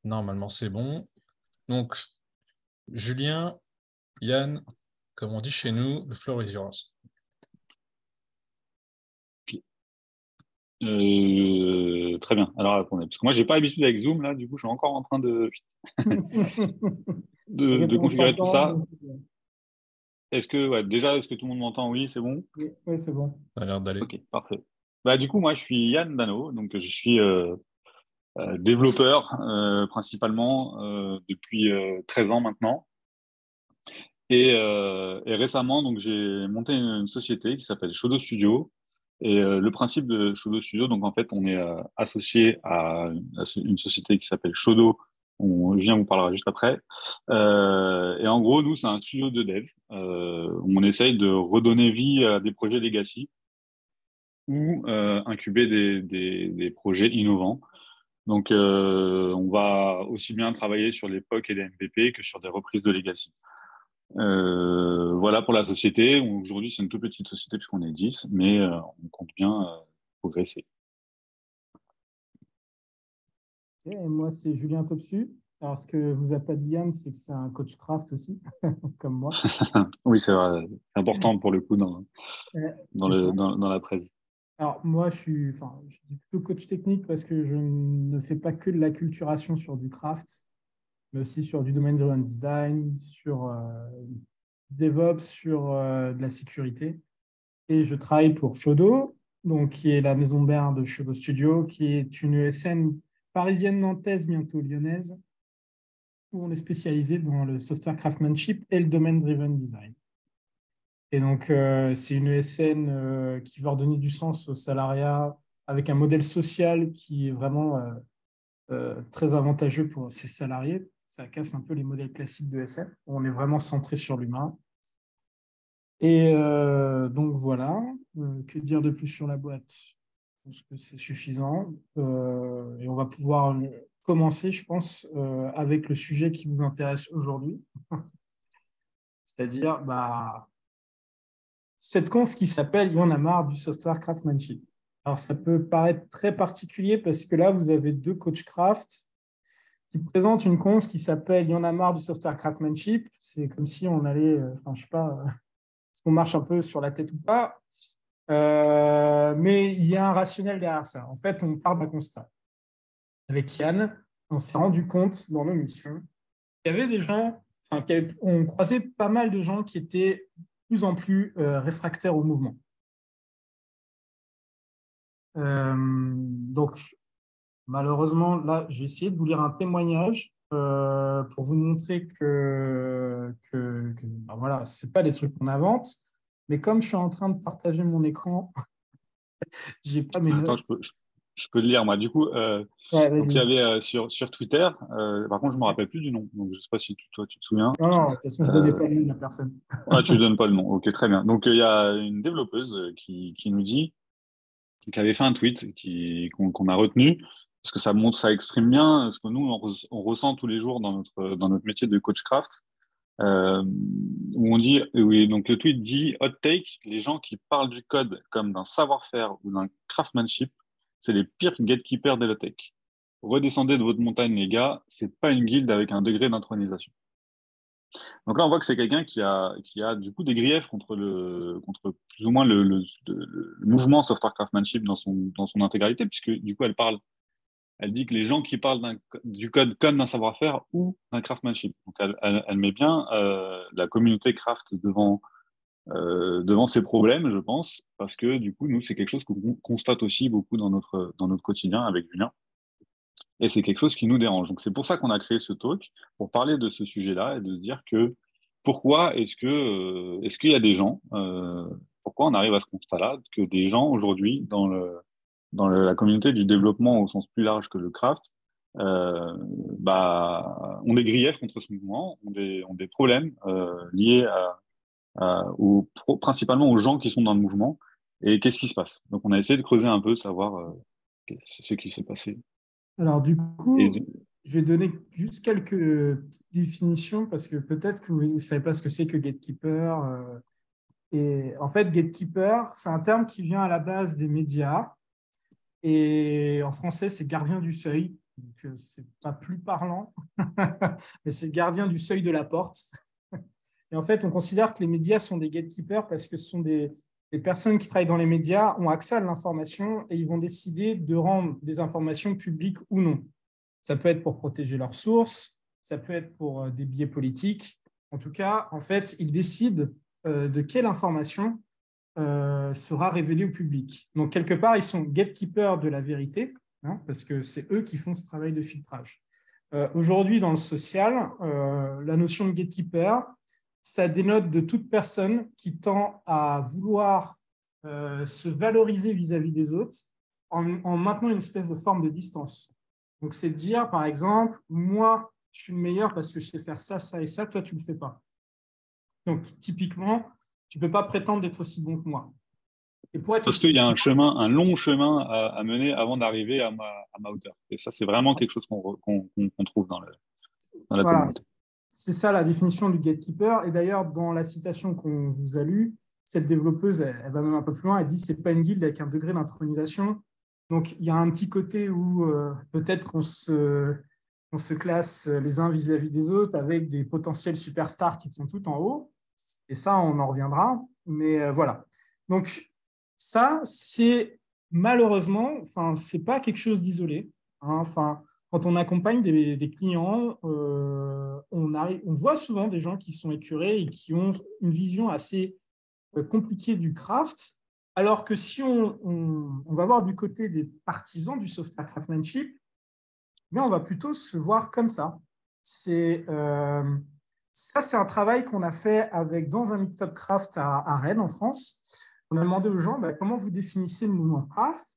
Normalement, c'est bon. Donc, Julien, Yann, comme on dit chez nous, the floor is yours. Très bien. Alors, attendez, parce que moi, j'ai pas l'habitude avec Zoom, là, du coup, je suis encore en train de On configurer tout t'entend, ça. donc, Est-ce que tout le monde m'entend? Oui, c'est bon? oui, oui, c'est bon. Ça a l'air d'aller. Ok, parfait. Bah, du coup, moi, je suis Yann Dano, donc je suis développeur principalement depuis 13 ans maintenant. Et récemment, donc, j'ai monté une société qui s'appelle Shodo Studio. Et le principe de Shodo Studio, donc en fait, on est associé à une société qui s'appelle Shodo. Julien vous parlera juste après. Et en gros, nous, c'est un studio de dev. On essaye de redonner vie à des projets legacy ou incuber des projets innovants. Donc, on va aussi bien travailler sur les POC et les MVP que sur des reprises de legacy. Voilà pour la société. Aujourd'hui, c'est une toute petite société puisqu'on est 10, mais on compte bien progresser. Et moi, c'est Julien Topsu. Alors, ce que vous a pas dit Yann, c'est que c'est un coach craft aussi, comme moi. Oui, c'est vrai. C'est important pour le coup C'est ça. dans la presse. Alors, moi, je suis plutôt coach technique parce que je ne fais pas que de l'acculturation sur du craft, mais aussi sur du domaine driven design, sur DevOps, sur de la sécurité. Et je travaille pour Shodo, donc, qui est la maison mère de Shodo Studio, qui est une ESN parisienne nantaise, bientôt lyonnaise, où on est spécialisé dans le software craftsmanship et le domaine driven design. Et donc, c'est une ESN qui va redonner du sens au salariat avec un modèle social qui est vraiment très avantageux pour ses salariés. Ça casse un peu les modèles classiques de ESN. On est vraiment centré sur l'humain. Et donc, voilà. Que dire de plus sur la boîte? Je pense que c'est suffisant. Et on va pouvoir commencer, je pense, avec le sujet qui vous intéresse aujourd'hui. C'est-à-dire, cette conf qui s'appelle « Il y en a marre du software craftsmanship ». Alors, ça peut paraître très particulier parce que là, vous avez deux coachs craft qui présentent une conf qui s'appelle « Il y en a marre du software craftsmanship ». C'est comme si on allait, enfin, je sais pas, est-ce qu'on marche un peu sur la tête ou pas. Mais il y a un rationnel derrière ça. En fait, on part d'un constat. Avec Yann, on s'est rendu compte dans nos missions qu'il y avait des gens, enfin, on croisait pas mal de gens qui étaient de plus en plus réfractaires au mouvement. Donc, malheureusement, là, je vais essayer de vous lire un témoignage pour vous montrer que voilà, ce n'est pas des trucs qu'on invente, mais comme je suis en train de partager mon écran, j'ai pas mes Attends, notes. je peux le lire, moi. Du coup, Ouais, donc il y vas-y. avait sur Twitter, par contre, je me rappelle plus du nom. Donc, je sais pas si toi, tu te souviens. Non, non, de toute façon, je ne donnais Euh, pas le nom à personne. ah, tu donnes pas le nom. Ok, très bien. Donc, il y a une développeuse qui nous dit, qui avait fait un tweet qu'on a retenu, parce que ça montre, ça exprime bien ce que nous, on ressent tous les jours dans notre métier de coach craft. Où on dit, oui, donc le tweet dit hot take, les gens qui parlent du code comme d'un savoir-faire ou d'un craftsmanship, c'est les pires gatekeepers de la tech. Redescendez de votre montagne, les gars, c'est pas une guilde avec un degré d'intronisation. Donc là, on voit que c'est quelqu'un qui a du coup des griefs contre plus ou moins le mouvement software craftsmanship dans son intégralité, puisque du coup, elle dit que les gens qui parlent du code comme d'un savoir-faire ou d'un craftsmanship. Donc elle met bien la communauté craft devant ses problèmes, je pense, parce que du coup, nous, c'est quelque chose qu'on constate aussi beaucoup dans notre quotidien avec Julien. Et c'est quelque chose qui nous dérange. Donc c'est pour ça qu'on a créé ce talk, pour parler de ce sujet-là et de se dire que pourquoi est-ce qu'il y a des gens, pourquoi on arrive à ce constat-là, que des gens aujourd'hui la communauté du développement au sens plus large que le craft, ont des griefs contre ce mouvement, ont des problèmes liés principalement aux gens qui sont dans le mouvement. Et qu'est-ce qui se passe? Donc on a essayé de creuser un peu, de savoir ce qui s'est passé. Alors, du Et, coup, je vais donner juste quelques petites définitions parce que peut-être que vous ne savez pas ce que c'est que gatekeeper. Et en fait, gatekeeper, c'est un terme qui vient à la base des médias. Et en français, c'est gardien du seuil. Donc, c'est pas plus parlant, mais c'est le gardien du seuil de la porte. Et en fait, on considère que les médias sont des gatekeepers parce que ce sont des personnes qui travaillent dans les médias ont accès à l'information et ils vont décider de rendre des informations publiques ou non. Ça peut être pour protéger leurs sources, ça peut être pour des biais politiques. En tout cas, en fait, ils décident de quelle information sera révélée au public. Donc, quelque part, ils sont gatekeepers de la vérité, hein, parce que c'est eux qui font ce travail de filtrage. Aujourd'hui, dans le social, la notion de gatekeeper, ça dénote de toute personne qui tend à vouloir se valoriser vis-à-vis des autres en maintenant une espèce de forme de distance. Donc, c'est de dire, par exemple, moi, je suis le meilleur parce que je sais faire ça, ça et ça, toi, tu ne le fais pas. Donc, typiquement, tu ne peux pas prétendre d'être aussi bon que moi. Et pour être Parce aussi qu'il y a un long chemin à mener avant d'arriver à ma hauteur. Et ça, c'est vraiment quelque chose qu'on trouve dans la voilà, communauté. c'est ça la définition du gatekeeper. Et d'ailleurs, dans la citation qu'on vous a lue, cette développeuse, elle va même un peu plus loin. Elle dit c'est pas une guilde avec un degré d'intronisation. Donc, il y a un petit côté où peut-être qu'on se classe les uns vis-à-vis des autres avec des potentiels superstars qui sont tout en haut. Et ça, on en reviendra. Mais voilà. Donc, ça, c'est malheureusement, enfin, c'est pas quelque chose d'isolé. Hein. Enfin, quand on accompagne des clients, on voit souvent des gens qui sont écurés et qui ont une vision assez compliquée du craft, alors que si on va voir du côté des partisans du software craftsmanship, mais on va plutôt se voir comme ça. Ça, c'est un travail qu'on a fait dans un meetup craft à Rennes, en France. On a demandé aux gens comment vous définissez le mouvement craft.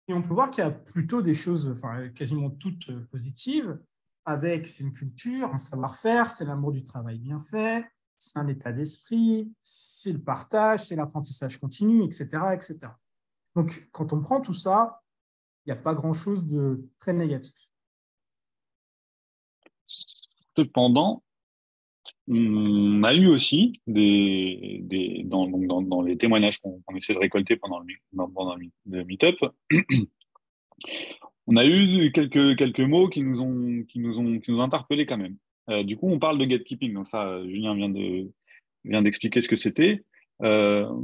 Et on peut voir qu'il y a plutôt des choses, enfin, quasiment toutes positives, avec c'est une culture, un savoir-faire, c'est l'amour du travail bien fait, c'est un état d'esprit, c'est le partage, c'est l'apprentissage continu, etc., etc. Donc, quand on prend tout ça, il n'y a pas grand-chose de très négatif. Cependant, on a eu aussi dans les témoignages qu'on essaie de récolter pendant le meet-up, on a eu quelques mots qui nous ont interpellés quand même. Du coup, on parle de gatekeeping. Donc ça, Julien vient d'expliquer ce que c'était. On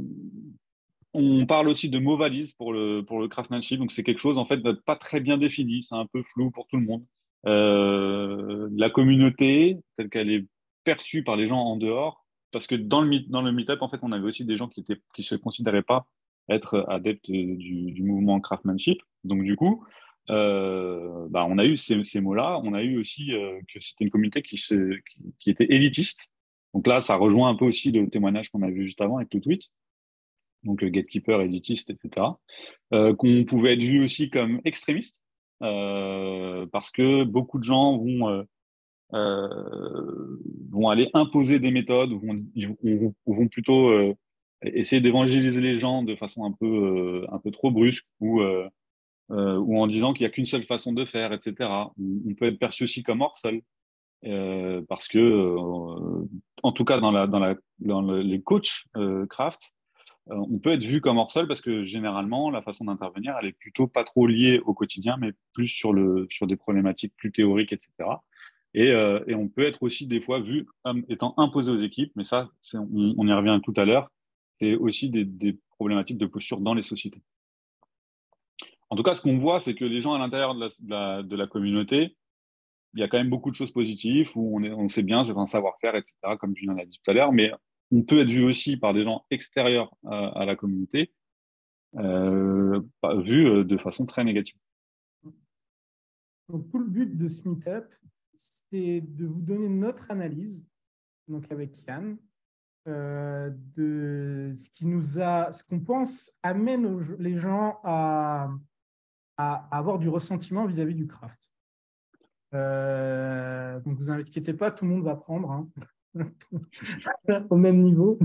parle aussi de mots valises pour le craftsmanship. Donc c'est quelque chose en fait de pas très bien défini. C'est un peu flou pour tout le monde. La communauté telle qu'elle est perçue par les gens en dehors, parce que dans le meet-up, en fait, on avait aussi des gens qui se considéraient pas être adeptes du mouvement craftsmanship. Donc du coup, on a eu ces mots-là. On a eu aussi que c'était une communauté qui était élitiste. Donc là, ça rejoint un peu aussi le témoignage qu'on a vu juste avant avec le tweet. Donc gatekeeper, élitiste, etc. Qu'on pouvait être vu aussi comme extrémiste, parce que beaucoup de gens vont aller imposer des méthodes, vont plutôt essayer d'évangéliser les gens de façon un peu trop brusque, ou en disant qu'il n'y a qu'une seule façon de faire, etc. On peut être perçu aussi comme hors sol, parce que, en tout cas dans les coachs craft, on peut être vu comme hors sol parce que généralement, la façon d'intervenir, elle est plutôt pas trop liée au quotidien, mais plus sur des problématiques plus théoriques, etc. Et on peut être aussi des fois vu comme étant imposé aux équipes, mais ça, on y revient tout à l'heure, c'est aussi des problématiques de posture dans les sociétés. En tout cas, ce qu'on voit, c'est que les gens à l'intérieur de la communauté, il y a quand même beaucoup de choses positives où on sait bien, c'est un savoir-faire, etc., comme Julien l'a dit tout à l'heure, mais on peut être vu aussi par des gens extérieurs à la communauté, vu de façon très négative. Donc, tout le but de ce meetup, c'est de vous donner notre analyse, donc avec Yann, de ce qu'on pense amène les gens à avoir du ressentiment vis-à-vis du craft. Donc, vous inquiétez pas, tout le monde va prendre hein, au même niveau.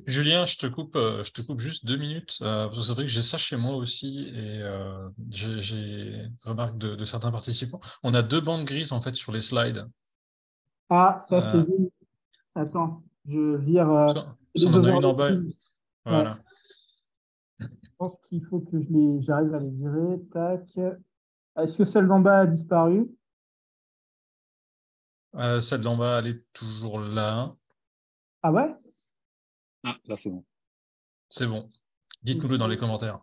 Julien, je te coupe juste 2 minutes, parce que c'est vrai que j'ai ça chez moi aussi, et j'ai remarque de certains participants. On a 2 bandes grises en fait sur les slides. Ah, ça c'est... Attends, je vire on en a une en bas. Voilà. Ouais. Je pense qu'il faut que j'arrive à les virer. Tac. Est-ce que celle d'en bas a disparu? Celle d'en bas, elle est toujours là. Ah ouais? Ah, là, c'est bon. C'est bon. Et Dites-nous-le dans les commentaires.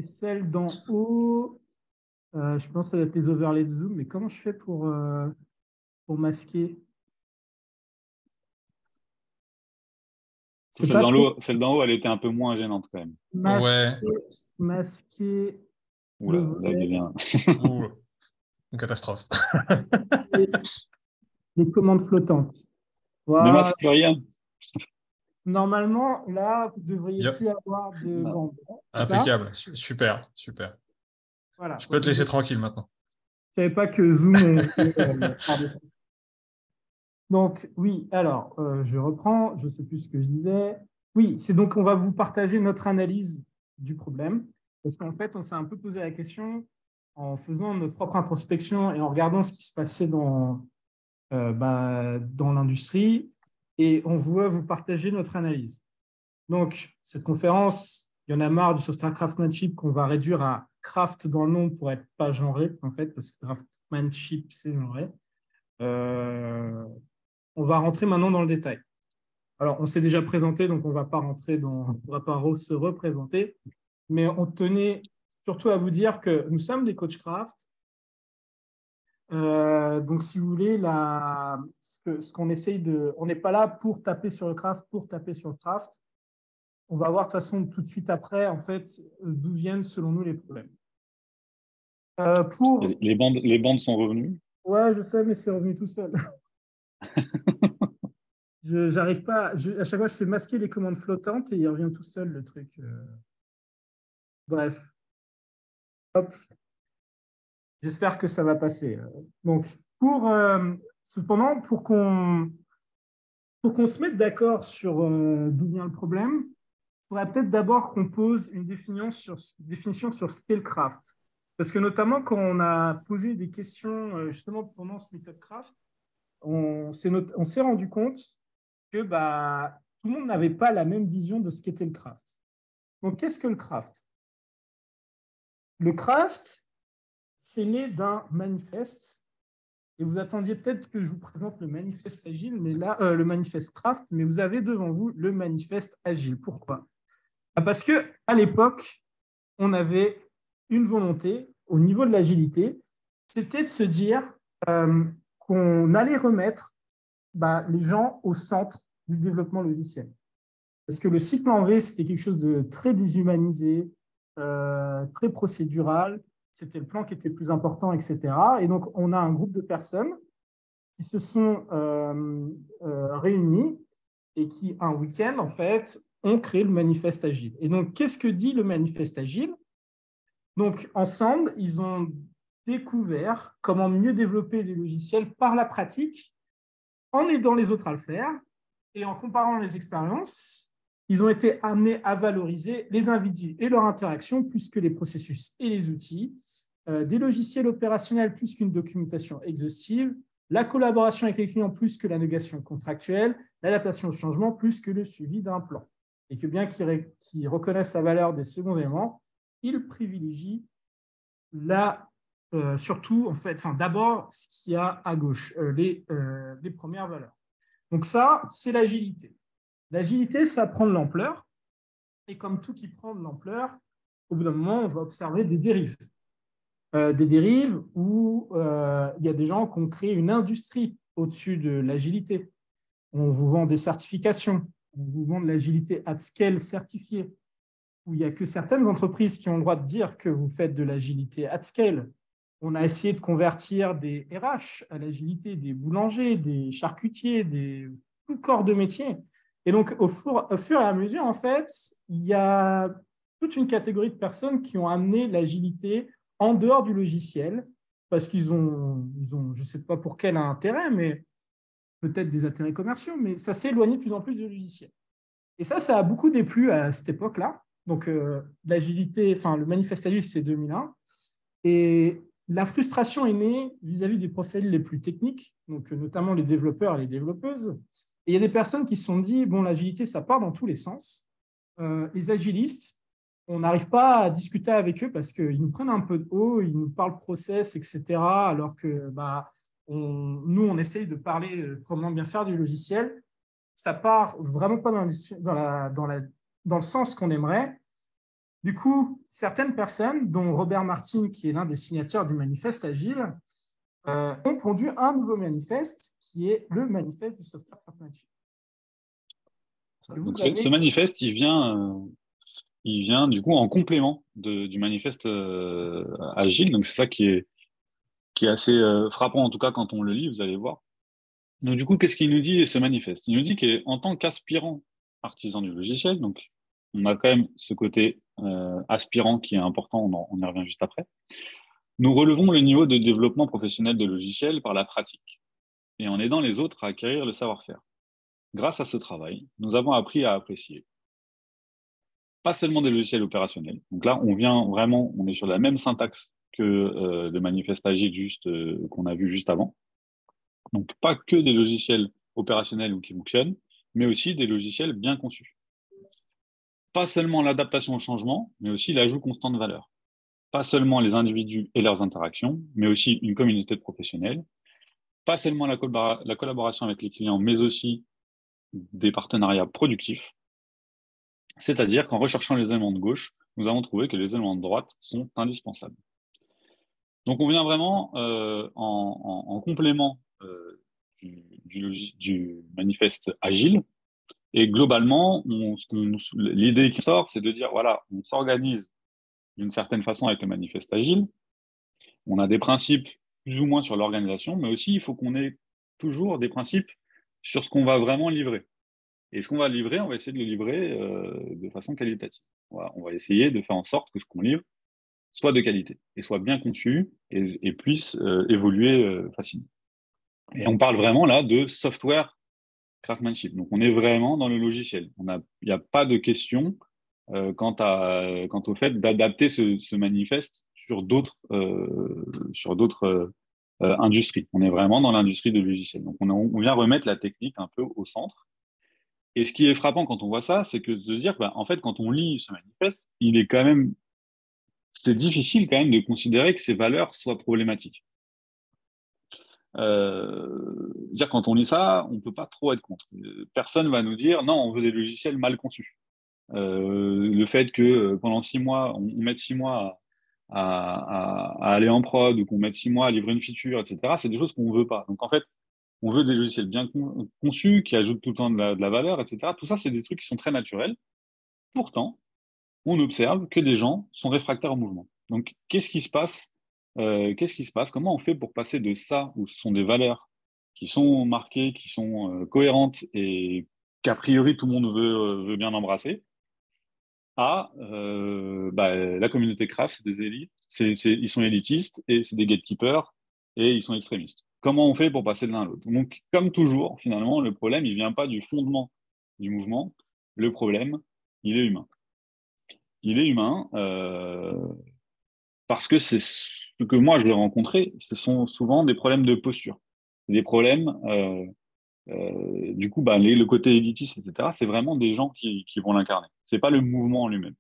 celle d'en haut, je pense que ça doit être les overlays de Zoom, mais comment je fais pour masquer? C'est pas trop Celle d'en haut, elle était un peu moins gênante quand même. Ouais. masquer le Oula, là, il volet devient. Ouh, une catastrophe. et les commandes flottantes. Ne Voilà. masque rien. Normalement, là, vous ne devriez Yep. plus avoir de Non. bande. C'est ça? Impeccable. Super, super. Voilà. Je peux Donc, te laisser tranquille maintenant. je ne savais pas que Zoom. Pardon. Donc, oui, alors, je reprends, je ne sais plus ce que je disais. Oui, c'est donc, on va vous partager notre analyse du problème. Parce qu'en fait, on s'est un peu posé la question en faisant notre propre introspection et en regardant ce qui se passait dans l'industrie. Et on veut vous partager notre analyse. Donc, cette conférence, il y en a marre du software craftsmanship qu'on va réduire à craft dans le nom pour être pas genré, en fait, parce que craftsmanship, c'est genré. On va rentrer maintenant dans le détail. Alors, on s'est déjà présenté, donc on ne va pas se représenter, mais on tenait surtout à vous dire que nous sommes des coachs craft. Donc, si vous voulez, ce qu'on essaye on n'est pas là pour taper sur le craft, On va voir de toute façon tout de suite après, en fait, d'où viennent selon nous les problèmes. Les bandes sont revenues. Ouais, je sais, mais c'est revenu tout seul. J'arrive pas. À chaque fois, je fais masquer les commandes flottantes et il revient tout seul le truc. Bref, hop. J'espère que ça va passer. Donc, cependant, pour qu'on se mette d'accord sur d'où vient le problème, il faudrait peut-être d'abord qu'on pose une définition sur ce qu'est le craft. Parce que notamment, quand on a posé des questions justement pendant ce méthode craft, on s'est rendu compte que tout le monde n'avait pas la même vision de ce qu'était le craft. Donc, qu'est-ce que le craft? Le craft, c'est né d'un manifeste. Et vous attendiez peut-être que je vous présente le manifeste agile, mais là, le manifeste craft, mais vous avez devant vous le manifeste agile. Pourquoi? Parce qu'à l'époque, on avait une volonté au niveau de l'agilité, c'était de se dire qu'on allait remettre les gens au centre du développement logiciel. Parce que le cycle en V, c'était quelque chose de très déshumanisé, très procédural, c'était le plan qui était plus important, etc. Et donc, on a un groupe de personnes qui se sont réunis et qui, un week-end, en fait, ont créé le manifeste agile. Et donc, qu'est-ce que dit le manifeste agile? Donc, ensemble, ils ont découvert comment mieux développer les logiciels par la pratique, en aidant les autres à le faire et en comparant les expériences. Ils ont été amenés à valoriser les individus et leur interaction plus que les processus et les outils, des logiciels opérationnels plus qu'une documentation exhaustive, la collaboration avec les clients plus que la négociation contractuelle, l'adaptation au changement plus que le suivi d'un plan. Et que bien qu'ils reconnaissent la valeur des seconds éléments, ils privilégient surtout, en fait, d'abord ce qu'il y a à gauche, les premières valeurs. Donc ça, c'est l'agilité. L'agilité, ça prend de l'ampleur. Et comme tout qui prend de l'ampleur, au bout d'un moment, on va observer des dérives. Des dérives où il y a des gens qui ont créé une industrie au-dessus de l'agilité. On vous vend des certifications, on vous vend de l'agilité at scale certifiée, où il n'y a que certaines entreprises qui ont le droit de dire que vous faites de l'agilité at scale. On a essayé de convertir des RH à l'agilité, des boulangers, des charcutiers, tout corps de métier. Et donc, au fur et à mesure, en fait, il y a toute une catégorie de personnes qui ont amené l'agilité en dehors du logiciel, parce qu'ils ont, je ne sais pas pour quel intérêt, mais peut-être des intérêts commerciaux, mais ça s'est éloigné de plus en plus du logiciel. Et ça a beaucoup déplu à cette époque-là. Donc, l'agilité, le manifeste agile, c'est 2001. Et la frustration est née vis-à-vis des profils les plus techniques, donc notamment les développeurs et les développeuses. Et il y a des personnes qui se sont dit, bon, l'agilité, ça part dans tous les sens. Les agilistes, on n'arrive pas à discuter avec eux parce qu'ils nous prennent un peu de haut, ils nous parlent process, etc. Alors que nous, on essaye de parler comment bien faire du logiciel. Ça part vraiment pas dans le sens qu'on aimerait. Du coup, certaines personnes, dont Robert Martin, qui est l'un des signataires du manifeste Agile, ont pondu un nouveau manifeste qui est le manifeste du software craftsmanship. Donc, ce manifeste, il vient du coup en complément du manifeste Agile. Donc, c'est ça qui est assez frappant, en tout cas, quand on le lit, vous allez voir. Donc, du coup, qu'est-ce qu'il nous dit, ce manifeste? Il nous dit qu'en tant qu'aspirant artisan du logiciel, donc on a quand même ce côté aspirant qui est important, on y revient juste après. Nous relevons le niveau de développement professionnel de logiciels par la pratique et en aidant les autres à acquérir le savoir-faire. Grâce à ce travail, nous avons appris à apprécier pas seulement des logiciels opérationnels. Donc là, on est sur la même syntaxe que le manifeste Agile qu'on a vu juste avant. Donc pas que des logiciels opérationnels ou qui fonctionnent, mais aussi des logiciels bien conçus. Pas seulement l'adaptation au changement, mais aussi l'ajout constant de valeur. Pas seulement les individus et leurs interactions, mais aussi une communauté de professionnels. Pas seulement la collaboration avec les clients, mais aussi des partenariats productifs. C'est-à-dire qu'en recherchant les éléments de gauche, nous avons trouvé que les éléments de droite sont indispensables. Donc on vient vraiment en complément du manifeste Agile. Et globalement, l'idée qui sort, c'est de dire, voilà, on s'organise d'une certaine façon avec le manifeste Agile. On a des principes plus ou moins sur l'organisation, mais aussi il faut qu'on ait toujours des principes sur ce qu'on va vraiment livrer. Et ce qu'on va livrer, on va essayer de le livrer de façon qualitative. On va essayer de faire en sorte que ce qu'on livre soit de qualité et soit bien conçu et puisse évoluer facilement. Et on parle vraiment là de software craftsmanship. Donc on est vraiment dans le logiciel. Il n'y a pas de question quant au fait d'adapter ce manifeste sur d'autres industries. On est vraiment dans l'industrie du logiciel. Donc on vient remettre la technique un peu au centre. Et ce qui est frappant quand on voit ça, c'est que de se dire, en fait, quand on lit ce manifeste, c'est difficile quand même de considérer que ces valeurs soient problématiques. Dire quand on lit ça, on peut pas trop être contre. Personne va nous dire non, on veut des logiciels mal conçus. Le fait que pendant 6 mois, on mette 6 mois à aller en prod ou qu'on mette 6 mois à livrer une feature, etc., c'est des choses qu'on veut pas. Donc en fait, on veut des logiciels bien conçus, qui ajoutent tout le temps de la valeur, etc. Tout ça, c'est des trucs qui sont très naturels. Pourtant, on observe que des gens sont réfractaires au mouvement. Donc, qu'est-ce qui se passe? Comment on fait pour passer de ça, où ce sont des valeurs qui sont marquées, qui sont cohérentes et qu'a priori tout le monde veut bien embrasser, à la communauté craft, c'est des élites, ils sont élitistes et c'est des gatekeepers et ils sont extrémistes. Comment on fait pour passer de l'un à l'autre? Donc, comme toujours, finalement, le problème, il vient pas du fondement du mouvement. Le problème, il est humain. Il est humain parce que c'est ce que moi je vais rencontrer, ce sont souvent des problèmes de posture, des problèmes du coup le côté élitiste, etc. C'est vraiment des gens qui vont l'incarner. C'est pas le mouvement en lui-même.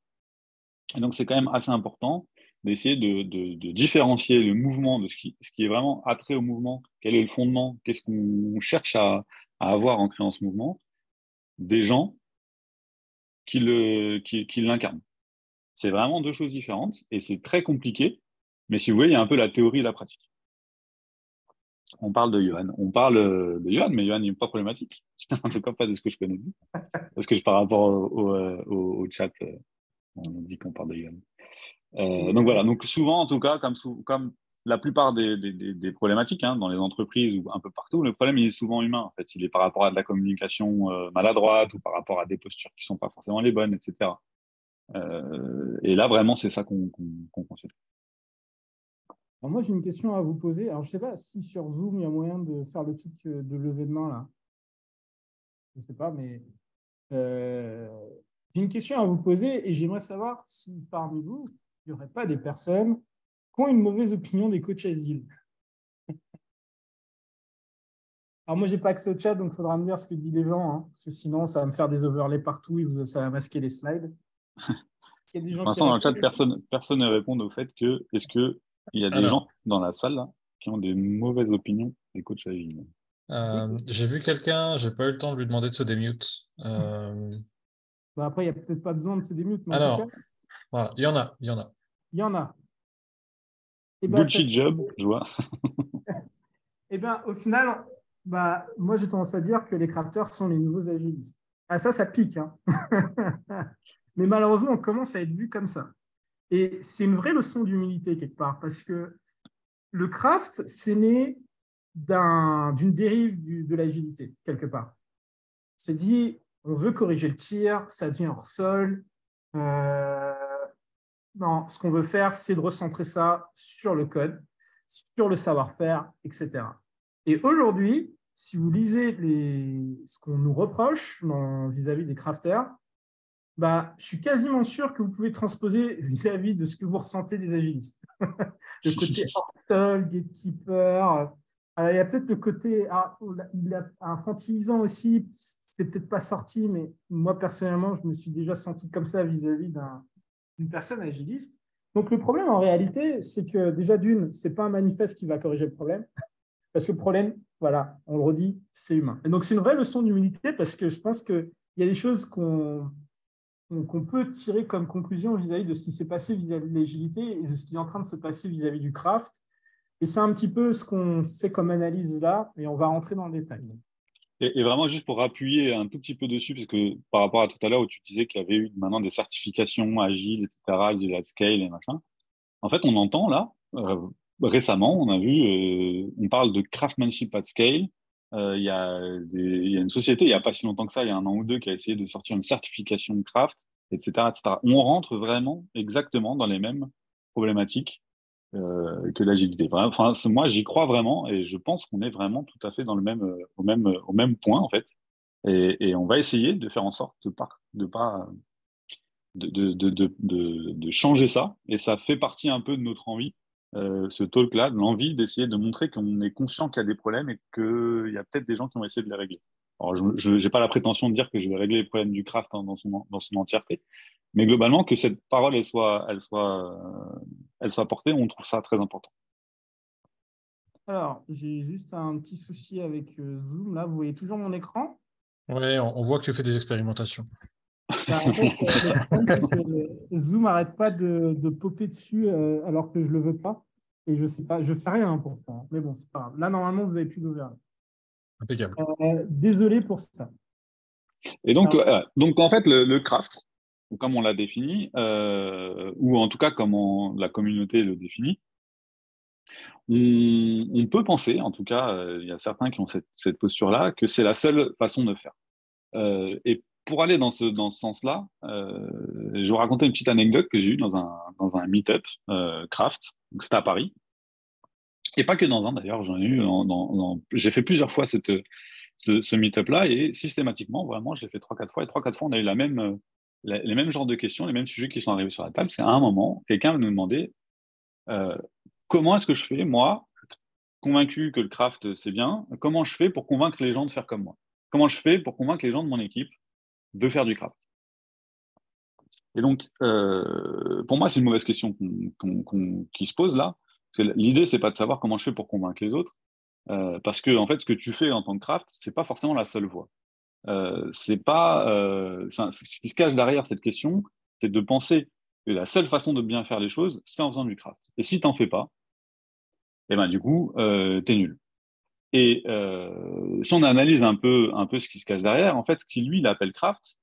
Et donc c'est quand même assez important d'essayer de différencier le mouvement de ce qui est vraiment attrait au mouvement, quel est le fondement, qu'est-ce qu'on cherche à avoir en créant ce mouvement, des gens qui l'incarnent. C'est vraiment deux choses différentes et c'est très compliqué. Mais si vous voyez, il y a un peu la théorie et la pratique. On parle de Johan. On parle de Johan, mais Johan n'est pas problématique. En tout cas, pas de ce que je connais. Parce que par rapport au chat, on nous dit qu'on parle de Johan. Donc voilà. Donc souvent, en tout cas, comme la plupart des problématiques dans les entreprises ou un peu partout, le problème il est souvent humain. En fait, il est par rapport à de la communication maladroite ou par rapport à des postures qui sont pas forcément les bonnes, etc. Et là, vraiment, c'est ça qu'on considère. Alors moi, j'ai une question à vous poser. Alors, je ne sais pas si sur Zoom, il y a moyen de faire le truc de lever de main, là. Je ne sais pas, mais j'ai une question à vous poser et j'aimerais savoir si parmi vous, il n'y aurait pas des personnes qui ont une mauvaise opinion des coachs agiles. Alors moi, je n'ai pas accès au chat, donc il faudra me dire ce que disent les gens, parce que sinon, ça va me faire des overlays partout et ça va masquer les slides. qu'il y a des gens Pour qui l'instant, dans le chat, répondent. personne ne répond au fait que est-ce qu'il y a des Alors, gens dans la salle là, qui ont des mauvaises opinions des coachs agiles. j'ai vu quelqu'un, j'ai pas eu le temps de lui demander de se démute. Bah, après, il n'y a peut-être pas besoin de se démute, mais en tout cas, Alors, voilà, il y en a. il y en a. Et ben, Bullshit job, je vois. au final, bah, moi, j'ai tendance à dire que les crafters sont les nouveaux agilistes. Ah, ça pique. Hein. Mais malheureusement, on commence à être vu comme ça. Et c'est une vraie leçon d'humilité quelque part, parce que le craft, c'est né d'une dérive de l'agilité, quelque part. C'est dit, on veut corriger le tir, ça devient hors sol. Non, ce qu'on veut faire, c'est de recentrer ça sur le code, sur le savoir-faire, etc. Et aujourd'hui, si vous lisez ce qu'on nous reproche vis-à-vis des crafters, bah, je suis quasiment sûr que vous pouvez transposer vis-à-vis de ce que vous ressentez des agilistes. Le côté hors-sol, gatekeeper. Il y a peut-être le côté infantilisant aussi. C'est peut-être pas sorti, mais moi, personnellement, je me suis déjà senti comme ça vis-à-vis d'une personne agiliste. Donc, le problème, en réalité, c'est que déjà, ce n'est pas un manifeste qui va corriger le problème. Parce que le problème, voilà, on le redit, c'est humain. Et donc, c'est une vraie leçon d'humilité parce que je pense qu'il y a des choses qu'on peut tirer comme conclusion vis-à-vis de ce qui s'est passé vis-à-vis de l'agilité et de ce qui est en train de se passer vis-à-vis du craft. Et c'est un petit peu ce qu'on fait comme analyse là, et on va rentrer dans le détail. Et vraiment, juste pour appuyer un tout petit peu dessus, parce que par rapport à tout à l'heure où tu disais qu'il y avait eu maintenant des certifications agiles, etc., Agile at Scale et machin, en fait, on entend là, récemment, on a vu, on parle de craftsmanship at scale. Il y a une société, il n'y a pas si longtemps que ça, il y a un an ou deux, qui a essayé de sortir une certification de craft, etc., etc. On rentre vraiment exactement dans les mêmes problématiques que l'agilité. Enfin, moi, j'y crois vraiment et je pense qu'on est vraiment tout à fait dans le même, au même point, en fait. Et on va essayer de faire en sorte de changer ça. Et ça fait partie un peu de notre envie, ce talk-là, de l'envie d'essayer de montrer qu'on est conscient qu'il y a des problèmes et qu'il y a peut-être des gens qui vont essayer de les régler. Alors, je n'ai pas la prétention de dire que je vais régler les problèmes du craft hein, dans son entièreté, mais globalement, que cette parole elle soit portée, on trouve ça très important. Alors, j'ai juste un petit souci avec Zoom. Là, vous voyez toujours mon écran. Oui, on voit que tu fais des expérimentations. Bah, en fait, le problème, c'est que Zoom n'arrête pas de popper dessus alors que je ne le veux pas. Et je sais pas, je fais rien pour ça. Mais bon, c'est pas grave. Là, normalement, vous avez pu l'ouvrir. Impeccable. Désolé pour ça. Et donc, Alors, donc en fait, le craft, comme on l'a défini, ou en tout cas comme la communauté le définit, on peut penser, en tout cas, il y a certains qui ont cette posture-là, que c'est la seule façon de faire. Et pour aller dans ce sens-là, je vais vous raconter une petite anecdote que j'ai eue dans un meet-up craft, donc c'était à Paris. Et pas que dans un d'ailleurs, j'en ai eu j'ai fait plusieurs fois ce meet-up-là et systématiquement, vraiment, je l'ai fait 3-4 fois. Et 3-4 fois, on a eu les mêmes genres de questions, les mêmes sujets qui sont arrivés sur la table. C'est à un moment, quelqu'un nous demandait euh, comment est-ce que je fais, moi, convaincu que le craft, c'est bien, comment je fais pour convaincre les gens de faire comme moi? Comment je fais pour convaincre les gens de mon équipe de faire du craft? Et donc, pour moi, c'est une mauvaise question qui se pose là. Parce que l'idée, c'est pas de savoir comment je fais pour convaincre les autres, parce que en fait, ce que tu fais en tant que craft, c'est pas forcément la seule voie. C'est pas, ce qui se cache derrière cette question, c'est de penser que la seule façon de bien faire les choses, c'est en faisant du craft. Et si t'en fais pas, eh ben du coup, t'es nul. Et si on analyse un peu ce qui se cache derrière, en fait, ce qui lui il appelle craft,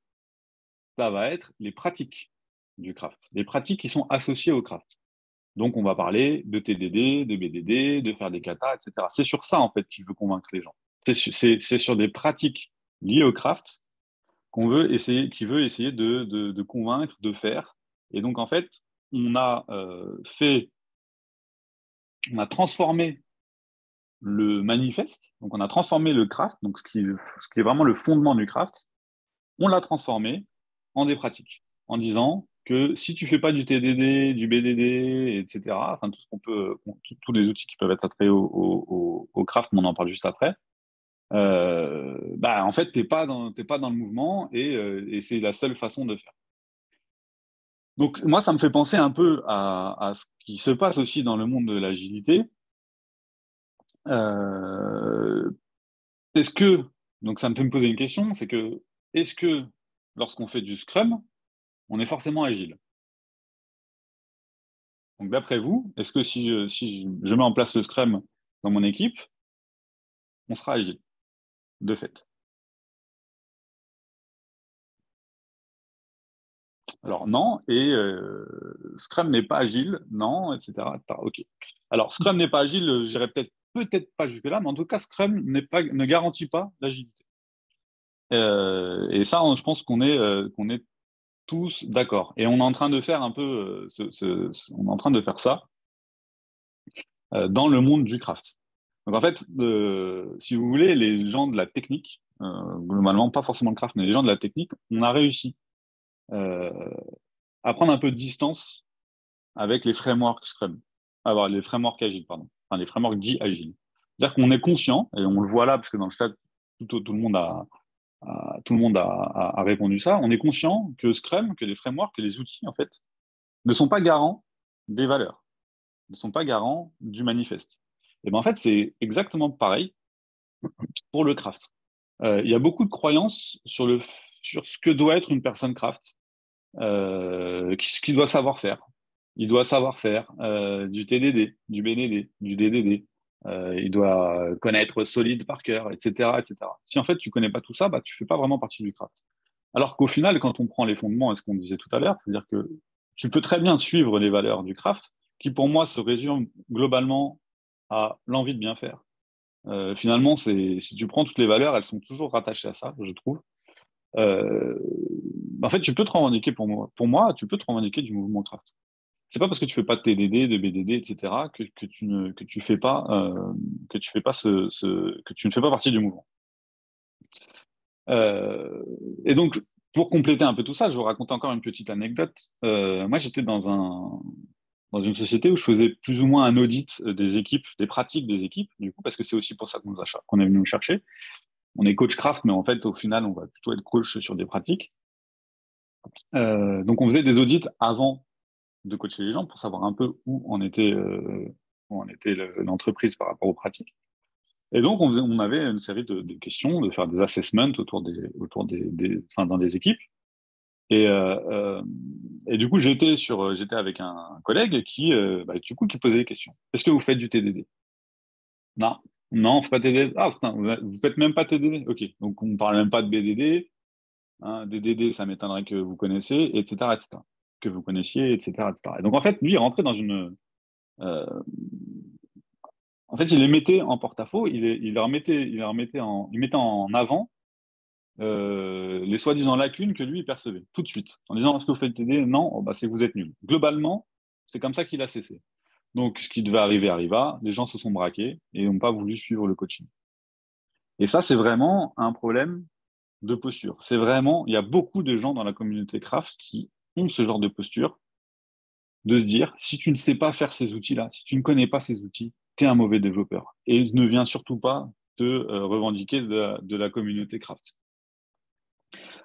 ça va être les pratiques du craft, les pratiques qui sont associées au craft. Donc, on va parler de TDD, de BDD, de faire des katas, etc. C'est sur ça, en fait, qu'il veut convaincre les gens. C'est sur des pratiques liées au craft qu'il veut essayer de convaincre, de faire. Et donc, en fait, on a on a transformé le manifeste, donc on a transformé le craft, donc ce qui est vraiment le fondement du craft, on l'a transformé en des pratiques, en disant que si tu fais pas du TDD, du BDD, etc., enfin tout ce tous les outils qui peuvent être attriés au craft, mais on en parle juste après, bah en fait t'es pas dans le mouvement et c'est la seule façon de faire. Donc, moi, ça me fait penser un peu à ce qui se passe aussi dans le monde de l'agilité. Euh, est-ce que, donc ça me fait me poser une question, c'est que, est-ce que lorsqu'on fait du Scrum, on est forcément agile? Donc, d'après vous, est-ce que si je mets en place le Scrum dans mon équipe, on sera agile, de fait? Alors, non, et Scrum n'est pas agile, non, etc. etc. OK. Alors, Scrum n'est pas agile, j'irai peut-être pas jusque-là, mais en tout cas, Scrum ne garantit pas l'agilité. Et ça, je pense qu'on est tous d'accord. Et on est en train de faire un peu, on est en train de faire ça dans le monde du craft. Donc en fait, si vous voulez, les gens de la technique, globalement, pas forcément le craft, mais les gens de la technique, on a réussi euh, à prendre un peu de distance avec les frameworks Scrum, les frameworks agiles, pardon, enfin les frameworks dits agiles. C'est-à-dire qu'on est conscient, et on le voit là, parce que dans le chat, tout le monde a répondu ça, on est conscient que Scrum, que les frameworks, que les outils, en fait, ne sont pas garants des valeurs, ne sont pas garants du manifeste. Et bien en fait, c'est exactement pareil pour le craft. Il y a beaucoup de croyances sur ce que doit être une personne craft, ce qu'il doit savoir faire. Il doit savoir faire du TDD, du BDD, du DDD. Il doit connaître Solid par cœur, etc., etc. Si en fait tu connais pas tout ça, bah, tu fais pas vraiment partie du craft. Alors qu'au final, quand on prend les fondements, et ce qu'on disait tout à l'heure, c'est-à-dire que tu peux très bien suivre les valeurs du craft, qui pour moi se résument globalement à l'envie de bien faire. Finalement, si tu prends toutes les valeurs, elles sont toujours rattachées à ça, je trouve. Euh, En fait, tu peux te revendiquer pour moi, tu peux te revendiquer du mouvement craft. C'est pas parce que tu fais pas de TDD, de BDD, etc., que tu fais pas, que tu ne fais pas partie du mouvement. Euh, et donc, pour compléter un peu tout ça, je vais vous raconter encore une petite anecdote. Moi, j'étais dans une société où je faisais plus ou moins un audit des équipes, des pratiques des équipes, du coup, parce que c'est aussi pour ça qu'on est venu nous chercher. On est coach craft, mais en fait, au final, on va plutôt être coach sur des pratiques. Donc, on faisait des audits avant de coacher les gens pour savoir un peu où en était l'entreprise par rapport aux pratiques. Et donc, on avait une série de questions, de faire des assessments enfin, dans des équipes. Et, du coup, j'étais avec un collègue du coup, qui posait des questions. Est-ce que vous faites du TDD? Non, non, on fait pas TDD. Ah, putain, vous faites même pas TDD? Ok, donc on ne parle même pas de BDD. Hein, DDD, ça m'étonnerait que vous connaissiez, etc., etc. Que vous connaissiez, etc., etc. Et donc, en fait, lui, il rentrait dans une. euh, En fait, il les mettait en porte-à-faux, il mettait en avant les soi-disant lacunes que lui il percevait tout de suite, en disant est-ce que vous faites TD? Non, oh, bah, c'est que vous êtes nul. Globalement, c'est comme ça qu'il a cessé. Donc, ce qui devait arriver arriva, les gens se sont braqués et n'ont pas voulu suivre le coaching. Et ça, c'est vraiment un problème de posture. C'est vraiment, il y a beaucoup de gens dans la communauté craft qui ont ce genre de posture, de se dire, si tu ne sais pas faire ces outils-là, si tu ne connais pas ces outils, tu es un mauvais développeur. Et ne viens surtout pas te revendiquer de la communauté craft.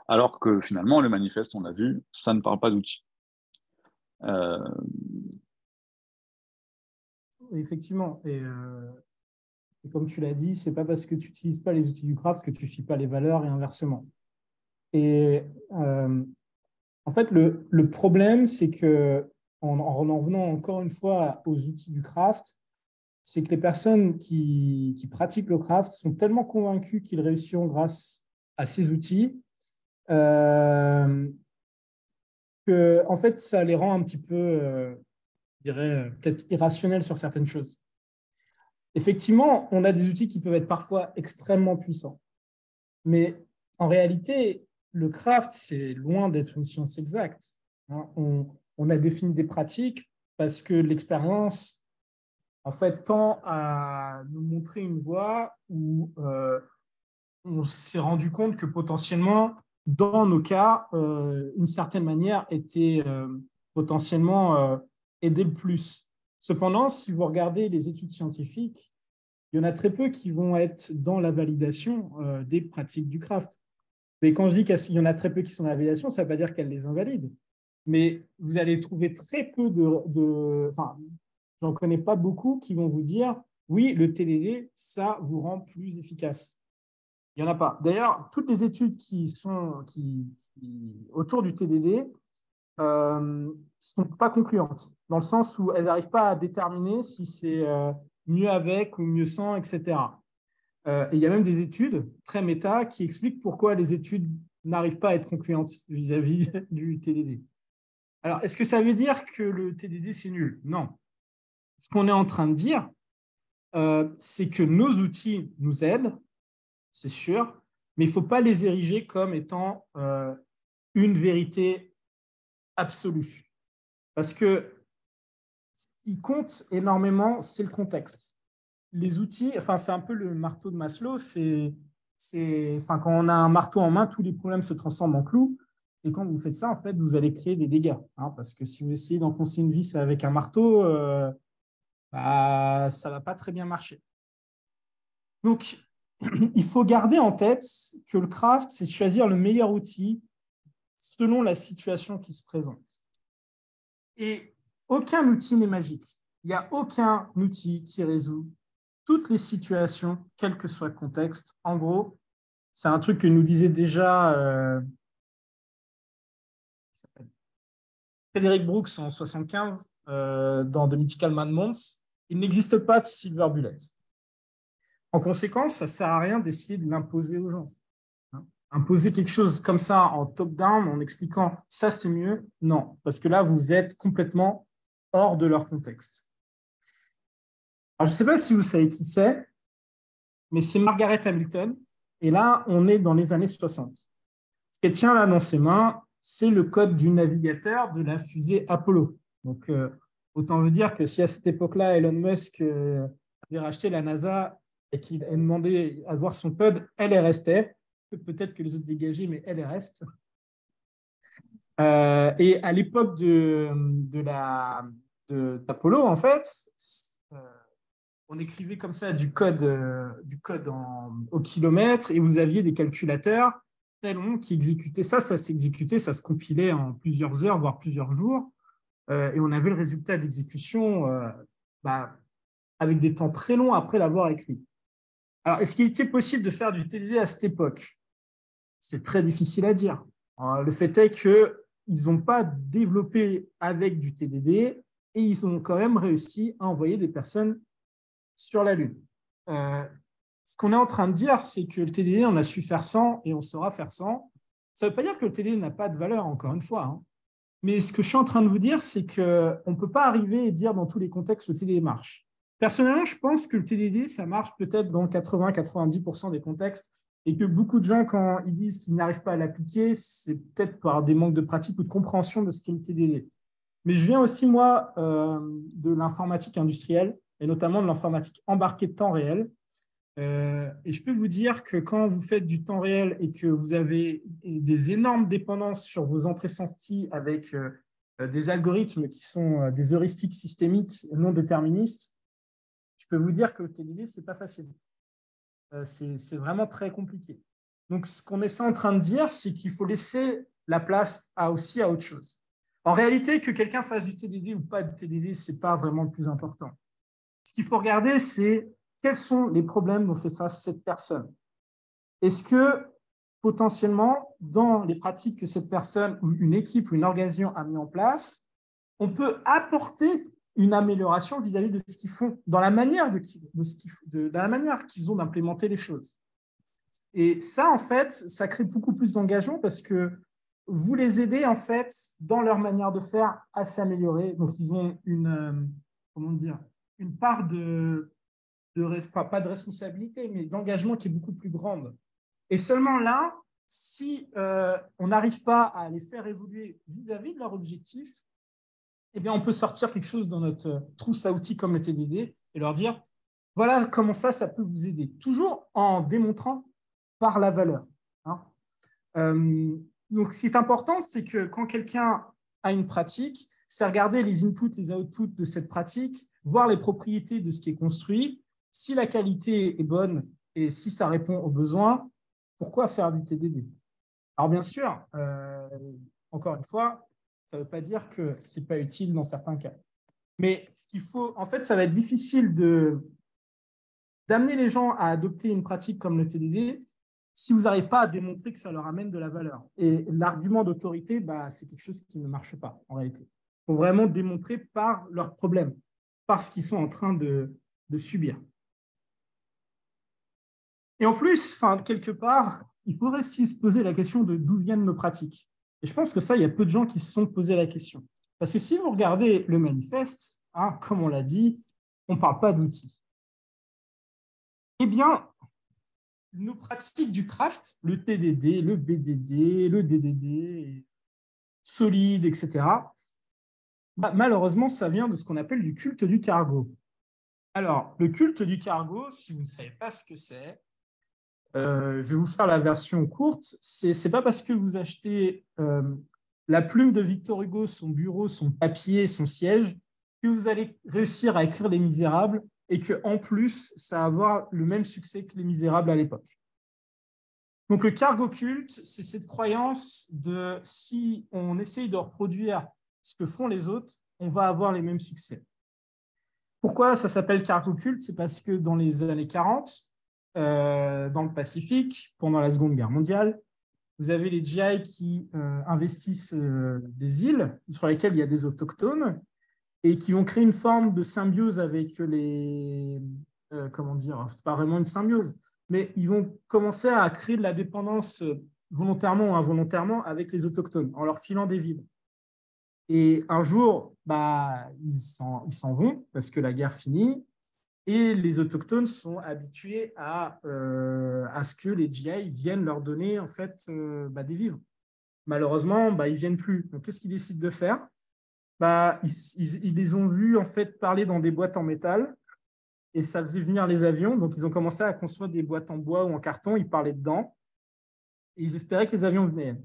Alors que finalement, le manifeste, on l'a vu, ça ne parle pas d'outils. Euh, Effectivement. Et comme tu l'as dit, c'est pas parce que tu n'utilises pas les outils du craft que tu ne suis pas les valeurs et inversement. Et en fait, le problème, c'est que en venant encore une fois aux outils du craft, c'est que les personnes qui pratiquent le craft sont tellement convaincues qu'ils réussiront grâce à ces outils que, en fait, ça les rend un petit peu, je dirais, peut-être irrationnels sur certaines choses. Effectivement, on a des outils qui peuvent être parfois extrêmement puissants. Mais en réalité, le craft, c'est loin d'être une science exacte. Hein. On a défini des pratiques parce que l'expérience, en fait, tend à nous montrer une voie où on s'est rendu compte que potentiellement, dans nos cas, une certaine manière était potentiellement aider le plus. Cependant, si vous regardez les études scientifiques, il y en a très peu qui vont être dans la validation des pratiques du craft. Mais quand je dis qu'il y en a très peu qui sont dans la validation, ça ne veut pas dire qu'elles les invalident. mais vous allez trouver très peu enfin, j'en connais pas beaucoup qui vont vous dire, oui, le TDD, ça vous rend plus efficace. Il n'y en a pas. D'ailleurs, toutes les études qui sont autour du TDD sont pas concluantes, dans le sens où elles n'arrivent pas à déterminer si c'est mieux avec ou mieux sans, etc. Et il y a même des études très méta qui expliquent pourquoi les études n'arrivent pas à être concluantes vis-à-vis du TDD. Alors, est-ce que ça veut dire que le TDD, c'est nul? Non. Ce qu'on est en train de dire, c'est que nos outils nous aident, c'est sûr, mais il ne faut pas les ériger comme étant une vérité absolue. Parce que ce qui compte énormément, c'est le contexte. Les outils, enfin, c'est un peu le marteau de Maslow, enfin, quand on a un marteau en main, tous les problèmes se transforment en clous. Et quand vous faites ça, en fait, vous allez créer des dégâts. Hein, parce que si vous essayez d'enfoncer une vis avec un marteau, ça ne va pas très bien marcher. Donc, il faut garder en tête que le craft, c'est choisir le meilleur outil selon la situation qui se présente. Et aucun outil n'est magique. Il n'y a aucun outil qui résout toutes les situations, quel que soit le contexte. En gros, c'est un truc que nous disait déjà Frédéric Brooks en 1975 dans The Mythical Man Months. Il n'existe pas de silver bullet. En conséquence, ça ne sert à rien d'essayer de l'imposer aux gens. Imposer quelque chose comme ça en top-down, en expliquant ça c'est mieux, non, parce que là, vous êtes complètement hors de leur contexte. Alors, je ne sais pas si vous savez qui c'est, mais c'est Margaret Hamilton. Et là, on est dans les années 60. Ce qu'elle tient là dans ses mains, c'est le code du navigateur de la fusée Apollo. Donc, autant vous dire que si à cette époque-là, Elon Musk avait racheté la NASA et qu'il a demandé à voir son code, elle est restée. Peut-être que les autres dégageaient, mais elle reste. Et à l'époque d'Apollo, en fait, on écrivait comme ça du code au kilomètre et vous aviez des calculateurs très longs qui exécutaient ça. Ça s'exécutait, ça se compilait en plusieurs heures, voire plusieurs jours. Et on avait le résultat d'exécution avec des temps très longs après l'avoir écrit. Alors, est-ce qu'il était possible de faire du TDD à cette époque? C'est très difficile à dire. Le fait est qu'ils n'ont pas développé avec du TDD et ils ont quand même réussi à envoyer des personnes sur la Lune. Ce qu'on est en train de dire, c'est que le TDD, on a su faire sans et on saura faire sans. Ça ne veut pas dire que le TDD n'a pas de valeur, encore une fois. Hein. Mais ce que je suis en train de vous dire, c'est qu'on ne peut pas arriver et dire dans tous les contextes que le TDD marche. Personnellement, je pense que le TDD, ça marche peut-être dans 80-90% des contextes et que beaucoup de gens, quand ils disent qu'ils n'arrivent pas à l'appliquer, c'est peut-être par des manques de pratique ou de compréhension de ce qu'est le TDD. Mais je viens aussi, moi, de l'informatique industrielle et notamment de l'informatique embarquée de temps réel. Et je peux vous dire que quand vous faites du temps réel et que vous avez des énormes dépendances sur vos entrées-sorties avec des algorithmes qui sont des heuristiques systémiques non déterministes, je peux vous dire que le TDD, ce n'est pas facile. C'est vraiment très compliqué. Donc, ce qu'on est en train de dire, c'est qu'il faut laisser la place aussi à autre chose. En réalité, que quelqu'un fasse du TDD ou pas de TDD, ce n'est pas vraiment le plus important. Ce qu'il faut regarder, c'est quels sont les problèmes dont fait face cette personne. Est-ce que, potentiellement, dans les pratiques que cette personne ou une équipe ou une organisation a mis en place, on peut apporter une amélioration vis-à-vis de ce qu'ils font, dans la manière qu'ils ont d'implémenter les choses. Et ça, en fait, ça crée beaucoup plus d'engagement parce que vous les aidez, en fait, dans leur manière de faire à s'améliorer. Donc, ils ont une part pas de responsabilité, mais d'engagement qui est beaucoup plus grande. Et seulement là, si on n'arrive pas à les faire évoluer vis-à-vis de leur objectif, eh bien, on peut sortir quelque chose dans notre trousse à outils comme le TDD et leur dire, voilà comment ça peut vous aider. Toujours en démontrant par la valeur. Hein. Donc, ce qui est important, c'est que quand quelqu'un a une pratique, c'est regarder les inputs, les outputs de cette pratique, voir les propriétés de ce qui est construit. Si la qualité est bonne et si ça répond aux besoins, pourquoi faire du TDD? Alors, bien sûr, encore une fois, Ça ne veut pas dire que ce n'est pas utile dans certains cas. Mais ce qu'il faut, en fait, ça va être difficile d'amener les gens à adopter une pratique comme le TDD si vous n'arrivez pas à démontrer que ça leur amène de la valeur. Et l'argument d'autorité, c'est quelque chose qui ne marche pas en réalité. Il faut vraiment démontrer par leurs problèmes, par ce qu'ils sont en train de subir. Et en plus, quelque part, il faudrait aussi se poser la question de d'où viennent nos pratiques. Et je pense que ça, il y a peu de gens qui se sont posé la question. Parce que si vous regardez le manifeste, comme on l'a dit, on ne parle pas d'outils. Eh bien, nos pratiques du craft, le TDD, le BDD, le DDD, solide, etc., malheureusement, ça vient de ce qu'on appelle du culte du cargo. Alors, le culte du cargo, si vous ne savez pas ce que c'est, je vais vous faire la version courte. Ce n'est pas parce que vous achetez la plume de Victor Hugo, son bureau, son papier, son siège, que vous allez réussir à écrire Les Misérables et qu'en plus, ça va avoir le même succès que Les Misérables à l'époque. Donc, le cargo culte, c'est cette croyance de si on essaye de reproduire ce que font les autres, on va avoir les mêmes succès. Pourquoi ça s'appelle cargo culte? C'est parce que dans les années 40, dans le Pacifique, pendant la Seconde Guerre mondiale, vous avez les GI qui investissent des îles sur lesquelles il y a des autochtones et qui vont créer une forme de symbiose avec les... comment dire? C'est pas vraiment une symbiose, mais ils vont commencer à créer de la dépendance volontairement ou involontairement avec les autochtones en leur filant des vivres. Et un jour, ils s'en vont parce que la guerre finit. Et les autochtones sont habitués à ce que les GI viennent leur donner en fait, des vivres. Malheureusement, ils ne viennent plus. Donc, qu'est-ce qu'ils décident de faire? Ils les ont vus en fait, parler dans des boîtes en métal et ça faisait venir les avions. Donc, ils ont commencé à construire des boîtes en bois ou en carton. Ils parlaient dedans et ils espéraient que les avions venaient.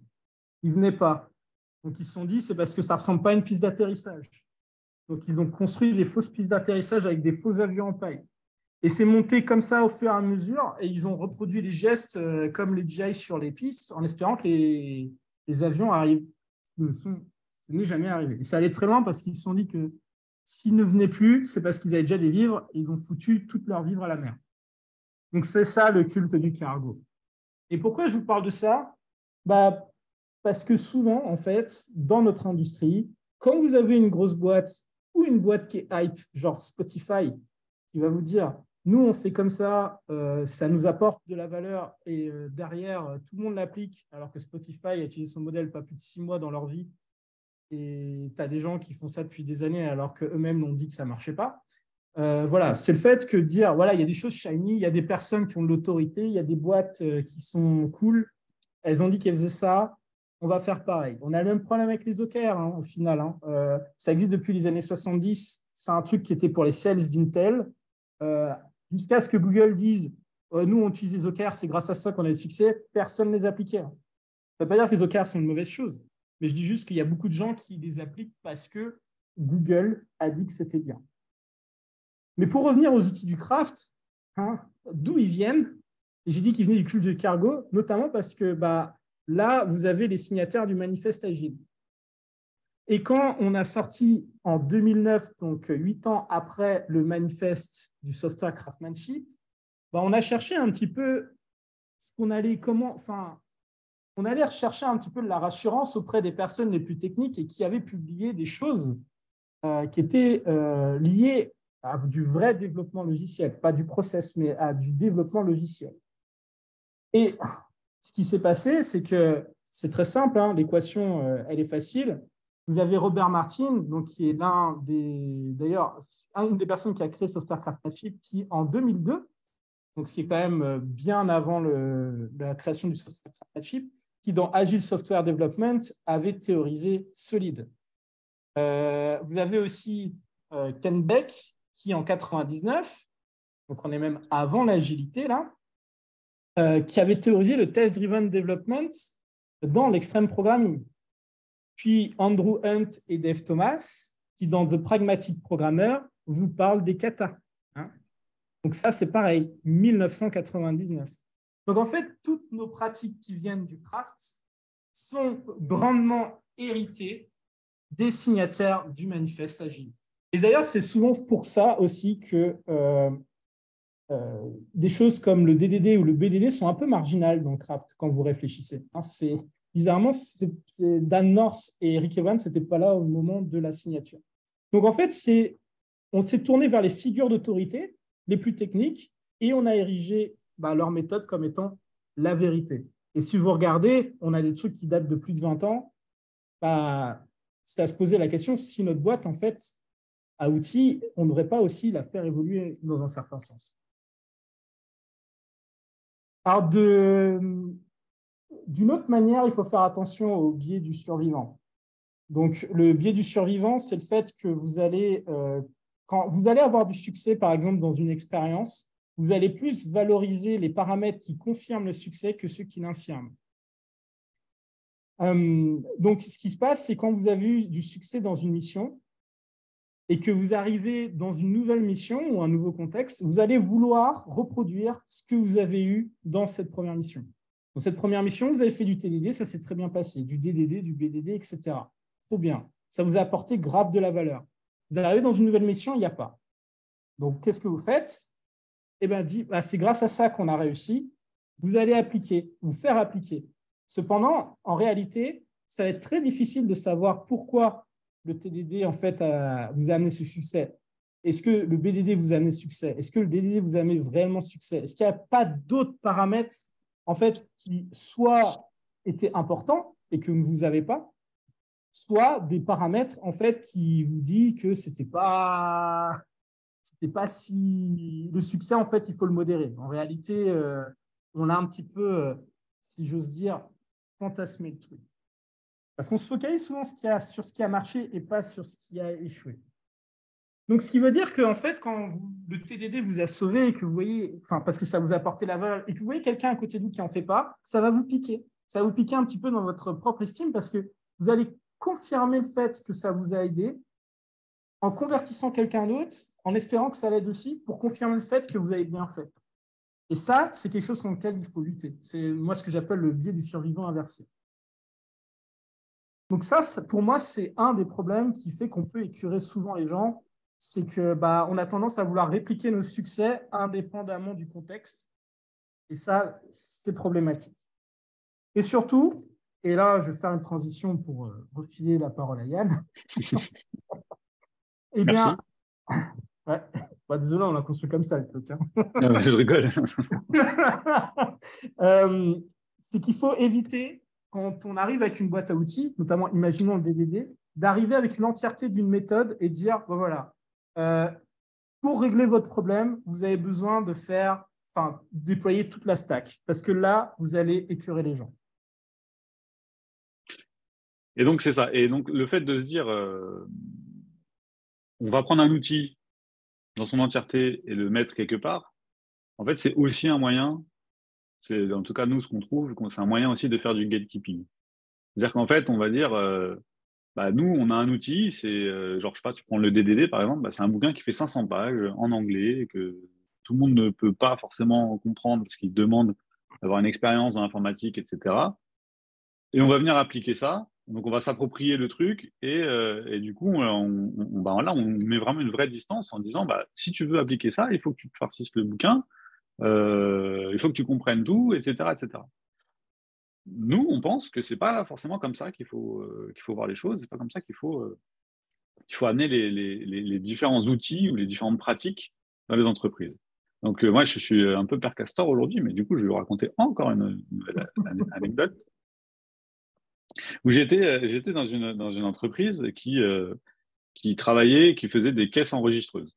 Ils ne venaient pas. Donc, ils se sont dit, c'est parce que ça ne ressemble pas à une piste d'atterrissage. Donc, ils ont construit des fausses pistes d'atterrissage avec des faux avions en paille. Et c'est monté comme ça au fur et à mesure. Et ils ont reproduit les gestes comme les GI sur les pistes en espérant que les avions arrivent. Ce n'est jamais arrivé. Et ça allait très loin parce qu'ils se sont dit que s'ils ne venaient plus, c'est parce qu'ils avaient déjà des vivres et ils ont foutu toutes leurs vivres à la mer. Donc, c'est ça le culte du cargo. Et pourquoi je vous parle de ça? Parce que souvent, en fait, dans notre industrie, quand vous avez une grosse boîte ou une boîte qui est hype, genre Spotify, qui va vous dire nous, on fait comme ça, ça nous apporte de la valeur et derrière, tout le monde l'applique, alors que Spotify a utilisé son modèle pas plus de 6 mois dans leur vie et tu as des gens qui font ça depuis des années alors qu'eux-mêmes l'ont dit que ça ne marchait pas. Voilà, c'est le fait que dire, voilà, il y a des choses shiny, il y a des personnes qui ont de l'autorité, il y a des boîtes qui sont cool, elles ont dit qu'elles faisaient ça, on va faire pareil. On a le même problème avec les OKR, au final. Ça existe depuis les années 70, c'est un truc qui était pour les sales d'Intel, jusqu'à ce que Google dise nous, on utilise les OKR, c'est grâce à ça qu'on a du succès, personne ne les appliquait. Ça ne veut pas dire que les OKR sont une mauvaise chose, mais je dis juste qu'il y a beaucoup de gens qui les appliquent parce que Google a dit que c'était bien. Mais pour revenir aux outils du craft, d'où ils viennent, et j'ai dit qu'ils venaient du culte de cargo, notamment parce que là, vous avez les signataires du manifeste agile. Et quand on a sorti en 2009, donc 8 ans après le manifeste du software craftsmanship, on a cherché un petit peu ce qu'on allait, on allait rechercher un petit peu de la rassurance auprès des personnes les plus techniques et qui avaient publié des choses qui étaient liées à du vrai développement logiciel, pas du process, mais à du développement logiciel. Et ce qui s'est passé, c'est que c'est très simple, l'équation, elle est facile. Vous avez Robert Martin, donc, qui est d'ailleurs, une des personnes qui a créé Software Craftsmanship, qui en 2002, donc ce qui est quand même bien avant la création du Software Craftsmanship, qui dans Agile Software Development avait théorisé Solid. Vous avez aussi Ken Beck, qui en 99, donc on est même avant l'agilité là, qui avait théorisé le test-driven development dans l'extreme programming. Puis Andrew Hunt et Dave Thomas, qui dans The Pragmatic Programmer vous parlent des katas. Donc ça, c'est pareil, 1999. Donc en fait, toutes nos pratiques qui viennent du craft sont grandement héritées des signataires du manifeste agile. Et d'ailleurs, c'est souvent pour ça aussi que des choses comme le DDD ou le BDD sont un peu marginales dans le craft quand vous réfléchissez. Hein, bizarrement, Dan North et Rick Evans n'étaient pas là au moment de la signature. Donc en fait, on s'est tourné vers les figures d'autorité les plus techniques et on a érigé leur méthode comme étant la vérité. Et si vous regardez, on a des trucs qui datent de plus de 20 ans. C'est à se poser la question si notre boîte, en fait, à outils, on ne devrait pas aussi la faire évoluer dans un certain sens. Alors, d'une autre manière, il faut faire attention au biais du survivant. Donc, le biais du survivant, c'est le fait que quand vous allez avoir du succès, par exemple, dans une expérience, vous allez plus valoriser les paramètres qui confirment le succès que ceux qui l'infirment. Donc, ce qui se passe, c'est quand vous avez eu du succès dans une mission et que vous arrivez dans une nouvelle mission ou un nouveau contexte, vous allez vouloir reproduire ce que vous avez eu dans cette première mission. Dans cette première mission, vous avez fait du TDD, ça s'est très bien passé, du DDD, du BDD, etc. Trop bien. Ça vous a apporté grave de la valeur. Vous arrivez dans une nouvelle mission, il n'y a pas. Donc, qu'est-ce que vous faites? Eh bien, c'est grâce à ça qu'on a réussi. Vous allez appliquer, vous faire appliquer. Cependant, en réalité, ça va être très difficile de savoir pourquoi le TDD, en fait, vous a amené ce succès. Est-ce que le BDD vous a amené ce succès? Est-ce que le DDD vous a amené vraiment ce succès? Est-ce qu'il n'y a pas d'autres paramètres, en fait, qui soit étaient importants et que vous n'avez pas, soit des paramètres, en fait, qui vous disent que c'était pas si... Le succès, en fait, il faut le modérer. En réalité, on a un petit peu, si j'ose dire, fantasmé le truc. Parce qu'on se focalise souvent sur ce qui a marché et pas sur ce qui a échoué. Donc, ce qui veut dire qu'en fait, quand le TDD vous a sauvé et que vous voyez, parce que ça vous a apporté la valeur, et que vous voyez quelqu'un à côté de vous qui n'en fait pas, ça va vous piquer. Ça va vous piquer un petit peu dans votre propre estime parce que vous allez confirmer le fait que ça vous a aidé en convertissant quelqu'un d'autre, en espérant que ça l'aide aussi pour confirmer le fait que vous avez bien fait. Et ça, c'est quelque chose contre lequel il faut lutter. C'est moi ce que j'appelle le biais du survivant inversé. Donc ça, pour moi, c'est un des problèmes qui fait qu'on peut écurer souvent les gens, c'est que on a tendance à vouloir répliquer nos succès indépendamment du contexte. Et ça, c'est problématique. Et surtout, et là, je vais faire une transition pour refiler la parole à Yann. Eh bien, ouais. Désolé, on l'a construit comme ça, le truc. Hein. Non, je rigole. C'est qu'il faut éviter, quand on arrive avec une boîte à outils, notamment, imaginons le DDD, d'arriver avec l'entièreté d'une méthode et dire, voilà, pour régler votre problème, vous avez besoin de déployer toute la stack, parce que là, vous allez écurer les gens. Et donc, c'est ça. Et donc, le fait de se dire, on va prendre un outil dans son entièreté et le mettre quelque part, en fait, c'est aussi un moyen, c'est en tout cas nous ce qu'on trouve, c'est un moyen aussi de faire du gatekeeping. C'est-à-dire qu'en fait, on va dire, nous, on a un outil, c'est genre, je sais pas, tu prends le DDD par exemple, c'est un bouquin qui fait 500 pages en anglais, que tout le monde ne peut pas forcément comprendre parce qu'il demande d'avoir une expérience dans l'informatique, etc. Et on va venir appliquer ça. Donc, on va s'approprier le truc et du coup, là, on met vraiment une vraie distance en disant, si tu veux appliquer ça, il faut que tu te farcisses le bouquin, il faut que tu comprennes tout, etc., etc. Nous, on pense que c'est pas forcément comme ça qu'il faut voir les choses. C'est pas comme ça qu'il faut amener les différents outils ou les différentes pratiques dans les entreprises. Donc, moi, je suis un peu père castor aujourd'hui, mais du coup, je vais vous raconter encore une nouvelle anecdote où j'étais dans une entreprise qui travaillait, qui faisait des caisses enregistreuses.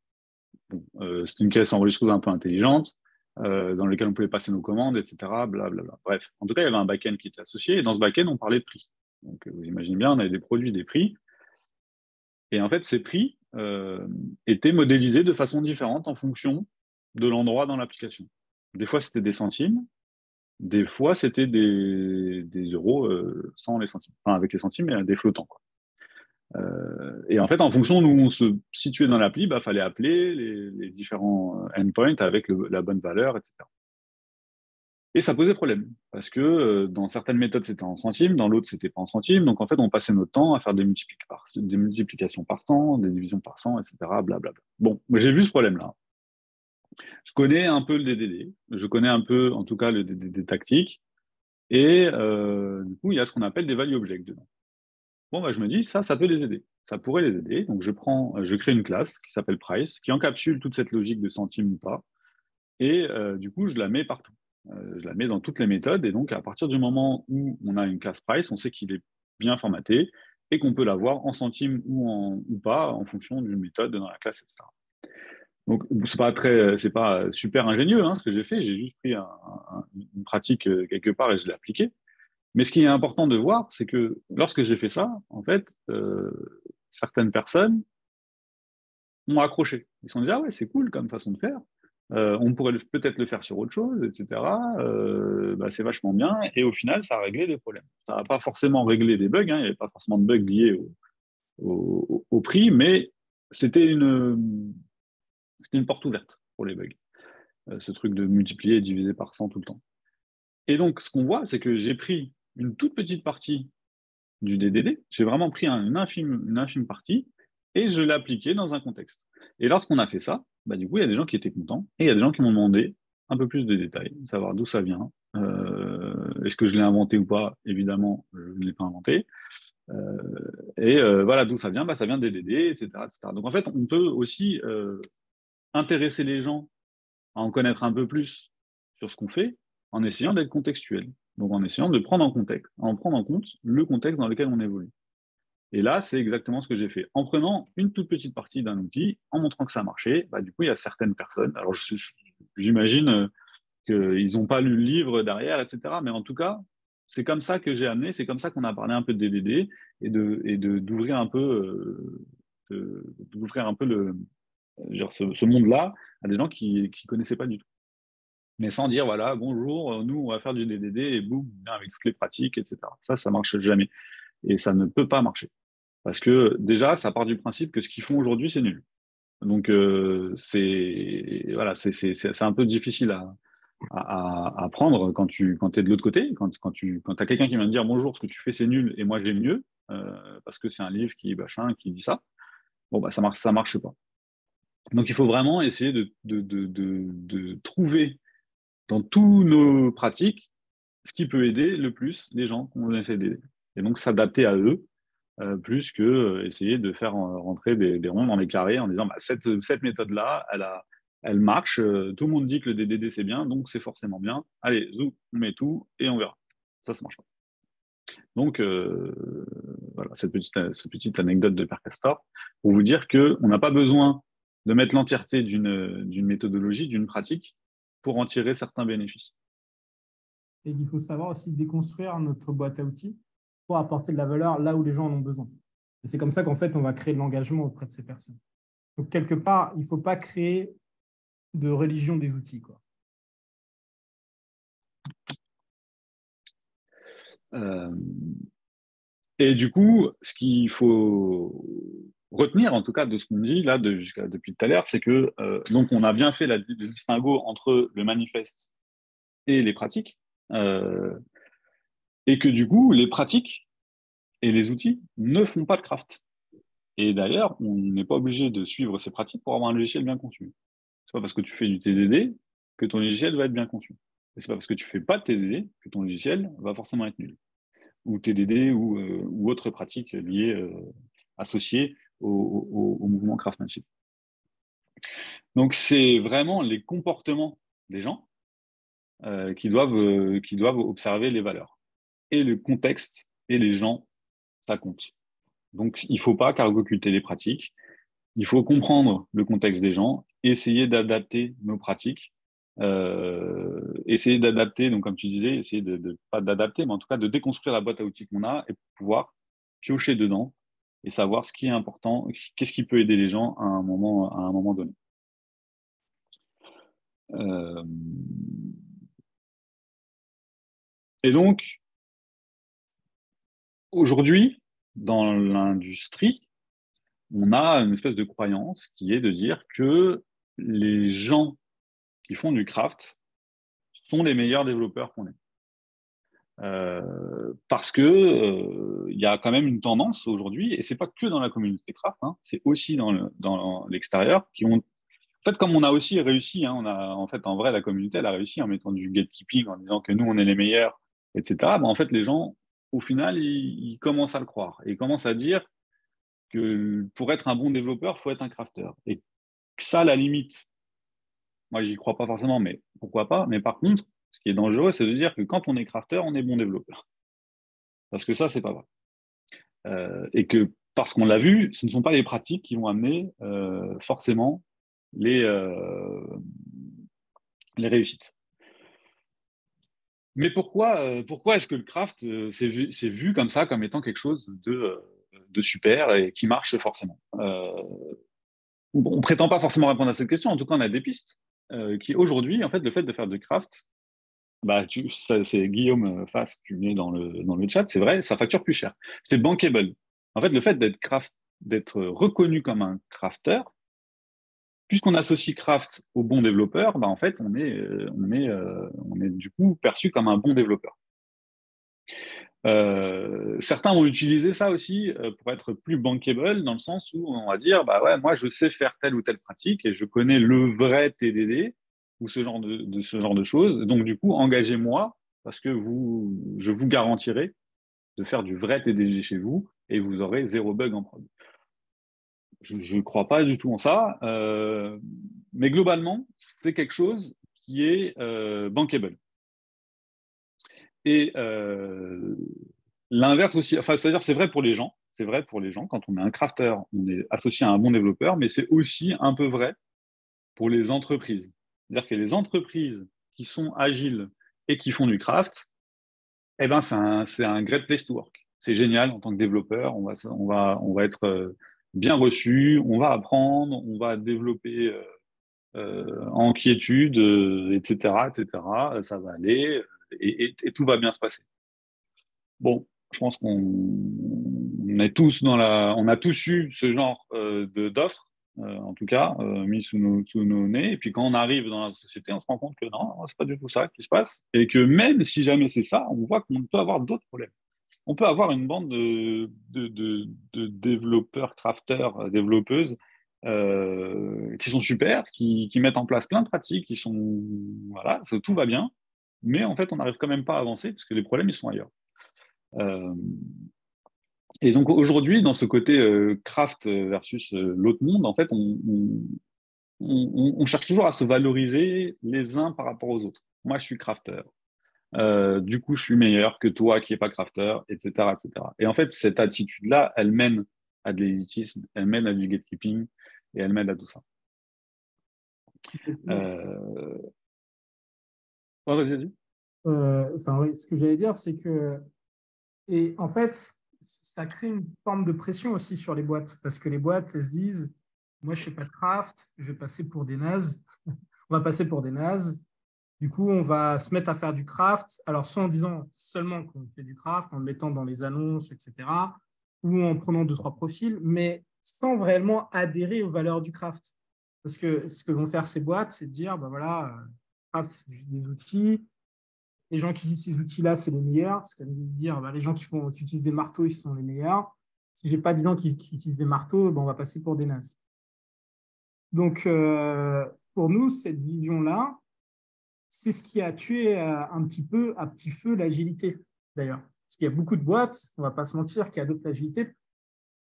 Bon, c'était une caisse enregistreuse un peu intelligente, dans laquelle on pouvait passer nos commandes, etc. Blablabla. Bref, en tout cas, il y avait un back-end qui était associé, et dans ce back-end, on parlait de prix. Donc, vous imaginez bien, on avait des produits, des prix. Et en fait, ces prix étaient modélisés de façon différente en fonction de l'endroit dans l'application. Des fois, c'était des centimes, des fois, c'était des euros sans les centimes. Enfin, avec les centimes, mais des flottants, quoi. Et en fait, en fonction d'où on se situait dans l'appli, il fallait appeler les différents endpoints avec la bonne valeur, etc. Et ça posait problème, parce que dans certaines méthodes, c'était en centimes, dans l'autre, c'était pas en centimes. Donc, en fait, on passait notre temps à faire des multiplications par 100, des divisions par 100, etc. Blablabla. Bon, j'ai vu ce problème-là. Je connais un peu le DDD, je connais un peu, en tout cas, le DDD tactique. Et du coup, il y a ce qu'on appelle des value objects dedans. Bon, bah, je me dis, ça peut les aider. Ça pourrait les aider. Donc, je crée une classe qui s'appelle price, qui encapsule toute cette logique de centimes ou pas. Et du coup, je la mets partout. Je la mets dans toutes les méthodes. Et donc, à partir du moment où on a une classe price, on sait qu'il est bien formaté et qu'on peut l'avoir en centimes ou pas en fonction d'une méthode dans la classe, etc. Donc, c'est pas super ingénieux ce que j'ai fait. J'ai juste pris une pratique quelque part et je l'ai appliquée. Mais ce qui est important de voir, c'est que lorsque j'ai fait ça, en fait, certaines personnes ont accroché. Ils se sont dit, ah ouais, c'est cool comme façon de faire. On pourrait peut-être le faire sur autre chose, etc. C'est vachement bien. Et au final, ça a réglé des problèmes. Ça n'a pas forcément réglé des bugs. Il n'y avait pas forcément de bugs liés au prix, mais c'était une porte ouverte pour les bugs. Ce truc de multiplier et diviser par 100 tout le temps. Et donc, ce qu'on voit, c'est que j'ai pris une toute petite partie du DDD, j'ai vraiment pris une infime partie et je l'ai appliquée dans un contexte. Et lorsqu'on a fait ça, du coup, il y a des gens qui étaient contents et il y a des gens qui m'ont demandé un peu plus de détails, savoir d'où ça vient. Est-ce que je l'ai inventé ou pas? Évidemment, je ne l'ai pas inventé. Voilà, d'où ça vient? Ça vient des DDD, etc., etc. Donc en fait, on peut aussi intéresser les gens à en connaître un peu plus sur ce qu'on fait en essayant d'être contextuel. Donc en essayant de prendre en compte le contexte dans lequel on évolue. Et là, c'est exactement ce que j'ai fait. En prenant une toute petite partie d'un outil, en montrant que ça marchait, du coup, il y a certaines personnes, alors j'imagine qu'ils n'ont pas lu le livre derrière, etc. Mais en tout cas, c'est comme ça que j'ai amené, c'est comme ça qu'on a parlé un peu de DDD et d'ouvrir un peu, d'ouvrir un peu ce monde-là à des gens qui ne connaissaient pas du tout. Mais sans dire, voilà, bonjour, nous, on va faire du DDD et boum, avec toutes les pratiques, etc. Ça marche jamais. Et ça ne peut pas marcher. Parce que déjà, ça part du principe que ce qu'ils font aujourd'hui, c'est nul. Donc, c'est un peu difficile à prendre quand tu es de l'autre côté. Quand tu as quelqu'un qui vient te dire bonjour, ce que tu fais, c'est nul et moi, j'aime mieux, parce que c'est un livre qui dit ça, bon, ça marche pas. Donc, il faut vraiment essayer de trouver dans tous nos pratiques ce qui peut aider le plus les gens qu'on essaie d'aider. Et donc, s'adapter à eux plus que essayer de faire rentrer des ronds dans les carrés en disant cette méthode-là, elle marche, tout le monde dit que le DDD c'est bien, donc c'est forcément bien. Allez, zou, on met tout et on verra. Ça marche pas. Donc voilà, cette petite anecdote de Per Castor pour vous dire qu'on n'a pas besoin de mettre l'entièreté d'une méthodologie, d'une pratique pour en tirer certains bénéfices. Et il faut savoir aussi déconstruire notre boîte à outils pour apporter de la valeur là où les gens en ont besoin. Et c'est comme ça qu'en fait, on va créer de l'engagement auprès de ces personnes. Donc, quelque part, il ne faut pas créer de religion des outils, quoi. Et du coup, ce qu'il faut retenir, en tout cas, de ce qu'on dit là depuis tout à l'heure, c'est que donc on a bien fait le distinguo entre le manifeste et les pratiques, et que du coup, les pratiques et les outils ne font pas de craft. Et d'ailleurs, on n'est pas obligé de suivre ces pratiques pour avoir un logiciel bien conçu. C'est pas parce que tu fais du TDD que ton logiciel va être bien conçu. Et c'est pas parce que tu fais pas de TDD que ton logiciel va forcément être nul. Ou TDD ou autres pratiques liées, associées au mouvement craftsmanship. Donc, c'est vraiment les comportements des gens qui doivent observer les valeurs. Et le contexte et les gens, ça compte. Donc, il ne faut pas cargo-occulter les pratiques. Il faut comprendre le contexte des gens, essayer d'adapter nos pratiques, essayer d'adapter, donc comme tu disais, essayer pas d'adapter, mais en tout cas de déconstruire la boîte à outils qu'on a et pouvoir piocher dedans et savoir ce qui est important, qu'est-ce qui peut aider les gens à un moment donné. Et donc, aujourd'hui, dans l'industrie, on a une espèce de croyance qui est de dire que les gens qui font du craft sont les meilleurs développeurs qu'on ait. Parce que il y a quand même une tendance aujourd'hui, et c'est pas que dans la communauté craft, hein, c'est aussi dans l'extérieur, qui ont. En fait, comme on a aussi réussi, hein, en vrai, la communauté, elle a réussi en mettant du gatekeeping, en disant que nous, on est les meilleurs, etc. En fait, les gens, au final, ils commencent à le croire. Et ils commencent à dire que pour être un bon développeur, il faut être un crafter. Et ça, à la limite, moi, j'y crois pas forcément, mais pourquoi pas. Mais par contre, ce qui est dangereux, c'est de dire que quand on est crafter, on est bon développeur. Parce que ça, c'est pas vrai. Et que, parce qu'on l'a vu, ce ne sont pas les pratiques qui vont amener forcément les réussites. Mais pourquoi est-ce que le craft c'est vu comme ça, comme étant quelque chose de super et qui marche forcément on ne prétend pas forcément répondre à cette question, en tout cas on a des pistes qui aujourd'hui, en fait, le fait de faire du craft, bah, c'est Guillaume Fass, tu mets dans le chat, c'est vrai, ça facture plus cher. C'est bankable. En fait, le fait d'être reconnu comme un crafter, puisqu'on associe craft au bon développeur, bah, en fait, on est du coup perçu comme un bon développeur. Certains vont utiliser ça aussi pour être plus bankable, dans le sens où on va dire, bah ouais, moi je sais faire telle ou telle pratique et je connais le vrai TDD ou ce genre de choses. Donc du coup, engagez-moi parce que je vous garantirai de faire du vrai TDD chez vous et vous aurez 0 bug en prod. Je ne crois pas du tout en ça, mais globalement, c'est quelque chose qui est bankable. Et l'inverse aussi, enfin, c'est-à-dire c'est vrai pour les gens, c'est vrai pour les gens, quand on est un crafter, on est associé à un bon développeur, mais c'est aussi un peu vrai pour les entreprises. C'est-à-dire que les entreprises qui sont agiles et qui font du craft, eh ben, c'est un great place to work. C'est génial en tant que développeur, on va être bien reçu, on va apprendre, on va développer en quiétude, etc., etc. Ça va aller et tout va bien se passer. Bon, je pense qu'on est tous on a tous eu ce genre d'offres, en tout cas, mis sous nos nez. Et puis quand on arrive dans la société, on se rend compte que non, c'est pas du tout ça qui se passe. Et que même si jamais c'est ça, on voit qu'on peut avoir d'autres problèmes. On peut avoir une bande de développeurs, crafters, développeuses qui sont super, qui mettent en place plein de pratiques, voilà, tout va bien. Mais en fait, on n'arrive quand même pas à avancer parce que les problèmes, ils sont ailleurs. Euh, et donc aujourd'hui, dans ce côté craft versus l'autre monde, en fait, on cherche toujours à se valoriser les uns par rapport aux autres. Moi, je suis crafter. Du coup, je suis meilleur que toi qui n'es pas crafter, etc., etc. Et en fait, cette attitude-là, elle mène à de l'élitisme, elle mène à du gatekeeping et elle mène à tout ça. Oh, vas-y. Enfin, oui, ce que j'allais dire, c'est que, et en fait, ça crée une forme de pression aussi sur les boîtes, parce que les boîtes, elles se disent, moi, je ne fais pas de craft, je vais passer pour des nazes. On va passer pour des nazes. Du coup, on va se mettre à faire du craft. Alors, soit en disant seulement qu'on fait du craft, en le mettant dans les annonces, etc., ou en prenant 2-3 profils, mais sans réellement adhérer aux valeurs du craft. Parce que ce que vont faire ces boîtes, c'est de dire, ben voilà, craft, c'est des outils. Les gens qui utilisent ces outils-là, c'est les meilleurs. C'est comme dire, ben, les gens qui utilisent des marteaux, ils sont les meilleurs. Si je n'ai pas de gens qui utilisent des marteaux, ben, on va passer pour des nazes. Donc, pour nous, cette vision-là, c'est ce qui a tué un petit peu à petit feu l'agilité, d'ailleurs. Parce qu'il y a beaucoup de boîtes, on ne va pas se mentir, qui adoptent l'agilité,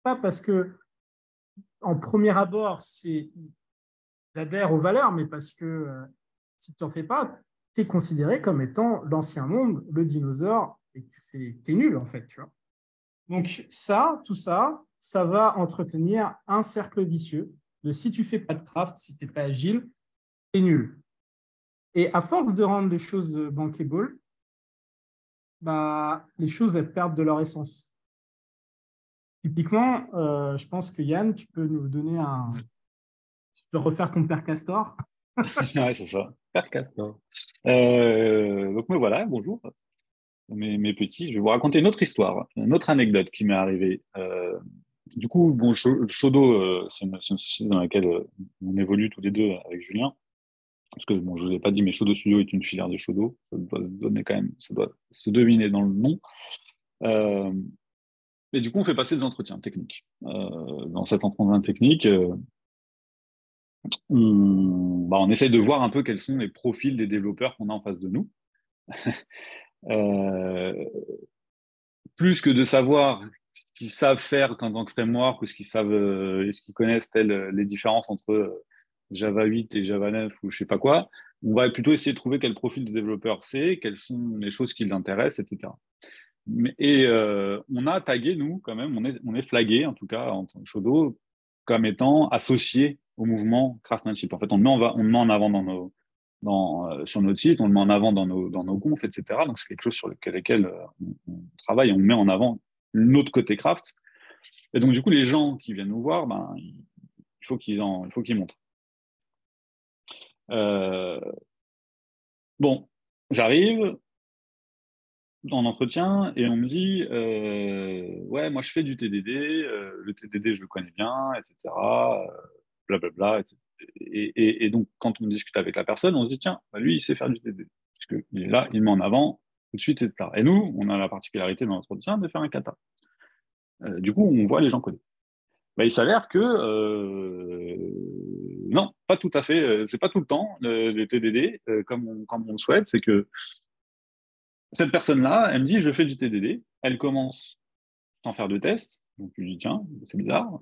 pas parce que, en premier abord, ils adhèrent aux valeurs, mais parce que si tu n'en fais pas, tu es considéré comme étant l'ancien monde, le dinosaure, et tu es nul, en fait. Tu vois. Donc, tout ça, ça va entretenir un cercle vicieux de si tu ne fais pas de craft, si tu n'es pas agile, tu es nul. Et à force de rendre les choses bankable, bah, les choses elles perdent de leur essence. Typiquement, je pense que Yann, tu peux nous donner tu peux refaire ton père Castor. Ouais, c'est ça. Père Castor. Donc, me voilà, bonjour. Mes petits, je vais vous raconter une autre histoire, une autre anecdote qui m'est arrivée. Du coup, bon, Shodo, c'est une société dans laquelle on évolue tous les deux avec Julien. Parce que bon, je ne vous ai pas dit, mais Shodo Studio est une filière de Shodo. Ça doit se donner quand même, ça doit se deviner dans le nom. Et du coup, on fait passer des entretiens techniques. Dans cet entretien technique, on essaye de voir un peu quels sont les profils des développeurs qu'on a en face de nous. Euh, plus que de savoir ce qu'ils savent faire en tant que framework ou ce qu'ils savent, est-ce qu'ils connaissent les différences entre Java 8 et Java 9 ou je sais pas quoi, on va plutôt essayer de trouver quel profil de développeur c'est, quelles sont les choses qui l'intéressent, etc. On a tagué, nous, quand même, on est flagué, en tout cas, en tant que Shodo, comme étant associé au mouvement craftsmanship. En fait, on le met en avant sur notre site, on le met en avant dans nos confs, etc. Donc, c'est quelque chose sur lequel on travaille, on met en avant notre côté craft. Et donc, du coup, les gens qui viennent nous voir, il faut qu'ils montrent. Bon, j'arrive en entretien et on me dit ouais, moi je fais du TDD, le TDD je le connais bien, etc. Blablabla. Et donc, quand on discute avec la personne, on se dit tiens, lui il sait faire du TDD. Parce qu'il est là, il met en avant tout de suite, etc. Et nous, on a la particularité dans notre entretien de faire un kata. Du coup, on voit les gens coder. Il s'avère que non, pas tout à fait. C'est pas tout le temps le TDD comme on le souhaite. C'est que cette personne-là, elle me dit je fais du TDD. Elle commence sans faire de test. Donc je lui dis tiens, c'est bizarre.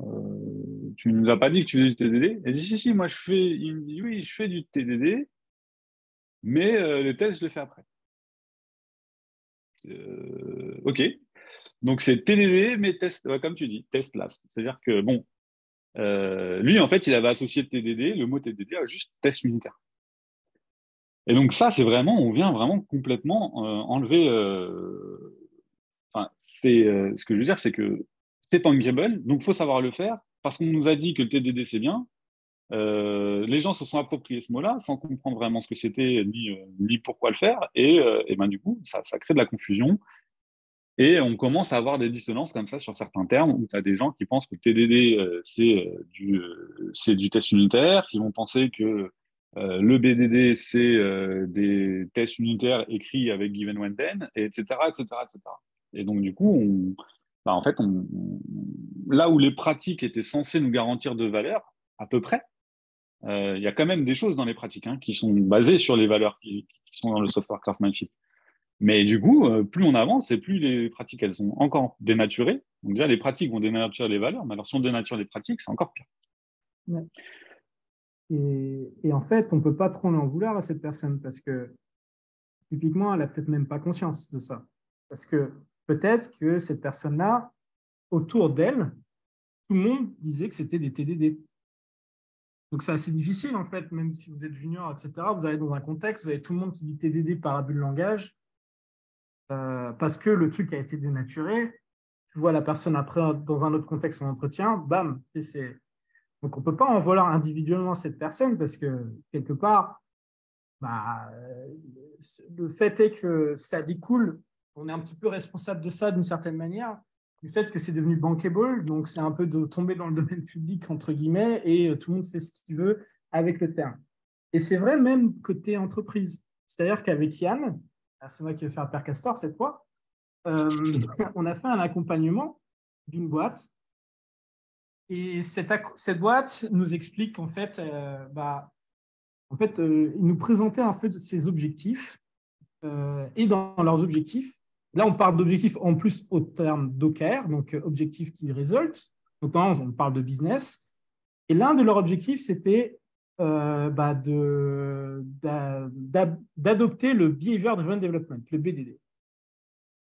Tu ne nous as pas dit que tu faisais du TDD. Elle dit si, moi je fais. Il me dit oui, je fais du TDD, mais le test je le fais après. Ok. Donc c'est TDD, mais test, ouais, comme tu dis, test last. C'est-à-dire que bon. Lui, en fait, il avait associé le mot TDD à juste test unitaire. Et donc ça, c'est vraiment, on vient vraiment complètement enlever. Ce que je veux dire, c'est que c'est tangible, donc il faut savoir le faire, parce qu'on nous a dit que le TDD, c'est bien. Les gens se sont appropriés ce mot-là sans comprendre vraiment ce que c'était, ni pourquoi le faire. Et ben, du coup, ça crée de la confusion. Et on commence à avoir des dissonances comme ça sur certains termes, où tu as des gens qui pensent que le TDD, c'est du test unitaire, qui vont penser que le BDD, c'est des tests unitaires écrits avec given when then, et etc., etc., etc. Et donc, du coup, en fait, là où les pratiques étaient censées nous garantir de valeur, à peu près, il y a quand même des choses dans les pratiques qui sont basées sur les valeurs qui sont dans le software craftsmanship. Mais du coup, plus on avance et plus les pratiques, elles sont encore dénaturées. Donc déjà, les pratiques vont dénaturer les valeurs, mais alors si on dénature les pratiques, c'est encore pire. Ouais. Et en fait, on ne peut pas trop en vouloir à cette personne parce que typiquement, elle n'a peut-être même pas conscience de ça. Parce que peut-être que cette personne-là, autour d'elle, tout le monde disait que c'était des TDD. Donc c'est assez difficile en fait, même si vous êtes junior, etc. Vous allez dans un contexte, vous avez tout le monde qui dit TDD par abus de langage, parce que le truc a été dénaturé. Tu vois la personne après dans un autre contexte en entretien, bam, c'est. Donc on ne peut pas en vouloir individuellement cette personne parce que quelque part, bah, le fait est que ça découle, on est un petit peu responsable de ça d'une certaine manière, du fait que c'est devenu bankable, donc c'est un peu de tomber dans le domaine public, entre guillemets, et tout le monde fait ce qu'il veut avec le terme. Et c'est vrai même côté entreprise. C'est-à-dire qu'avec Yann, c'est moi qui vais faire Père Castor cette fois, on a fait un accompagnement d'une boîte. Et cette boîte nous explique qu'en fait, ils nous présentaient en fait ses objectifs. Et dans leurs objectifs, là, on parle d'objectifs en plus au terme d'OKR, donc objectifs qui résultent. Donc, on parle de business. Et l'un de leurs objectifs, c'était d'adopter le Behavior Driven Development, le BDD.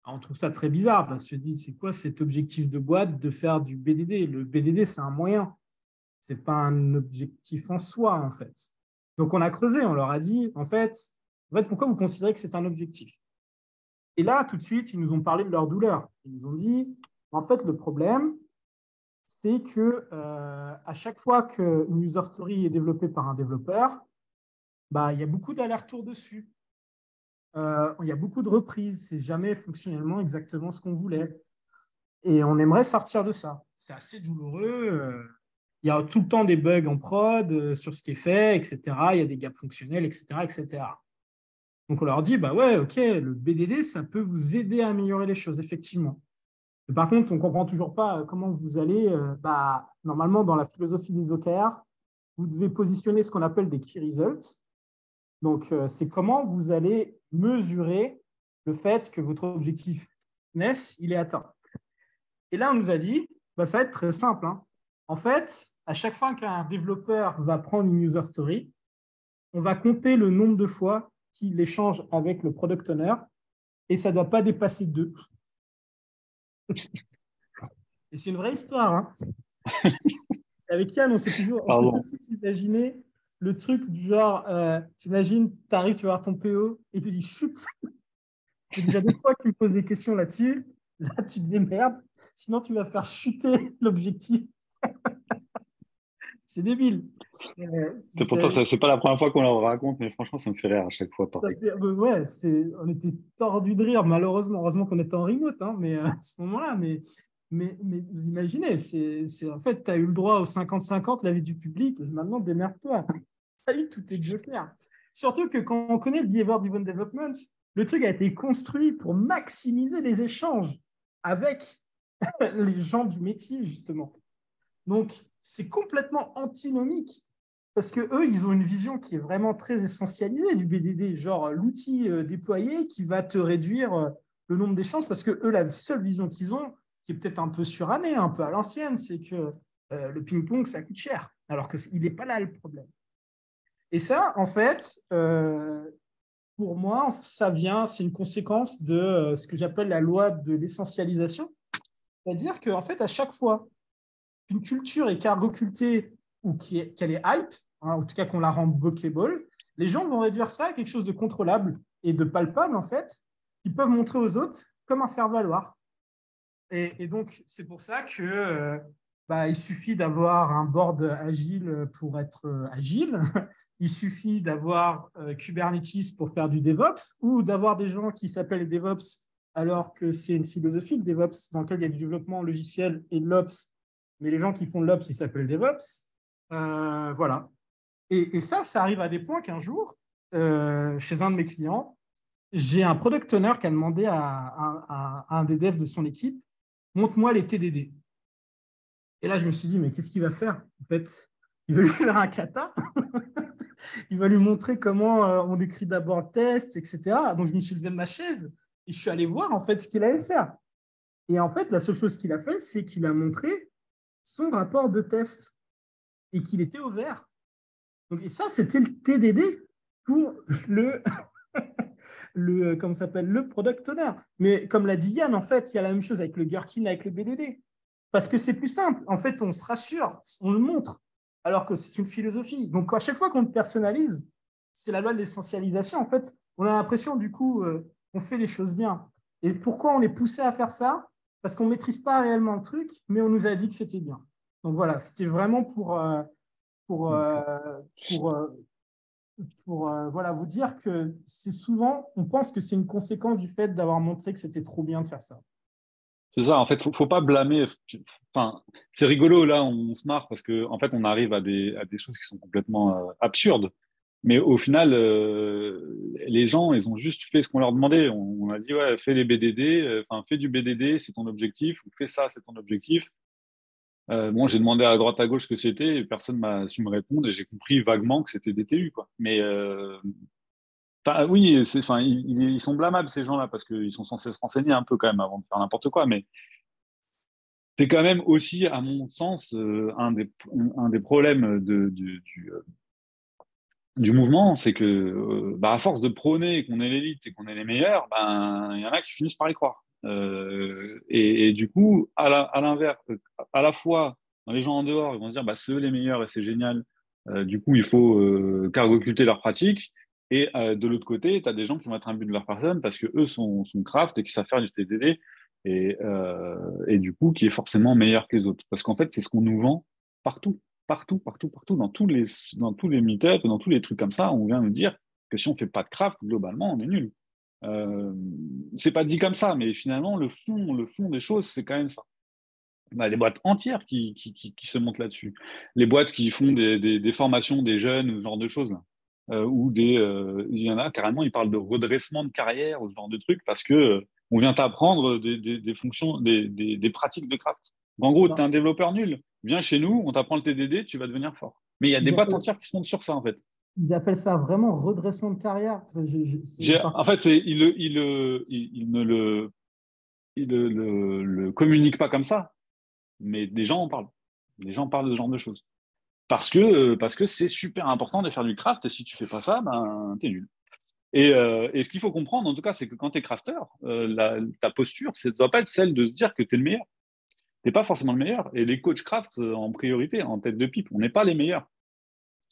Alors, on trouve ça très bizarre parce que dit, c'est quoi cet objectif de boîte de faire du BDD? Le BDD, c'est un moyen. Ce n'est pas un objectif en soi, en fait. Donc, on a creusé, on leur a dit, en fait, pourquoi vous considérez que c'est un objectif? Et là, tout de suite, ils nous ont parlé de leur douleur. Ils nous ont dit, en fait, le problème, c'est que à chaque fois qu'une user story est développée par un développeur, il y a beaucoup d'allers-retours dessus. Il y a beaucoup de reprises. C'est jamais fonctionnellement exactement ce qu'on voulait. Et on aimerait sortir de ça. C'est assez douloureux. Il y a tout le temps des bugs en prod sur ce qui est fait, etc. Il y a des gaps fonctionnels, etc., etc. Donc, on leur dit, bah ouais, OK, le BDD, ça peut vous aider à améliorer les choses, effectivement. Mais par contre, on ne comprend toujours pas comment vous allez, normalement, dans la philosophie des OKR, vous devez positionner ce qu'on appelle des key results. Donc, c'est comment vous allez mesurer le fait que votre objectif NES, il est atteint. Et là, on nous a dit, ça va être très simple, hein. En fait, à chaque fois qu'un développeur va prendre une user story, on va compter le nombre de fois qu'il échange avec le product owner et ça ne doit pas dépasser 2. Et c'est une vraie histoire, hein. Avec Yann, on s'est toujours imaginé le truc du genre, t'imagines, tu arrives, tu vas voir ton PO et il te dit chut. Et déjà deux fois qu'il me pose des questions là-dessus, là tu te démerdes, sinon tu vas faire chuter l'objectif. C'est débile. C'est pourtant, c'est pas la première fois qu'on leur raconte, mais franchement, ça me fait rire à chaque fois. Ouais, on était tordus de rire, malheureusement. Heureusement qu'on était en remote, hein, mais à ce moment-là, mais vous imaginez, en fait, tu as eu le droit au 50-50, la vie du public, et maintenant, démerde-toi. Tu as eu tous tes jokers. Surtout que quand on connaît le Behavior-Driven Development, le truc a été construit pour maximiser les échanges avec les gens du métier, justement. Donc, c'est complètement antinomique parce que eux, ils ont une vision qui est vraiment très essentialisée du BDD, genre l'outil déployé qui va te réduire le nombre d'échanges parce que eux, la seule vision qu'ils ont, qui est peut-être un peu surannée, un peu à l'ancienne, c'est que le ping-pong, ça coûte cher, alors qu'il n'est pas là le problème. Et ça, en fait, pour moi, c'est une conséquence de ce que j'appelle la loi de l'essentialisation. C'est-à-dire qu'en fait, à chaque fois qu'une culture est cargo-cultée ou qu'elle est hype, hein, en tout cas qu'on la rend bookable, les gens vont réduire ça à quelque chose de contrôlable et de palpable, en fait, qu'ils peuvent montrer aux autres comme un faire-valoir. Et donc, c'est pour ça que il suffit d'avoir un board agile pour être agile. Il suffit d'avoir Kubernetes pour faire du DevOps ou d'avoir des gens qui s'appellent DevOps alors que c'est une philosophie de DevOps dans laquelle il y a du développement logiciel et de l'Ops. Mais les gens qui font de l'Ops, ils s'appellent DevOps. Voilà. Et ça arrive à des points qu'un jour, chez un de mes clients, j'ai un product owner qui a demandé à un des devs de son équipe, montre-moi les TDD. Et là, je me suis dit, mais qu'est-ce qu'il va faire? En fait, il veut lui faire un kata. Il va lui montrer comment on décrit d'abord le test, etc. Donc, je me suis levé de ma chaise et je suis allé voir en fait ce qu'il allait faire. Et en fait, la seule chose qu'il a fait, c'est qu'il a montré son rapport de test et qu'il était au vert. Donc, et ça, c'était le TDD pour comment s'appelle, le product owner. Mais comme l'a dit Yann, en fait, il y a la même chose avec le Gherkin, avec le BDD. Parce que c'est plus simple. En fait, on se rassure, on le montre, alors que c'est une philosophie. Donc, à chaque fois qu'on le personnalise, c'est la loi de l'essentialisation. En fait, on a l'impression, du coup, on fait les choses bien. Et pourquoi on est poussé à faire ça? Parce qu'on ne maîtrise pas réellement le truc, mais on nous a dit que c'était bien. Donc voilà, c'était vraiment pour, voilà, vous dire que c'est souvent, on pense que c'est une conséquence du fait d'avoir montré que c'était trop bien de faire ça. C'est ça, en fait, faut pas blâmer. Enfin, c'est rigolo, là, on se marre parce que, en fait, on arrive à des choses qui sont complètement absurdes. Mais au final, les gens, ils ont juste fait ce qu'on leur demandait. On a dit, ouais, fais les BDD, enfin, fais du BDD, c'est ton objectif, ou fais ça, c'est ton objectif. Bon, j'ai demandé à droite à gauche ce que c'était, et personne m'a su me répondre, et j'ai compris vaguement que c'était des TU, quoi. Mais oui, enfin, ils sont blâmables, ces gens-là, parce qu'ils sont censés se renseigner un peu quand même avant de faire n'importe quoi. Mais c'est quand même aussi, à mon sens, un des problèmes du mouvement, c'est que à force de prôner qu'on est l'élite et qu'on est les meilleurs, il y en a qui finissent par y croire. Et du coup, à l'inverse, à la fois, dans les gens en dehors, ils vont se dire, c'est eux les meilleurs et c'est génial. Du coup, il faut cargo-occulter leurs pratiques. Et de l'autre côté, tu as des gens qui vont être imbus de leur personne parce que eux sont craft et qui savent faire du TDD et du coup, qui est forcément meilleur que les autres. Parce qu'en fait, c'est ce qu'on nous vend partout. Partout, partout, partout, dans tous les meet-ups, dans tous les trucs comme ça, on vient nous dire que si on fait pas de craft, globalement, on est nul. C'est pas dit comme ça, mais finalement, le fond des choses, c'est quand même ça. On a des boîtes entières qui se montent là-dessus. Les boîtes qui font des formations des jeunes, ce genre de choses. Là. Il y en a carrément, ils parlent de redressement de carrière ou ce genre de trucs parce que on vient t'apprendre des fonctions, des pratiques de craft. En gros, tu es un développeur nul, viens chez nous, on t'apprend le TDD, tu vas devenir fort. Mais il y a des boîtes entières qui se montent sur ça, en fait. Ils appellent ça vraiment redressement de carrière. En fait, ils ne le communiquent pas comme ça, mais des gens en parlent. Les gens parlent de ce genre de choses. Parce que c'est super important de faire du craft, et si tu fais pas ça, ben, t'es nul. Et ce qu'il faut comprendre, en tout cas, c'est que quand tu es crafter, ta posture, ça ne doit pas être celle de se dire que tu es le meilleur. Tu n'es pas forcément le meilleur. Et les coachs craft, en priorité, en tête de pipe, on n'est pas les meilleurs.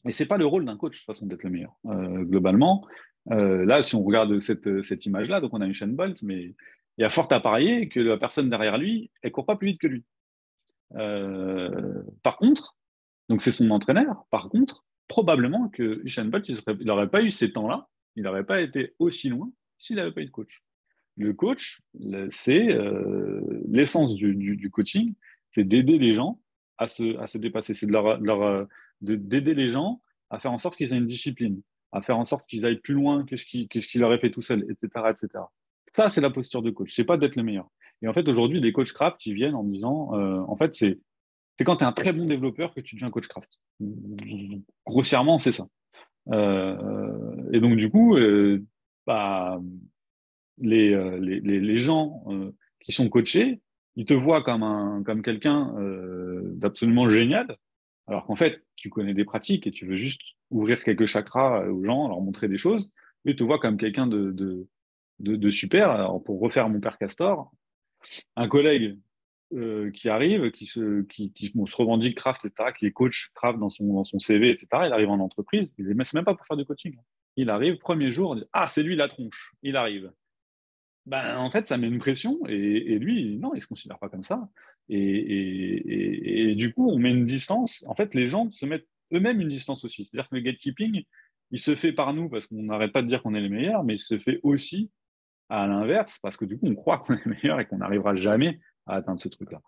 Et ce n'est pas le rôle d'un coach, de toute façon, d'être le meilleur. Globalement, là, si on regarde cette image-là, donc on a une chaîne Bolt, mais il y a fort à parier que la personne derrière lui, elle ne court pas plus vite que lui. Par contre, donc c'est son entraîneur, par contre, probablement que Usain Bolt, il n'aurait pas eu ces temps-là, il n'aurait pas été aussi loin s'il n'avait pas eu de coach. Le coach, c'est l'essence du coaching, c'est d'aider les gens à se dépasser, c'est d'aider les gens à faire en sorte qu'ils aient une discipline, à faire en sorte qu'ils aillent plus loin que ce qu'il aurait fait tout seul, etc., etc. Ça, c'est la posture de coach, c'est pas d'être le meilleur. Et en fait, aujourd'hui, des coachs craft, ils viennent en disant, en fait, c'est quand tu es un très bon développeur que tu deviens coach craft. Grossièrement, c'est ça. Et donc, du coup, bah, les gens qui sont coachés, ils te voient comme quelqu'un d'absolument génial, alors qu'en fait, tu connais des pratiques et tu veux juste ouvrir quelques chakras aux gens, leur montrer des choses, et ils te voient comme quelqu'un de super. Alors, pour refaire mon père Castor, un collègue qui arrive, bon, se revendique craft, etc., qui est coach craft dans son CV, etc., il arrive en entreprise, il ne même pas pour faire du coaching. Il arrive, premier jour, il dit, ah, c'est lui la tronche, il arrive. Ben, en fait, ça met une pression et lui, non, il ne se considère pas comme ça. Et du coup, on met une distance. En fait, les gens se mettent eux-mêmes une distance aussi. C'est-à-dire que le gatekeeping, il se fait par nous parce qu'on n'arrête pas de dire qu'on est les meilleurs, mais il se fait aussi à l'inverse parce que du coup, on croit qu'on est les meilleurs et qu'on n'arrivera jamais à atteindre ce truc-là.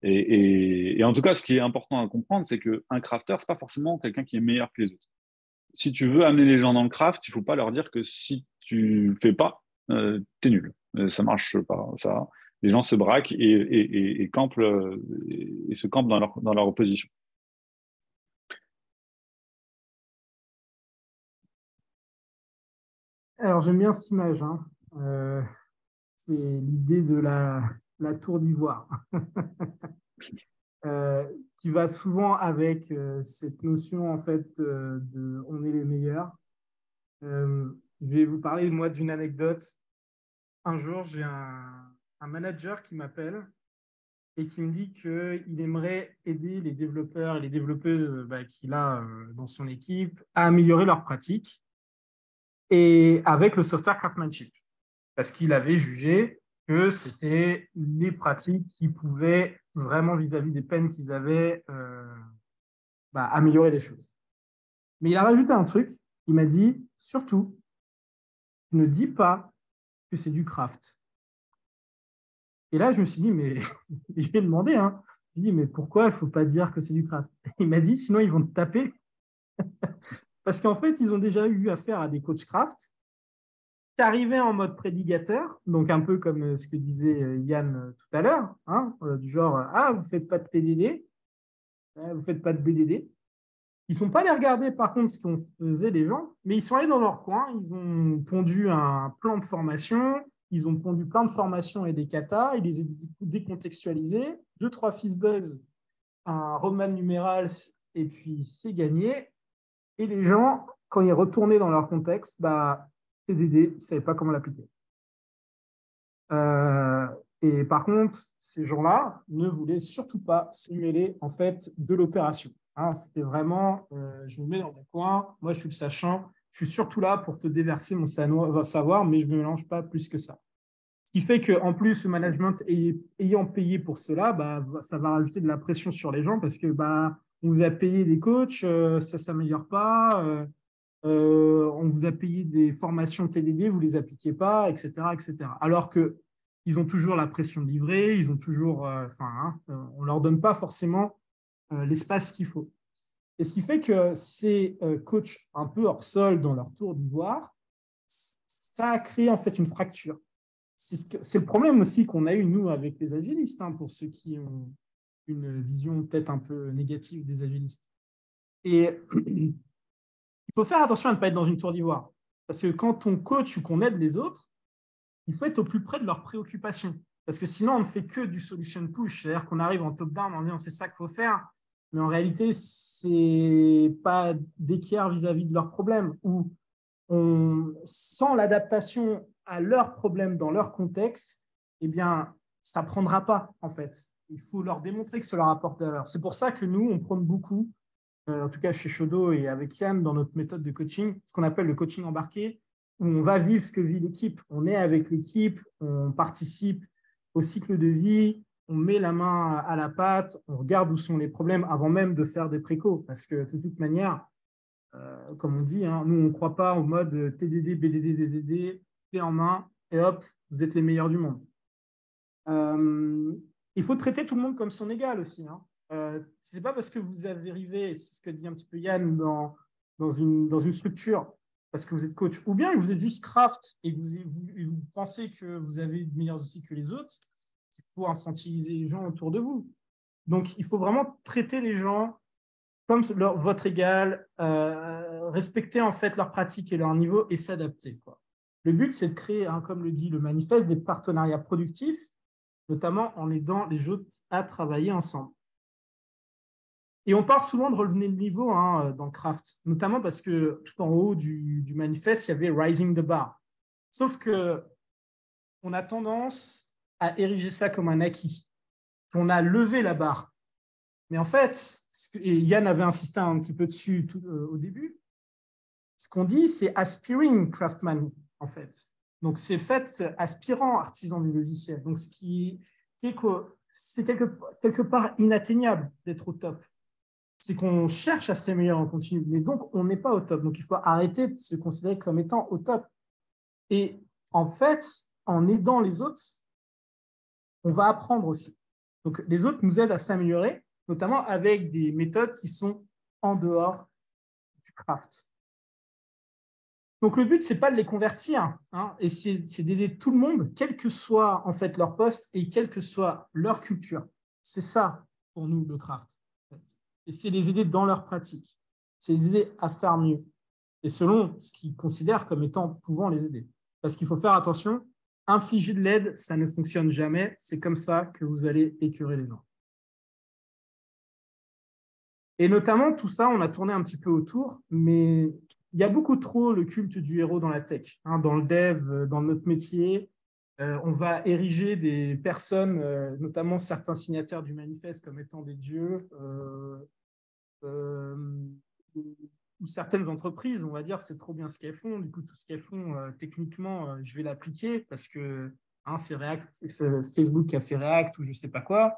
Et en tout cas, ce qui est important à comprendre, c'est qu'un crafter, c'est pas forcément quelqu'un qui est meilleur que les autres. Si tu veux amener les gens dans le craft, il faut pas leur dire que si tu fais pas, t'es nul. Ça marche pas. Ça, les gens se braquent et campent et se campent dans leur opposition. Alors, j'aime bien cette image. Hein. C'est l'idée de la tour d'ivoire. Qui va souvent avec cette notion en fait de on est les meilleurs. Je vais vous parler moi d'une anecdote. Un jour, j'ai un manager qui m'appelle et qui me dit qu'il aimerait aider les développeurs et les développeuses qu'il a dans son équipe à améliorer leurs pratiques et avec le software craftsmanship. Parce qu'il avait jugé que c'était les pratiques qui pouvaient vraiment vis-à-vis des peines qu'ils avaient améliorer les choses. Mais il a rajouté un truc, il m'a dit, surtout, ne dis pas que c'est du craft. Et là, je me suis dit, mais je vais demander, hein. Je lui ai dit, mais pourquoi il ne faut pas dire que c'est du craft? Il m'a dit, sinon ils vont te taper. Parce qu'en fait, ils ont déjà eu affaire à des coachs craft qui arrivaient en mode prédicateur, donc un peu comme ce que disait Yann tout à l'heure, hein, du genre, ah, vous ne faites pas de PDD, vous ne faites pas de BDD. Ils ne sont pas allés regarder, par contre, ce qu'on faisait les gens, mais ils sont allés dans leur coin, ils ont pondu un plan de formation, ils ont pondu plein de formations et des katas, ils les ont décontextualisés, 2-3 Fizzbuzz, un roadmap numéral, et puis c'est gagné. Et les gens, quand ils retournaient dans leur contexte, TDD, ils ne savaient pas comment l'appliquer. Et par contre, ces gens-là ne voulaient surtout pas se mêler en fait, de l'opération. Hein, c'était vraiment, je me mets dans mon coin, moi je suis le sachant, je suis surtout là pour te déverser mon savoir, mais je ne me mélange pas plus que ça. Ce qui fait qu'en plus, le management ayant payé pour cela, ça va rajouter de la pression sur les gens parce que on vous a payé des coachs, ça ne s'améliore pas, on vous a payé des formations TDD, vous ne les appliquez pas, etc., etc. Alors que ils ont toujours la pression de livrer, ils ont toujours, on ne leur donne pas forcément l'espace qu'il faut. Et ce qui fait que ces coachs un peu hors sol dans leur tour d'ivoire, ça a créé en fait une fracture. C'est le problème aussi qu'on a eu, nous, avec les agilistes, pour ceux qui ont une vision peut-être un peu négative des agilistes. Et il faut faire attention à ne pas être dans une tour d'ivoire. Parce que quand on coach ou qu'on aide les autres, il faut être au plus près de leurs préoccupations. Parce que sinon, on ne fait que du solution push. C'est-à-dire qu'on arrive en top-down en disant c'est ça qu'il faut faire. Mais en réalité, ce n'est pas d'équerre vis-à-vis de leurs problèmes. Ou sans l'adaptation à leurs problèmes dans leur contexte, eh bien, ça ne prendra pas, en fait. Il faut leur démontrer que ça leur apporte de la valeur. C'est pour ça que nous, on prône beaucoup, en tout cas chez Shodo et avec Yann, dans notre méthode de coaching, ce qu'on appelle le coaching embarqué, où on va vivre ce que vit l'équipe. On est avec l'équipe, on participe au cycle de vie, on met la main à la pâte, on regarde où sont les problèmes avant même de faire des précos. Parce que de toute manière, comme on dit, nous, on ne croit pas au mode TDD, BDD, DDD, clé en main, et hop, vous êtes les meilleurs du monde. Il faut traiter tout le monde comme son égal aussi. Ce n'est pas parce que vous avez arrivé, c'est ce que dit un petit peu Yann, dans une structure, parce que vous êtes coach, ou bien que vous êtes juste craft et vous pensez que vous avez de meilleurs outils que les autres, il faut infantiliser les gens autour de vous. Donc, il faut vraiment traiter les gens comme votre égal, respecter en fait leurs pratiques et leur niveau et s'adapter. Le but, c'est de créer, comme le dit le manifeste, des partenariats productifs, notamment en aidant les autres à travailler ensemble. Et on parle souvent de relever le niveau dans Craft, notamment parce que tout en haut du manifeste, il y avait Rising the Bar. Sauf qu'on a tendance à ériger ça comme un acquis, qu'on a levé la barre. Mais en fait, et Yann avait insisté un petit peu dessus au début, ce qu'on dit, c'est aspiring craftsman, en fait. Donc, c'est fait aspirant artisan du logiciel. Donc, ce qui est que c'est quelque part inatteignable d'être au top. C'est qu'on cherche à s'améliorer en continu, mais donc, on n'est pas au top. Donc, il faut arrêter de se considérer comme étant au top. Et en fait, en aidant les autres, on va apprendre aussi. Donc, les autres nous aident à s'améliorer, notamment avec des méthodes qui sont en dehors du craft. Donc, le but, ce n'est pas de les convertir, et c'est d'aider tout le monde, quel que soit en fait leur poste et quelle que soit leur culture. C'est ça, pour nous, le craft. Et c'est les aider dans leur pratique. C'est les aider à faire mieux. Et selon ce qu'ils considèrent comme étant pouvant les aider. Parce qu'il faut faire attention, infliger de l'aide, ça ne fonctionne jamais. C'est comme ça que vous allez écœurer les gens. Et notamment, tout ça, on a tourné un petit peu autour, mais il y a beaucoup trop le culte du héros dans la tech, dans le dev, dans notre métier. On va ériger des personnes, notamment certains signataires du manifeste, comme étant des dieux, ou certaines entreprises, on va dire, c'est trop bien ce qu'elles font. Du coup, tout ce qu'elles font, techniquement, je vais l'appliquer parce que c'est Facebook qui a fait React ou je ne sais pas quoi.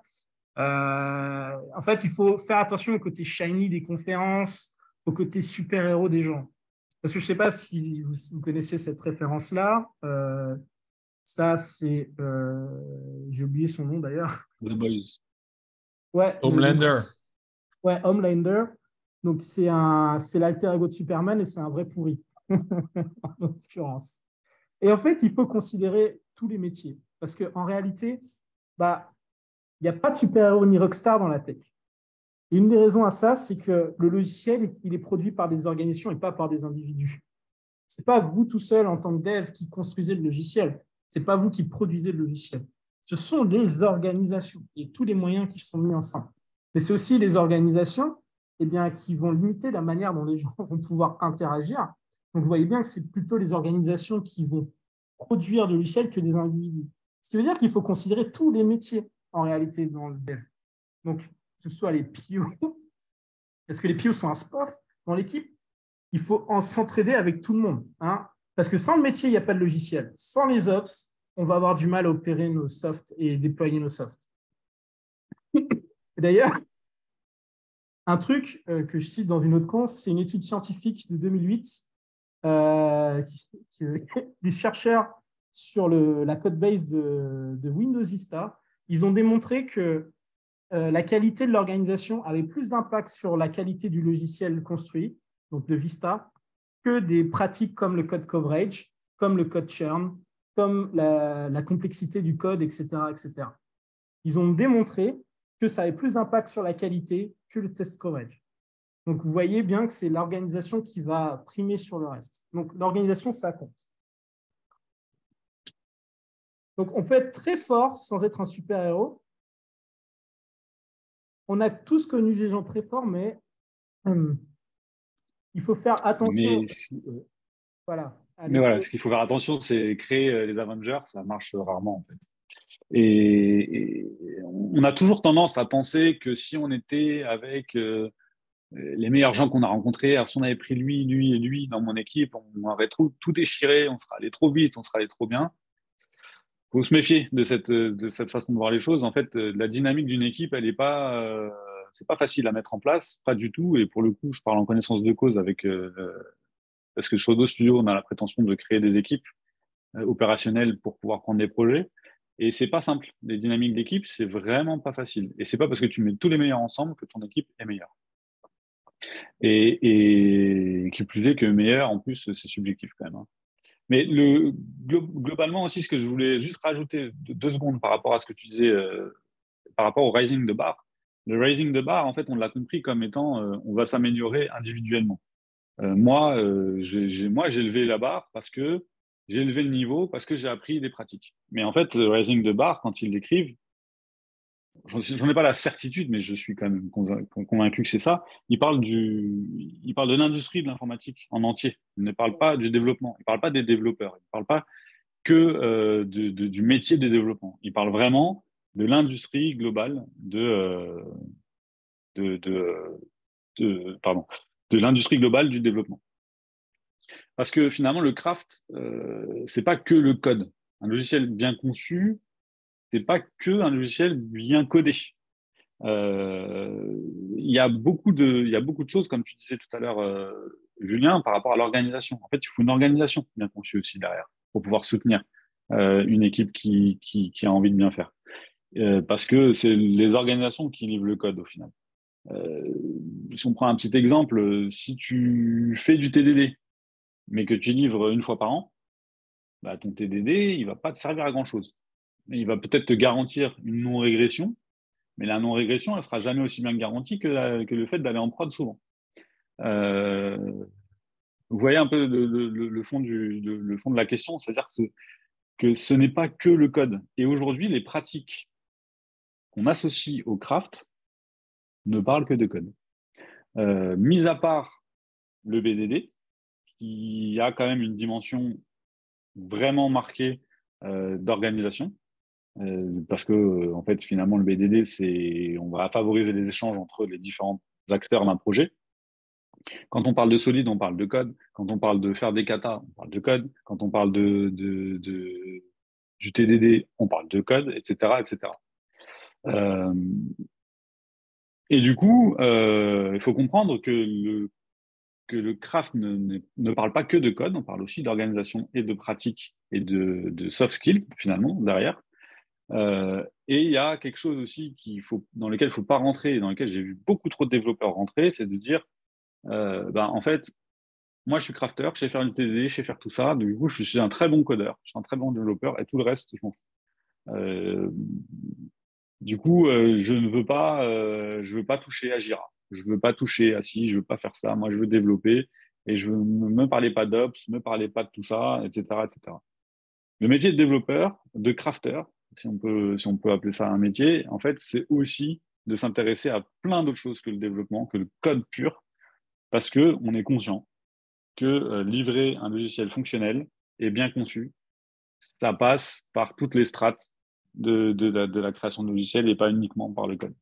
En fait, il faut faire attention au côté shiny des conférences, au côté super-héros des gens. Parce que je ne sais pas si vous connaissez cette référence-là. Ça, c'est... j'ai oublié son nom d'ailleurs. The Boys. Ouais, Homelander. Ouais, Homelander. Donc, c'est l'alter ego de Superman et c'est un vrai pourri, en l'occurrence. Et en fait, il faut considérer tous les métiers. Parce qu'en réalité, il n'y a pas de super-héros ni rockstar dans la tech. Et une des raisons à ça, c'est que le logiciel, il est produit par des organisations et pas par des individus. Ce n'est pas vous tout seul en tant que dev qui construisez le logiciel. Ce n'est pas vous qui produisez le logiciel. Ce sont les organisations et tous les moyens qui sont mis ensemble. Mais c'est aussi les organisations qui vont limiter la manière dont les gens vont pouvoir interagir. Donc, vous voyez bien que c'est plutôt les organisations qui vont produire le logiciel que des individus. Ce qui veut dire qu'il faut considérer tous les métiers en réalité dans le dev. Donc, que ce soit les PO, parce que les PO sont un sport dans l'équipe, il faut s'entraider avec tout le monde. Parce que sans le métier, il n'y a pas de logiciel. Sans les ops, on va avoir du mal à opérer nos softs et déployer nos softs. D'ailleurs, un truc que je cite dans une autre conf, c'est une étude scientifique de 2008. Des chercheurs sur la code base de Windows Vista, ils ont démontré que la qualité de l'organisation avait plus d'impact sur la qualité du logiciel construit, donc de Vista, que des pratiques comme le code coverage, comme le code churn, comme la complexité du code, etc., etc. Ils ont démontré que ça avait plus d'impact sur la qualité que le test coverage. Donc, vous voyez bien que c'est l'organisation qui va primer sur le reste. Donc, l'organisation, ça compte. Donc, on peut être très fort sans être un super-héros. On a tous connu des gens très forts, mais il faut faire attention. Voilà. Mais voilà, ce qu'il faut faire attention, c'est créer les Avengers, ça marche rarement en fait. Et on a toujours tendance à penser que si on était avec les meilleurs gens qu'on a rencontrés, si on avait pris lui, lui et lui dans mon équipe, on aurait tout déchiré, on serait allé trop vite, on serait allé trop bien. Il faut se méfier de cette façon de voir les choses. En fait, la dynamique d'une équipe, elle n'est pas, c'est pas facile à mettre en place, pas du tout. Et pour le coup, je parle en connaissance de cause parce que chez Odo Studio, on a la prétention de créer des équipes opérationnelles pour pouvoir prendre des projets. Et c'est pas simple. Les dynamiques d'équipe, c'est vraiment pas facile. Et c'est pas parce que tu mets tous les meilleurs ensemble que ton équipe est meilleure. Et qui plus est que meilleur, en plus, c'est subjectif quand même. Hein. Mais globalement aussi, ce que je voulais juste rajouter 2 secondes par rapport à ce que tu disais, par rapport au raising de bar. Le raising de bar, en fait, on l'a compris comme étant, on va s'améliorer individuellement. Moi, j'ai levé la barre parce que j'ai élevé le niveau, parce que j'ai appris des pratiques. Mais en fait, le raising de bar, quand ils l'écrivent, j'en ai pas la certitude, mais je suis quand même convaincu que c'est ça. Il parle de l'industrie de l'informatique en entier. Il ne parle pas du développement. Il ne parle pas des développeurs. Il ne parle pas que du métier de développement. Il parle vraiment de l'industrie globale de l'industrie globale du développement. Parce que finalement, le craft, c'est pas que le code. Un logiciel bien conçu, c'est pas que un logiciel bien codé. Il y a beaucoup de choses, comme tu disais tout à l'heure, Julien, par rapport à l'organisation. En fait, il faut une organisation bien conçue aussi derrière pour pouvoir soutenir une équipe qui a envie de bien faire. Parce que c'est les organisations qui livrent le code au final. Si on prend un petit exemple, si tu fais du TDD, mais que tu livres une fois par an, bah, ton TDD, il va pas te servir à grand-chose. Il va peut-être te garantir une non-régression, mais la non-régression, elle sera jamais aussi bien garantie que le fait d'aller en prod souvent. Vous voyez un peu le fond de la question, c'est-à-dire que ce n'est pas que le code. Et aujourd'hui, les pratiques qu'on associe au craft ne parlent que de code. Mis à part le BDD, qui a quand même une dimension vraiment marquée d'organisation, parce que en fait, finalement, le BDD, on va favoriser les échanges entre les différents acteurs d'un projet. Quand on parle de solide, on parle de code. Quand on parle de faire des katas, on parle de code. Quand on parle du TDD, on parle de code, etc., etc. Et du coup, il faut comprendre que le craft ne parle pas que de code, on parle aussi d'organisation et de pratique et de soft skills, finalement, derrière. Et il y a quelque chose aussi dans lequel il ne faut pas rentrer, et dans lequel j'ai vu beaucoup trop de développeurs rentrer, c'est de dire, en fait, moi je suis crafter, je sais faire du TDD, je sais faire tout ça, du coup je suis un très bon codeur, je suis un très bon développeur, et tout le reste, je m'en fous. Du coup, je ne veux pas toucher à Jira, je ne veux pas toucher à ci, je ne veux pas faire ça, moi je veux développer, et je ne me parlez pas d'Ops, ne me parlez pas de tout ça, etc., etc. Le métier de développeur, de crafter, si on peut appeler ça un métier, en fait, c'est aussi de s'intéresser à plein d'autres choses que le développement, que le code pur, parce qu'on est conscient que livrer un logiciel fonctionnel et bien conçu, ça passe par toutes les strates de la création de logiciels et pas uniquement par le code.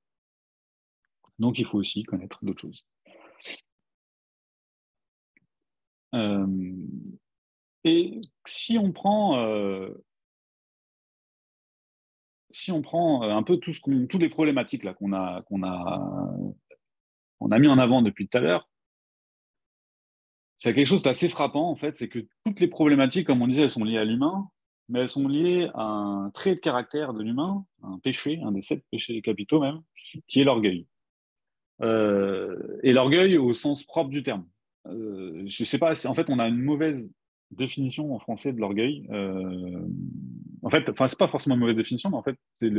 Donc, il faut aussi connaître d'autres choses. Et si on prend un peu toutes les problématiques là qu'on a mis en avant depuis tout à l'heure, c'est quelque chose d'assez frappant en fait, c'est que toutes les problématiques, comme on disait, elles sont liées à l'humain, mais elles sont liées à un trait de caractère de l'humain, un péché, un des 7 péchés capitaux même, qui est l'orgueil. Et l'orgueil au sens propre du terme. Je sais pas, en fait, on a une mauvaise définition en français de l'orgueil. En fait, enfin, c'est pas forcément une mauvaise définition, mais en fait, c'est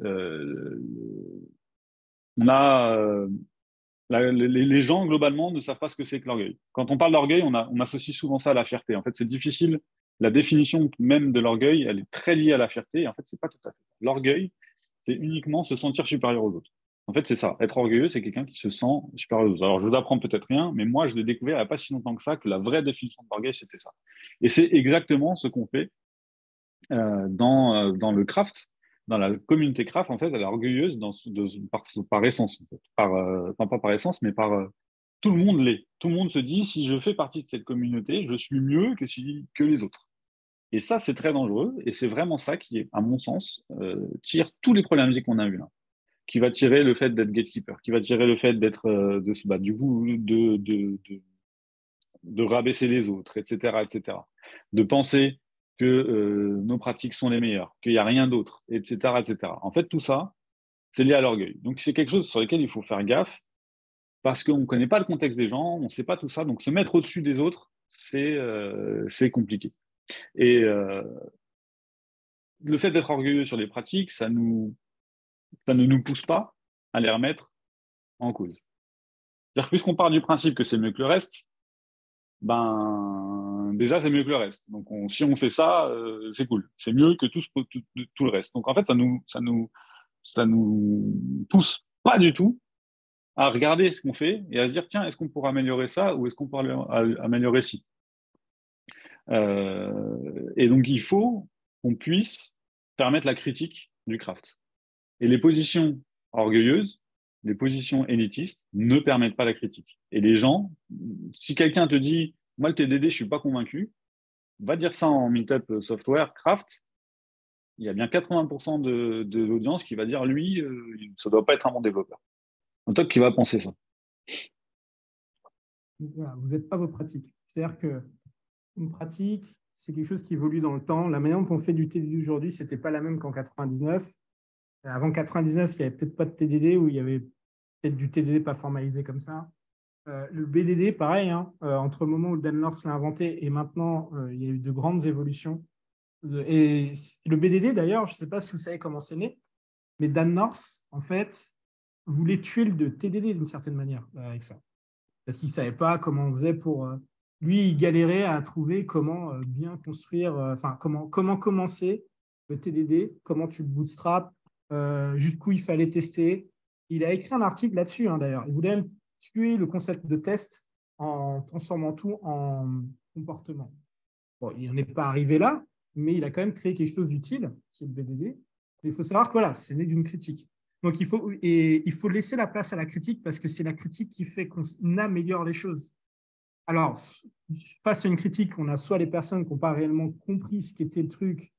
euh, on a les gens globalement ne savent pas ce que c'est que l'orgueil. Quand on parle d'orgueil, on associe souvent ça à la fierté. En fait, c'est difficile. La définition même de l'orgueil, elle est très liée à la fierté. Et en fait, c'est pas tout à fait. L'orgueil, c'est uniquement se sentir supérieur aux autres. En fait, c'est ça. Être orgueilleux, c'est quelqu'un qui se sent supérieur aux autres. Alors, je vous apprends peut-être rien, mais moi, je l'ai découvert il n'y a pas si longtemps que ça, que la vraie définition de l'orgueil, c'était ça. Et c'est exactement ce qu'on fait dans le craft, dans la communauté craft, en fait, elle est orgueilleuse par essence, en fait. Enfin, pas par essence, mais tout le monde l'est. Tout le monde se dit, si je fais partie de cette communauté, je suis mieux que les autres. Et ça, c'est très dangereux, et c'est vraiment ça qui, à mon sens, tire tous les problématiques qu'on a eues là. Qui va tirer le fait d'être gatekeeper, qui va tirer le fait d'être, de se battre, du coup, de rabaisser les autres, etc., etc. De penser que nos pratiques sont les meilleures, qu'il n'y a rien d'autre, etc., etc. En fait, tout ça, c'est lié à l'orgueil. Donc, c'est quelque chose sur lequel il faut faire gaffe parce qu'on ne connaît pas le contexte des gens, on ne sait pas tout ça. Donc, se mettre au-dessus des autres, c'est compliqué. Et le fait d'être orgueilleux sur les pratiques, ça ne nous pousse pas à les remettre en cause. C'est-à-dire que puisqu'on part du principe que c'est mieux que le reste, ben déjà c'est mieux que le reste. Donc si on fait ça, c'est cool. C'est mieux que tout le reste. Donc en fait, ça nous pousse pas du tout à regarder ce qu'on fait et à se dire tiens, est-ce qu'on pourrait améliorer ça ou est-ce qu'on pourrait améliorer ci. Et donc il faut qu'on puisse permettre la critique du craft. Et les positions orgueilleuses, les positions élitistes ne permettent pas la critique. Et les gens, si quelqu'un te dit moi le TDD je suis pas convaincu, va dire ça en meetup software craft, il y a bien 80% de l'audience qui va dire lui, ça doit pas être un bon développeur. En tout cas, qui va penser ça. Voilà, vous n'êtes pas vos pratiques. C'est-à-dire qu'une pratique, c'est quelque chose qui évolue dans le temps. La manière dont on fait du TDD aujourd'hui, ce n'était pas la même qu'en 99. Avant 99, il n'y avait peut-être pas de TDD ou il y avait peut-être du TDD pas formalisé comme ça. Le BDD, pareil, hein, entre le moment où Dan North l'a inventé et maintenant, il y a eu de grandes évolutions. Et le BDD, d'ailleurs, je ne sais pas si vous savez comment c'est né, mais Dan North, en fait, voulait tuer le TDD d'une certaine manière avec ça. Parce qu'il ne savait pas comment on faisait pour… lui, il galérait à trouver comment bien construire, enfin, comment commencer le TDD, comment tu le bootstrap, jusqu'où il fallait tester. Il a écrit un article là-dessus, hein, d'ailleurs. Il voulait même tuer le concept de test en transformant tout en comportement. Bon, il n'en est pas arrivé là, mais il a quand même créé quelque chose d'utile, c'est le BDD. Mais il faut savoir que voilà, c'est né d'une critique. Donc, il faut laisser la place à la critique parce que c'est la critique qui fait qu'on améliore les choses. Alors, face à une critique, on a soit les personnes qui n'ont pas réellement compris ce qu'était le truc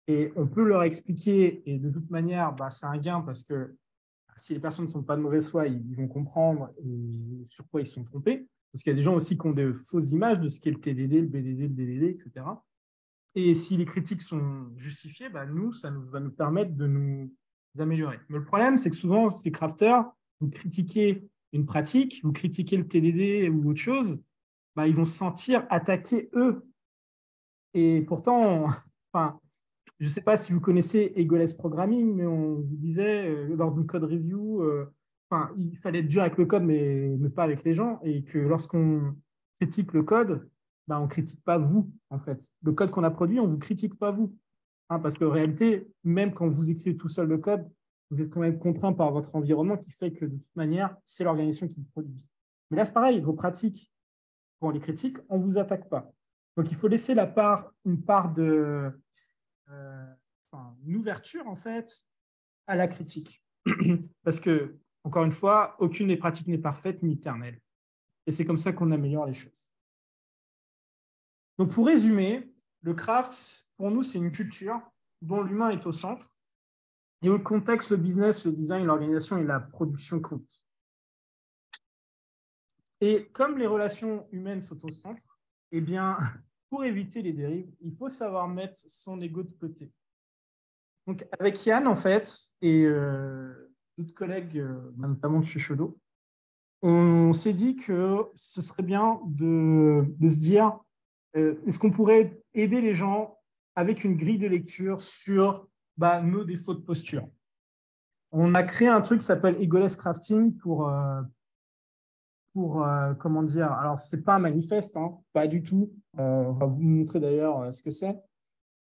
et on peut leur expliquer et de toute manière, bah, c'est un gain parce que si les personnes ne sont pas de mauvaise foi, ils vont comprendre et sur quoi ils se sont trompés. Parce qu'il y a des gens aussi qui ont de fausses images de ce qu'est le TDD, le BDD, le DDD, etc. Et si les critiques sont justifiées, bah nous, ça va nous permettre de nous améliorer. Mais le problème, c'est que souvent, ces crafters, vous critiquez une pratique, vous critiquez le TDD ou autre chose, bah, ils vont se sentir attaqués eux. Et pourtant, enfin, je ne sais pas si vous connaissez Egoless Programming, mais on vous disait lors d'une code review, il fallait être dur avec le code, mais pas avec les gens. Et que lorsqu'on critique le code, bah, on ne critique pas vous, en fait. Le code qu'on a produit, on ne vous critique pas vous. Hein, parce qu'en réalité, même quand vous écrivez tout seul le code, vous êtes quand même contraint par votre environnement qui fait que de toute manière, c'est l'organisation qui le produit. Mais là, c'est pareil, vos pratiques, quand on les critique, on ne vous attaque pas. Donc, il faut laisser une part de… une ouverture, en fait, à la critique. Parce que, encore une fois, aucune des pratiques n'est parfaite ni éternelle. Et c'est comme ça qu'on améliore les choses. Donc, pour résumer, le craft, pour nous, c'est une culture dont l'humain est au centre et où le contexte, le business, le design, l'organisation et la production comptent. Et comme les relations humaines sont au centre, eh bien, pour éviter les dérives, il faut savoir mettre son ego de côté. Donc, avec Yann, en fait, et d'autres collègues, notamment de chez Shodo, on s'est dit que ce serait bien de se dire, est-ce qu'on pourrait aider les gens avec une grille de lecture sur nos défauts de posture. On a créé un truc qui s'appelle Egoless Crafting pour comment dire, alors c'est pas un manifeste, hein, pas du tout. On va vous montrer d'ailleurs ce que c'est.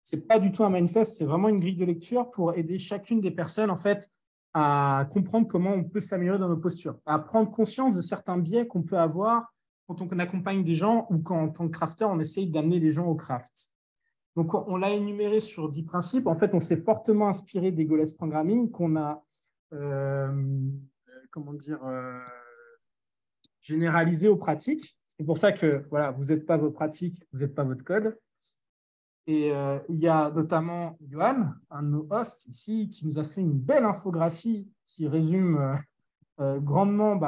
C'est pas du tout un manifeste, c'est vraiment une grille de lecture pour aider chacune des personnes en fait à comprendre comment on peut s'améliorer dans nos postures, à prendre conscience de certains biais qu'on peut avoir quand on accompagne des gens ou quand en tant que crafter on essaye d'amener les gens au craft. Donc on l'a énuméré sur 10 principes. En fait, on s'est fortement inspiré des Goles Programming qu'on a comment dire généralisé aux pratiques. C'est pour ça que voilà, vous n'êtes pas vos pratiques, vous n'êtes pas votre code. Et il y a notamment Johan, un de nos hosts ici, qui nous a fait une belle infographie qui résume grandement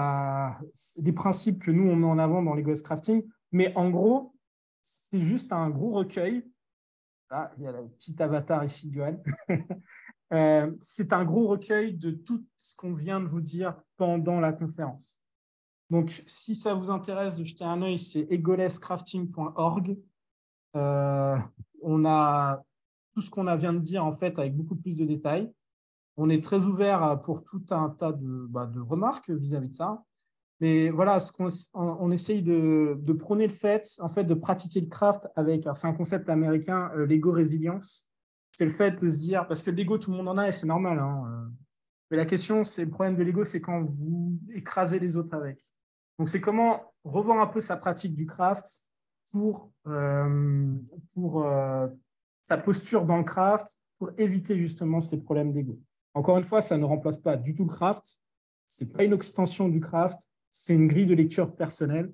les principes que nous, on met en avant dans les Ghost Crafting. Mais en gros, c'est juste un gros recueil. Là, il y a le petit avatar ici, Johan. C'est un gros recueil de tout ce qu'on vient de vous dire pendant la conférence. Donc, si ça vous intéresse de jeter un œil, c'est egolesscrafting.org. On a tout ce qu'on vient de dire en fait avec beaucoup plus de détails. On est très ouvert pour tout un tas de remarques vis-à-vis de ça. Mais voilà, on essaye de prôner le fait, en fait, de pratiquer le craft avec, alors c'est un concept américain, l'ego résilience. C'est le fait de se dire, parce que l'ego, tout le monde en a et c'est normal. Hein, mais la question, c'est le problème de l'ego, c'est quand vous écrasez les autres avec. Donc, c'est comment revoir un peu sa pratique du craft pour sa posture dans le craft, pour éviter justement ces problèmes d'ego. Encore une fois, ça ne remplace pas du tout le craft. Ce n'est pas une extension du craft, c'est une grille de lecture personnelle.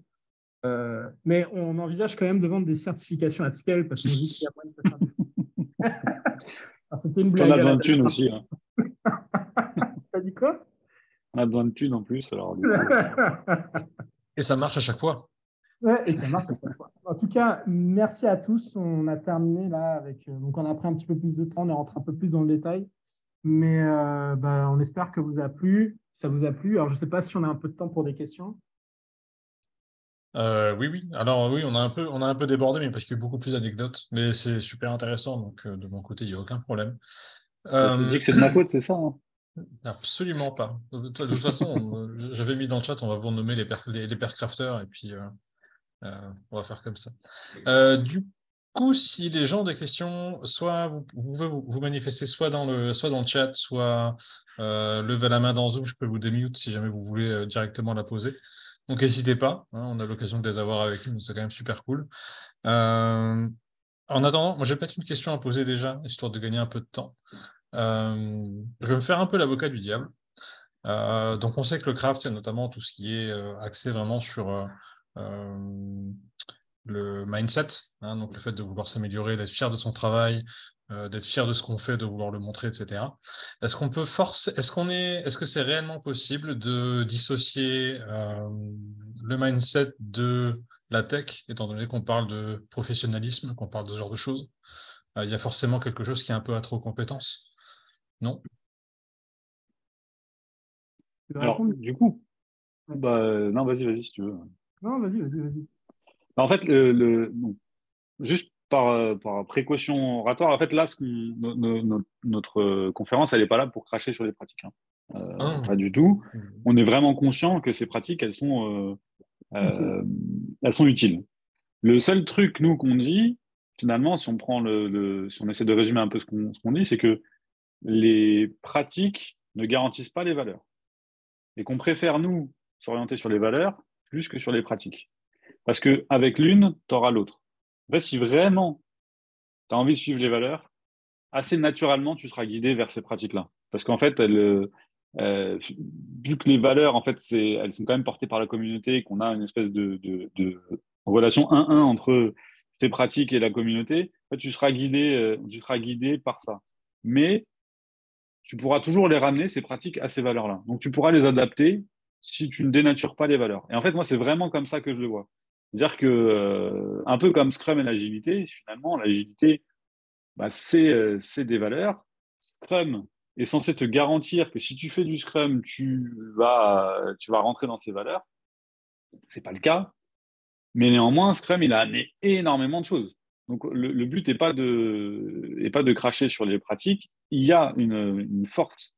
Mais on envisage quand même de vendre des certifications à scale parce qu'on dit qu'il y a moyen de faire des... C'était une blague. On a besoin de thunes aussi. Hein. T'as dit quoi? On a besoin de thunes en plus. Alors, Et ça marche à chaque fois. Ouais, et ça marche à chaque fois. En tout cas, merci à tous. On a terminé là avec. Donc, on a pris un petit peu plus de temps, on est rentré un peu plus dans le détail. Mais on espère que ça vous a plu. Alors, je ne sais pas si on a un peu de temps pour des questions. Oui. Alors oui, on a un peu débordé, mais parce qu'il y a beaucoup plus d'anecdotes. Mais c'est super intéressant, donc de mon côté, il n'y a aucun problème. Tu dis que c'est de ma faute, c'est ça hein? Absolument pas. De toute façon, j'avais mis dans le chat, on va vous nommer les pair crafters, et puis on va faire comme ça. Du coup, si les gens ont des questions, soit vous pouvez vous manifester soit dans le chat, soit lever la main dans Zoom, je peux vous démute si jamais vous voulez directement la poser. Donc n'hésitez pas, hein, on a l'occasion de les avoir avec nous, c'est quand même super cool. En attendant, moi j'ai peut-être une question à poser déjà, histoire de gagner un peu de temps. Je vais me faire un peu l'avocat du diable. Donc on sait que le craft, c'est notamment tout ce qui est axé vraiment sur le mindset, hein, donc le fait de vouloir s'améliorer, d'être fier de son travail, d'être fier de ce qu'on fait, de vouloir le montrer, etc. Est-ce qu'on peut est-ce que c'est réellement possible de dissocier le mindset de la tech, étant donné qu'on parle de professionnalisme, qu'on parle de ce genre de choses? Il y a forcément quelque chose qui est un peu à trop compétence, non? Alors, du coup, non, vas-y si tu veux. Non, vas-y. En fait, bon, juste par précaution oratoire, en fait, là, notre conférence, elle n'est pas là pour cracher sur les pratiques. Hein. Pas du tout. On est vraiment conscient que ces pratiques, elles sont utiles. Le seul truc, nous, qu'on dit, finalement, si on prend si on essaie de résumer un peu ce qu'on dit, c'est que les pratiques ne garantissent pas les valeurs. Et qu'on préfère, nous, s'orienter sur les valeurs plus que sur les pratiques. Parce qu'avec l'une, tu auras l'autre. En fait, si vraiment tu as envie de suivre les valeurs, assez naturellement, tu seras guidé vers ces pratiques-là. Parce qu'en fait, vu que les valeurs, en fait, elles sont quand même portées par la communauté, qu'on a une espèce de relation 1-1 entre ces pratiques et la communauté, en fait, tu seras guidé par ça. Mais tu pourras toujours les ramener, ces pratiques, à ces valeurs-là. Donc, tu pourras les adapter si tu ne dénatures pas les valeurs. Et en fait, moi, c'est vraiment comme ça que je le vois. C'est-à-dire que, un peu comme Scrum et l'agilité, finalement, l'agilité, bah, c'est des valeurs. Scrum est censé te garantir que si tu fais du Scrum, tu vas rentrer dans ces valeurs. C'est pas le cas. Mais néanmoins, Scrum, il a amené énormément de choses. Donc, le but n'est pas de cracher sur les pratiques. Il y a une forte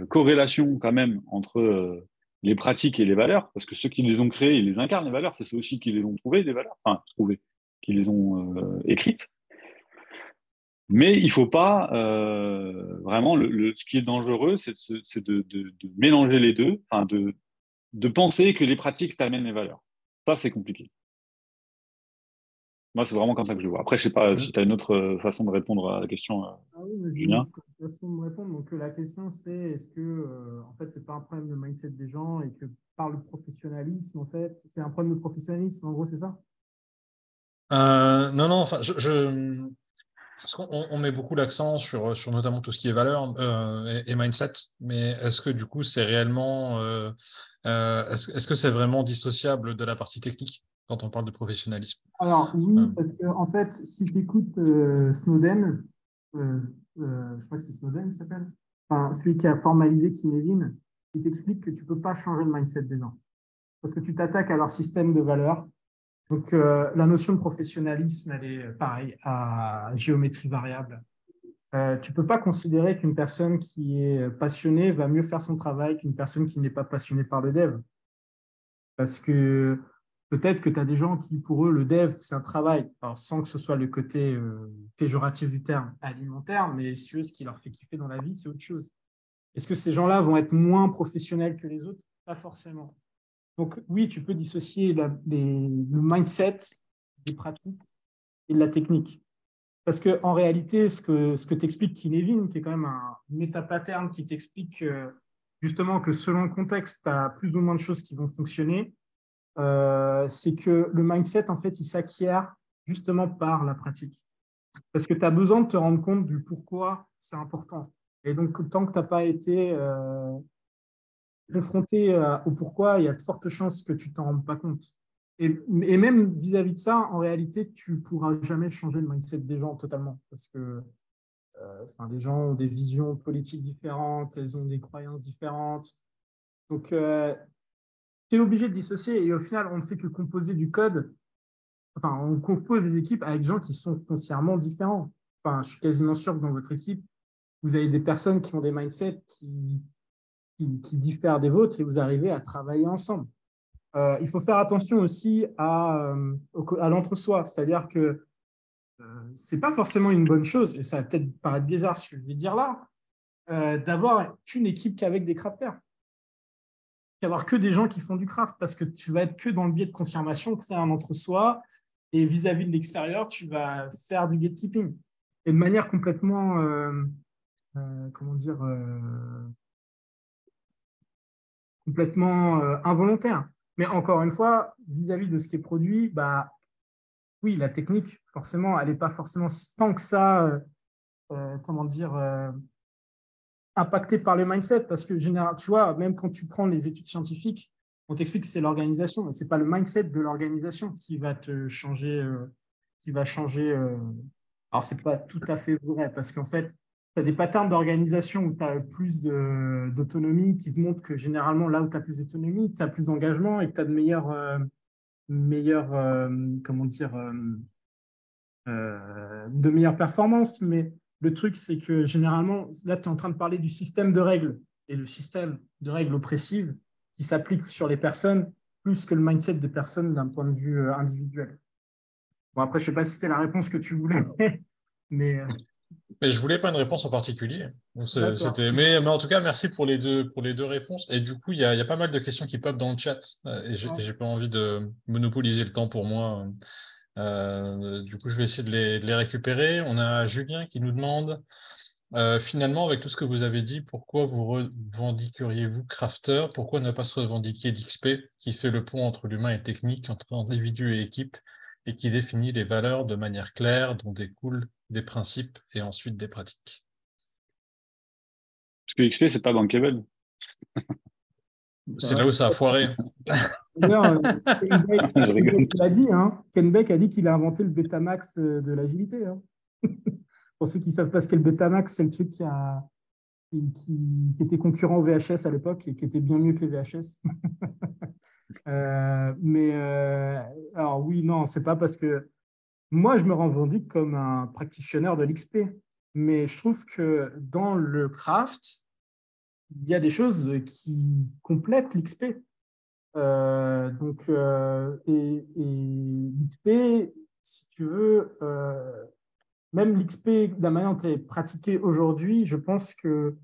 corrélation quand même entre les pratiques et les valeurs, parce que ceux qui les ont créées, ils les incarnent, les valeurs. C'est ceux aussi qui les ont trouvées, des valeurs, enfin, trouvées, qui les ont écrites. Mais il ne faut pas vraiment, ce qui est dangereux, c'est de mélanger les deux, enfin, de penser que les pratiques t'amènent les valeurs. Ça, c'est compliqué. Moi, c'est vraiment comme ça que je le vois. Après, je ne sais pas si tu as une autre façon de répondre à la question, Ah oui, mais j'ai une Julien. autre façon de me répondre. Donc, la question, c'est est-ce que, en fait, c'est pas un problème de mindset des gens et que par le professionnalisme, en fait, c'est un problème de professionnalisme, en gros, c'est ça? Non, non, enfin, parce qu'on on met beaucoup l'accent sur notamment tout ce qui est valeur et mindset, mais est-ce que du coup c'est réellement, est-ce que c'est vraiment dissociable de la partie technique quand on parle de professionnalisme? Alors, Euh, oui, parce que, en fait, si tu écoutes Snowden, euh, je crois que c'est Snowden qui s'appelle, enfin, celui qui a formalisé Kinevin, il t'explique que tu ne peux pas changer le mindset des gens. Parce que tu t'attaques à leur système de valeurs. Donc, la notion de professionnalisme, elle est pareil, à géométrie variable. Tu ne peux pas considérer qu'une personne qui est passionnée va mieux faire son travail qu'une personne qui n'est pas passionnée par le dev. Parce que peut-être que tu as des gens qui, pour eux, le dev, c'est un travail, alors sans que ce soit le côté péjoratif du terme alimentaire, mais si tu veux, ce qui leur fait kiffer dans la vie, c'est autre chose. Est-ce que ces gens-là vont être moins professionnels que les autres? Pas forcément. Donc oui, tu peux dissocier le mindset des pratiques et de la technique. Parce qu'en réalité, ce que t'explique Kinevin, qui est quand même un méta-pattern qui t'explique justement que selon le contexte, tu as plus ou moins de choses qui vont fonctionner, c'est que le mindset, en fait, il s'acquiert justement par la pratique. Parce que tu as besoin de te rendre compte du pourquoi c'est important. Et donc, tant que tu n'as pas été confronté au pourquoi, il y a de fortes chances que tu t'en rendes pas compte. Et même vis-à-vis de ça, en réalité, tu pourras jamais changer le mindset des gens totalement. Parce que enfin, les gens ont des visions politiques différentes, elles ont des croyances différentes. Donc, tu es obligé de dissocier. Et au final, on ne fait que composer du code. Enfin, on compose des équipes avec des gens qui sont foncièrement différents. Enfin, je suis quasiment sûr que dans votre équipe, vous avez des personnes qui ont des mindsets qui diffèrent des vôtres et vous arrivez à travailler ensemble. Il faut faire attention aussi à l'entre-soi, c'est-à-dire que c'est pas forcément une bonne chose, et ça va peut-être paraître bizarre ce que je vais dire là, d'avoir qu'une équipe qu'avec des crafters, d'avoir que des gens qui font du craft, parce que tu vas être que dans le biais de confirmation, créer un entre-soi, et vis-à-vis de l'extérieur, tu vas faire du gatekeeping. Et de manière complètement, comment dire, complètement involontaire. Mais encore une fois, vis-à-vis de ce qui est produit, bah, oui, la technique, forcément, elle n'est pas forcément tant que ça, comment dire, impactée par le mindset. Parce que, tu vois, même quand tu prends les études scientifiques, on t'explique que c'est l'organisation, mais ce n'est pas le mindset de l'organisation qui va te changer, qui va changer. Alors, ce n'est pas tout à fait vrai, parce qu'en fait, tu as des patterns d'organisation où tu as plus d'autonomie qui te montrent que généralement, là où tu as plus d'autonomie, tu as plus d'engagement et que tu as comment dire, de meilleures performances. Mais le truc, c'est que généralement, là, tu es en train de parler du système de règles et le système de règles oppressives qui s'applique sur les personnes plus que le mindset des personnes d'un point de vue individuel. Bon, après, je ne sais pas si c'était la réponse que tu voulais, mais Mais je voulais pas une réponse en particulier. Donc, d'accord. mais en tout cas, merci pour les deux réponses. Et du coup, il y a pas mal de questions qui pop dans le chat. Et j'ai pas envie de monopoliser le temps pour moi. Du coup, je vais essayer de les récupérer. On a Julien qui nous demande, finalement, avec tout ce que vous avez dit, pourquoi vous revendiqueriez-vous crafter? Pourquoi ne pas se revendiquer d'XP, qui fait le pont entre l'humain et le technique, entre individu et équipe, et qui définit les valeurs de manière claire, dont découlent des principes et ensuite des pratiques? Parce que XP, c'est pas bankable. C'est là où ça a foiré. D'ailleurs, Ken Beck, Je rigole. l'a dit, hein. Ken Beck a dit qu'il a inventé le Betamax de l'agilité. Hein. Pour ceux qui ne savent pas ce qu'est le Betamax, c'est le truc qui était concurrent au VHS à l'époque et qui était bien mieux que les VHS. Alors oui, non, c'est pas parce que moi, je me revendique comme un practitioner de l'XP, mais je trouve que dans le craft, il y a des choses qui complètent l'XP. Et l'XP, si tu veux, même l'XP, de la manière dont elle est pratiquée aujourd'hui, je pense que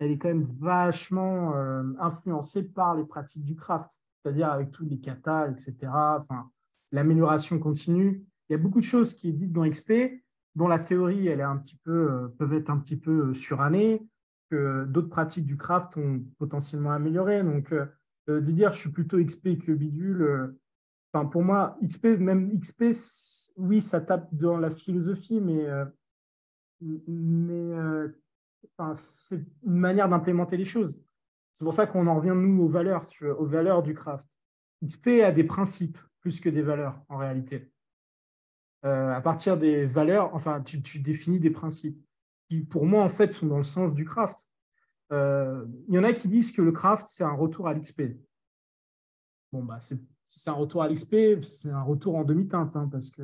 elle est quand même vachement influencée par les pratiques du craft, c'est-à-dire avec tous les katas, etc. Enfin, l'amélioration continue. Il y a beaucoup de choses qui est dites dans XP, dont la théorie, elle est un petit peu, peuvent être un petit peu surannée, que d'autres pratiques du craft ont potentiellement amélioré. Donc, de dire je suis plutôt XP que bidule, enfin, pour moi, XP, même XP, oui, ça tape dans la philosophie, mais enfin, c'est une manière d'implémenter les choses. C'est pour ça qu'on en revient, nous, aux valeurs, tu vois, aux valeurs du craft. XP a des principes plus que des valeurs, en réalité. À partir des valeurs, enfin, tu définis des principes qui, pour moi, en fait, sont dans le sens du craft. Il y en a qui disent que le craft, c'est un retour à l'XP. Bon, bah, si c'est un retour à l'XP, c'est un retour en demi-teinte, hein, parce que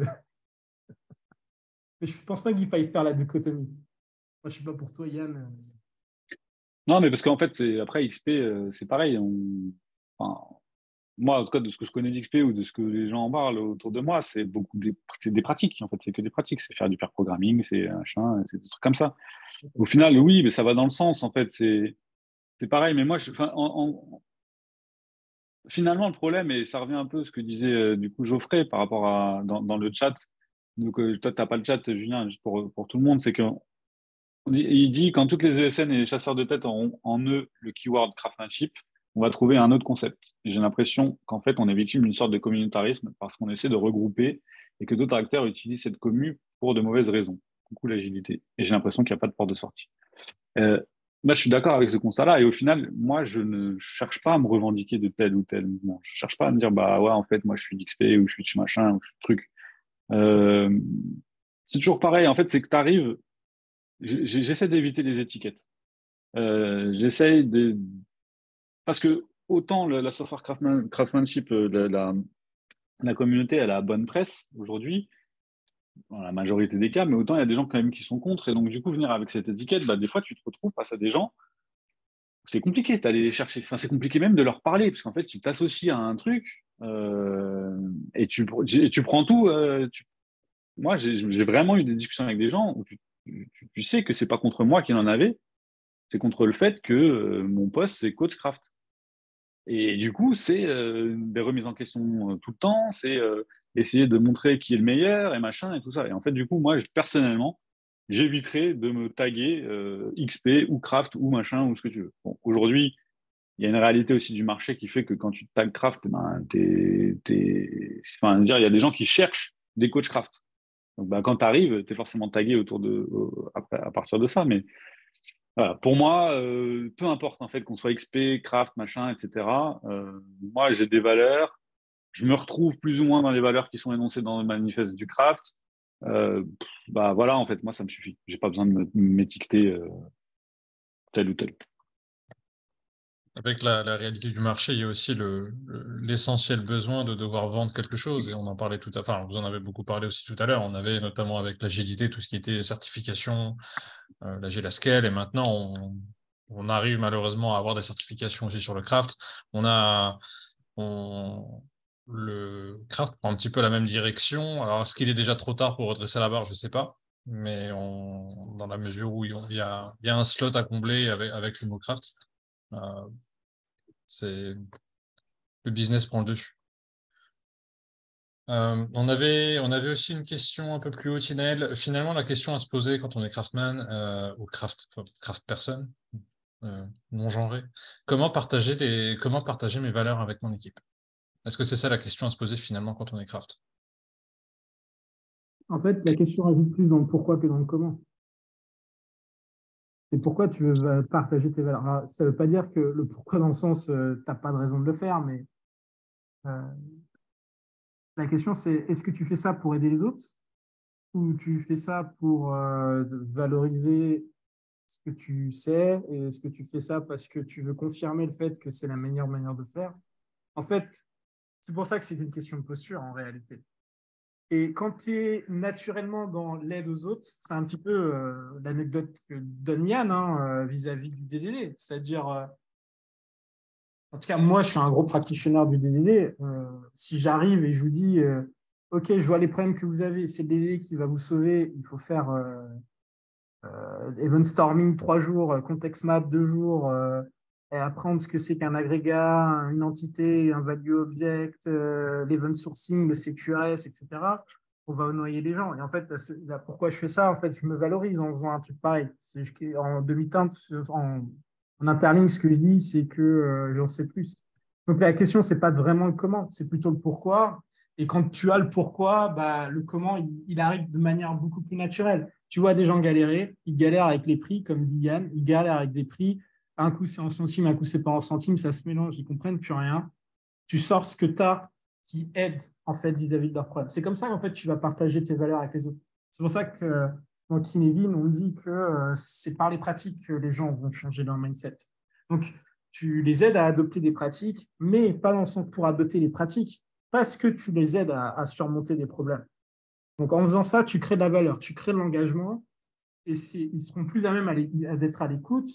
mais je ne pense pas qu'il faille faire la dichotomie. Moi, je ne suis pas pour toi, Yann. Non, mais parce qu'en fait, après XP, c'est pareil. Enfin, moi, en tout cas, de ce que je connais d'XP ou de ce que les gens en parlent autour de moi, c'est des pratiques. En fait, c'est que des pratiques. C'est faire du pair programming, c'est machin, c'est des trucs comme ça. Au final, oui, mais ça va dans le sens. En fait, c'est pareil. Mais moi, enfin, finalement, le problème, et ça revient un peu à ce que disait du coup Geoffrey par rapport à dans le chat. Donc, toi, tu n'as pas le chat, Julien, juste pour tout le monde, c'est que il dit quand toutes les ESN et les chasseurs de tête auront en eux le keyword craftsmanship, on va trouver un autre concept. Et j'ai l'impression qu'en fait, on est victime d'une sorte de communautarisme parce qu'on essaie de regrouper et que d'autres acteurs utilisent cette commu pour de mauvaises raisons. Coucou l'agilité. Et j'ai l'impression qu'il n'y a pas de porte de sortie. Euh, Là, je suis d'accord avec ce constat-là. Et au final, moi, je ne cherche pas à me revendiquer de tel ou tel mouvement. Je cherche pas à me dire, bah ouais, en fait, moi, je suis d'XP ou je suis de machin ou je suis de truc. Euh, c'est toujours pareil. En fait, c'est que tu arrives. J'essaie d'éviter les étiquettes. J'essaie de. Parce que autant la software craftsmanship, la communauté, elle a bonne presse aujourd'hui, dans la majorité des cas, mais autant il y a des gens quand même qui sont contre. Et donc, du coup, venir avec cette étiquette, bah, des fois, tu te retrouves face à des gens. C'est compliqué d'aller les chercher. Enfin, c'est compliqué même de leur parler, parce qu'en fait, tu t'associes à un truc et tu prends tout. Moi, j'ai vraiment eu des discussions avec des gens où tu sais que c'est pas contre moi qu'il en avait, c'est contre le fait que mon poste, c'est Coachcraft. Et du coup, c'est des remises en question tout le temps, c'est essayer de montrer qui est le meilleur et machin et tout ça. Et en fait, du coup, moi, personnellement, j'éviterai de me taguer XP ou Craft ou machin ou ce que tu veux. Bon, aujourd'hui, il y a une réalité aussi du marché qui fait que quand tu tags Craft, ben, enfin, dire, il y a des gens qui cherchent des coachs Craft. Donc, ben, quand tu arrives, tu es forcément tagué à partir de ça. Mais voilà, pour moi, peu importe en fait qu'on soit XP, craft, machin, etc. Moi, j'ai des valeurs. Je me retrouve plus ou moins dans les valeurs qui sont énoncées dans le manifeste du craft. Bah voilà, en fait, moi, ça me suffit. J'ai pas besoin de m'étiqueter tel ou tel. Avec la réalité du marché, il y a aussi l'essentiel besoin de devoir vendre quelque chose. Et on en parlait tout à l'heure, enfin, vous en avez beaucoup parlé aussi tout à l'heure. On avait notamment avec l'agilité tout ce qui était certification, l'agile scale. Et maintenant, on arrive malheureusement à avoir des certifications aussi sur le craft. On, le craft prend un petit peu la même direction. Alors, est-ce qu'il est déjà trop tard pour redresser la barre? Je ne sais pas. Mais dans la mesure où il y a un slot à combler avec le mot craft. Euh, c'est le business prend le dessus. On avait aussi une question un peu plus haut, Tinel. Finalement, la question à se poser quand on est craftsman ou craft person, non genré, comment partager mes valeurs avec mon équipe? Est-ce que c'est ça la question à se poser finalement quand on est craft? En fait, la question ajoute plus dans le pourquoi que dans le comment. Et pourquoi tu veux partager tes valeurs. Alors, ça ne veut pas dire que le pourquoi dans le sens, tu n'as pas de raison de le faire, mais Euh, la question, c'est est-ce que tu fais ça pour aider les autres ou tu fais ça pour valoriser ce que tu sais et est-ce que tu fais ça parce que tu veux confirmer le fait que c'est la meilleure manière de faire? En fait, c'est pour ça que c'est une question de posture en réalité. Et quand tu es naturellement dans l'aide aux autres, c'est un petit peu l'anecdote que donne Yann hein, vis-à-vis du DDD. C'est-à-dire, en tout cas, moi, je suis un gros pratiquant du DDD. Si j'arrive et je vous dis, OK, je vois les problèmes que vous avez, c'est le DDD qui va vous sauver, il faut faire event storming 3 jours, context map 2 jours, et apprendre ce que c'est qu'un agrégat, une entité, un value object, l'event sourcing, le CQRS, etc. On va noyer les gens. Et en fait, là, pourquoi je fais ça? En fait, je me valorise en faisant un truc pareil. En demi-teinte, en interligne, ce que je dis, c'est que j'en sais plus. Donc la question, c'est pas vraiment le comment, c'est plutôt le pourquoi. Et quand tu as le pourquoi, bah, le comment, il arrive de manière beaucoup plus naturelle. Tu vois des gens galérer, ils galèrent avec les prix, comme dit Yann, ils galèrent avec des prix. Un coup, c'est en centimes, un coup, c'est pas en centimes, ça se mélange, ils comprennent plus rien. Tu sors ce que tu as qui aide en fait vis-à-vis de leurs problèmes. C'est comme ça qu'en fait tu vas partager tes valeurs avec les autres. C'est pour ça que dans Kinevin, on dit que c'est par les pratiques que les gens vont changer leur mindset. Donc, tu les aides à adopter des pratiques, mais pas dans le sens pour adopter les pratiques, parce que tu les aides à surmonter des problèmes. Donc, en faisant ça, tu crées de la valeur, tu crées de l'engagement, et ils seront plus à même d'être à l'écoute.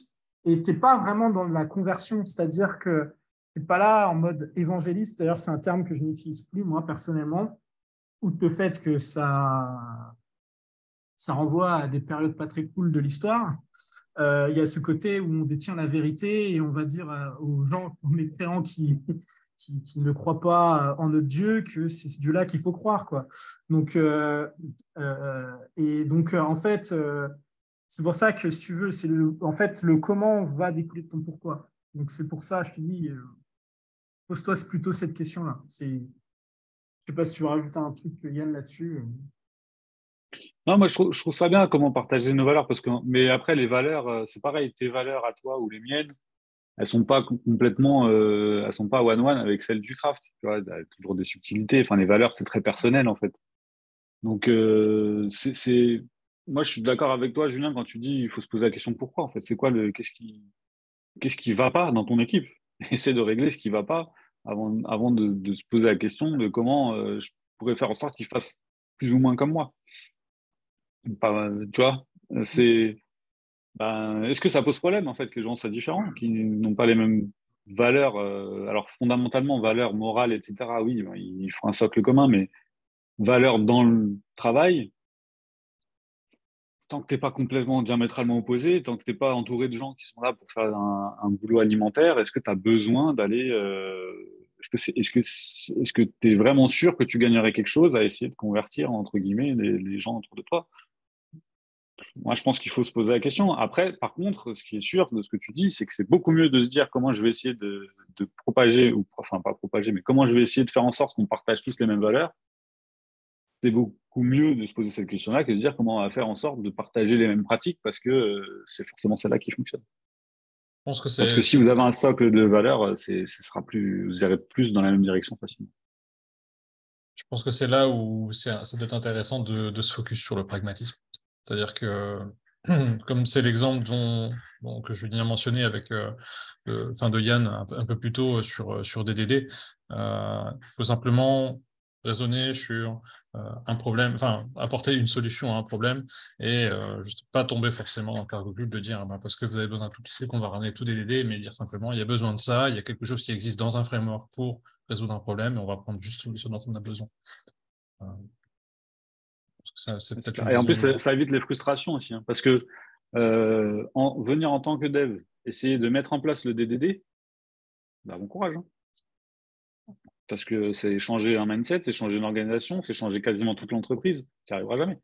Et tu n'es pas vraiment dans la conversion, c'est-à-dire que tu n'es pas là en mode évangéliste. D'ailleurs, c'est un terme que je n'utilise plus, moi, personnellement, outre le fait que ça renvoie à des périodes pas très cool de l'histoire. Il y a ce côté où on détient la vérité et on va dire aux gens, aux mécréants qui ne croient pas en notre Dieu, que c'est ce Dieu-là qu'il faut croire, quoi. Donc, en fait, c'est pour ça que, si tu veux, en fait, le comment va découler de ton pourquoi. Donc, c'est pour ça, je te dis, pose-toi plutôt cette question-là. Je sais pas si tu veux rajouter un truc, Yann, là-dessus. Non, moi, je trouve ça bien comment partager nos valeurs, mais après, les valeurs, c'est pareil, tes valeurs à toi ou les miennes, elles sont pas complètement, elles sont pas one-one avec celles du craft. Tu vois, il y a toujours des subtilités. Enfin, les valeurs, c'est très personnel, en fait. Donc, moi, je suis d'accord avec toi, Julien, quand tu dis il faut se poser la question pourquoi, en fait. C'est quoi qu'est-ce qui va pas dans ton équipe? Essaie de régler ce qui va pas avant de se poser la question de comment je pourrais faire en sorte qu'ils fassent plus ou moins comme moi. Tu vois, c'est, est-ce que ça pose problème, en fait, que les gens soient différents, qu'ils n'ont pas les mêmes valeurs, alors fondamentalement, valeurs morales, etc. Oui, ben, il faut un socle commun, mais valeurs dans le travail, tant que tu n'es pas complètement diamétralement opposé, tant que tu n'es pas entouré de gens qui sont là pour faire un boulot alimentaire, est-ce que tu as besoin d'aller. Est-ce que tu es vraiment sûr que tu gagnerais quelque chose à essayer de convertir, entre guillemets, les gens autour de toi? Moi, je pense qu'il faut se poser la question. Après, par contre, ce qui est sûr de ce que tu dis, c'est que c'est beaucoup mieux de se dire comment je vais essayer de propager, ou enfin pas propager, mais comment je vais essayer de faire en sorte qu'on partage tous les mêmes valeurs. C'est beaucoup mieux de se poser cette question-là que de se dire comment on va faire en sorte de partager les mêmes pratiques parce que c'est forcément celle-là qui fonctionne. Je pense que Parce que si vous avez un socle de valeurs, ce sera plus, vous irez plus dans la même direction facilement. je pense que c'est là où ça doit être intéressant de se focus sur le pragmatisme. C'est-à-dire que, comme c'est l'exemple que Julien a mentionné avec de Yann un peu plus tôt sur DDD, il faut simplement raisonner sur un problème, enfin, apporter une solution à un problème et juste pas tomber forcément dans le cargo cube de dire parce que vous avez besoin d'un tout petit truc, on va ramener tout DDD, mais dire simplement il y a besoin de ça, il y a quelque chose qui existe dans un framework pour résoudre un problème et on va prendre juste ce dont on a besoin. C'est peut-être une Et en plus, vision. ça évite les frustrations aussi, hein, parce que venir en tant que dev, essayer de mettre en place le DDD, bah, bon courage. Hein. Parce que c'est changer un mindset, c'est changer une organisation, c'est changer quasiment toute l'entreprise. Ça n'arrivera jamais. Faut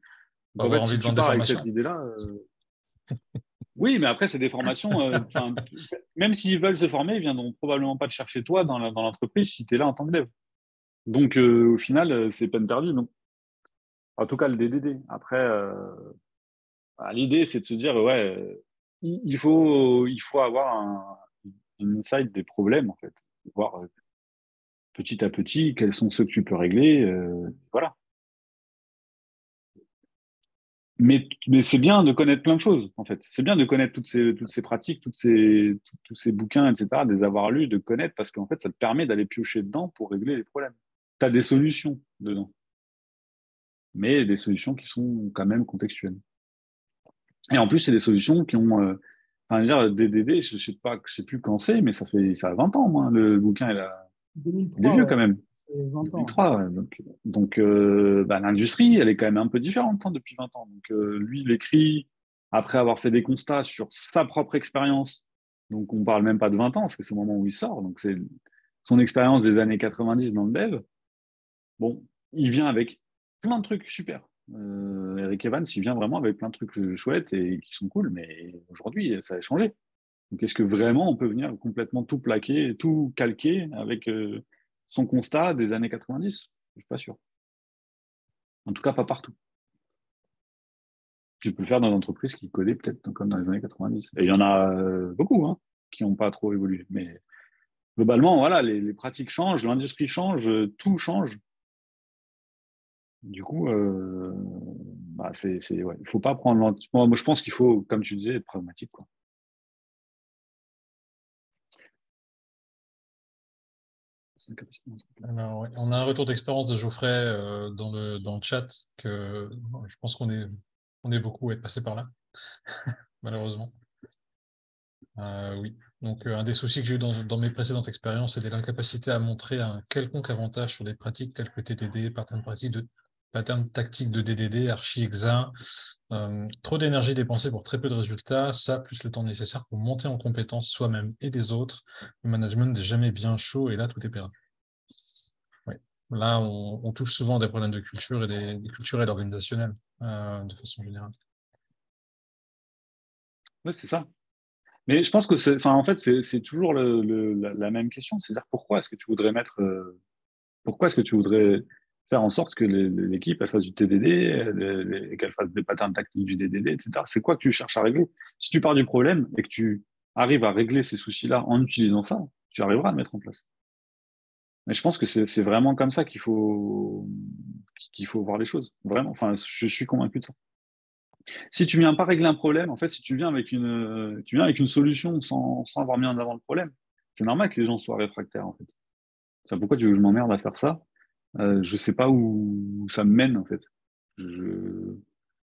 Donc en avoir fait, envie si de tu vendre des pars avec formations. cette idée-là, oui, mais après, c'est des formations. Même s'ils veulent se former, ils viendront probablement pas te chercher toi dans l'entreprise si tu es là en tant que dev. Donc au final, c'est peine perdue. Donc, en tout cas, le DDD. Après, l'idée, c'est de se dire, ouais, il faut avoir un insight des problèmes, en fait. Voir petit à petit, quels sont ceux que tu peux régler, voilà. Mais c'est bien de connaître plein de choses, en fait. C'est bien de connaître toutes ces pratiques, tous ces bouquins, etc., de les avoir lus, de connaître, parce qu'en fait, ça te permet d'aller piocher dedans pour régler les problèmes. Tu as des solutions dedans, mais des solutions qui sont quand même contextuelles. Et en plus, c'est des solutions qui ont... enfin, dire, DDD, je sais plus quand c'est, mais ça a 20 ans, moi, le bouquin, il est 2003, vieux ouais. quand même. C'est 20 ans. 2003, ouais. Donc l'industrie, elle est quand même un peu différente depuis 20 ans. Donc lui, il écrit après avoir fait des constats sur sa propre expérience. Donc on parle même pas de 20 ans, parce que c'est le moment où il sort. Donc c'est son expérience des années 90 dans le dev. Bon, il vient avec plein de trucs super. Eric Evans, il vient vraiment avec plein de trucs chouettes et qui sont cool, mais aujourd'hui, ça a changé. Donc, est-ce que vraiment on peut venir complètement tout plaquer, tout calquer avec son constat des années 90? Je suis pas sûr. En tout cas, pas partout. Tu peux le faire dans une entreprise qui collait peut-être comme dans les années 90. Et il y en a beaucoup hein, qui n'ont pas trop évolué. Mais globalement, voilà, les pratiques changent, l'industrie change, tout change. Du coup, ouais, il faut pas prendre moi, je pense qu'il faut, comme tu disais, être pragmatique, quoi. Alors, ouais, on a un retour d'expérience de Geoffrey dans le chat que je pense qu'on est beaucoup à être passé par là, malheureusement. Oui. Donc, un des soucis que j'ai eu dans mes précédentes expériences, c'était l'incapacité à montrer un quelconque avantage sur des pratiques telles que TDD, pattern tactique de DDD, archi-exa, trop d'énergie dépensée pour très peu de résultats, ça, plus le temps nécessaire pour monter en compétence soi-même et les autres. Le management n'est jamais bien chaud et là, tout est perdu. Oui. Là, on touche souvent à des problèmes de culture et des culturels organisationnels, de façon générale. Oui, c'est ça. Mais je pense que en fait, c'est toujours la même question. C'est-à-dire pourquoi est-ce que tu voudrais pourquoi est-ce que tu voudrais faire en sorte que l'équipe elle fasse du TDD, qu'elle fasse des patterns tactiques du DDD, etc. C'est quoi que tu cherches à régler? Si tu pars du problème et que tu arrives à régler ces soucis-là en utilisant ça, tu arriveras à le mettre en place. Mais je pense que c'est vraiment comme ça qu'il faut voir les choses. Vraiment. Enfin, je suis convaincu de ça. Si tu viens pas régler un problème, en fait, si tu viens avec une solution sans avoir mis en avant le problème, c'est normal que les gens soient réfractaires, en fait. C'est pourquoi tu veux que je m'emmerde à faire ça? Je sais pas où ça me mène, en fait. Je...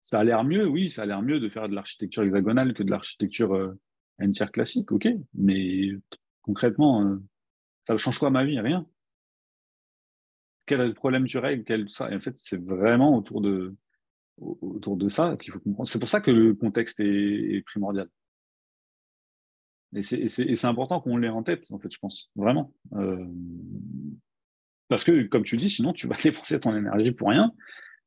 Ça a l'air mieux, oui, ça a l'air mieux de faire de l'architecture hexagonale que de l'architecture n-tiers classique, ok. Mais concrètement, ça change quoi à ma vie? Rien. Quel problème tu règles? Ça? Et en fait, c'est vraiment autour de ça qu'il faut comprendre. C'est pour ça que le contexte est primordial. Et c'est important qu'on l'ait en tête, en fait, je pense, vraiment. Parce que, comme tu dis, sinon, tu vas dépenser ton énergie pour rien.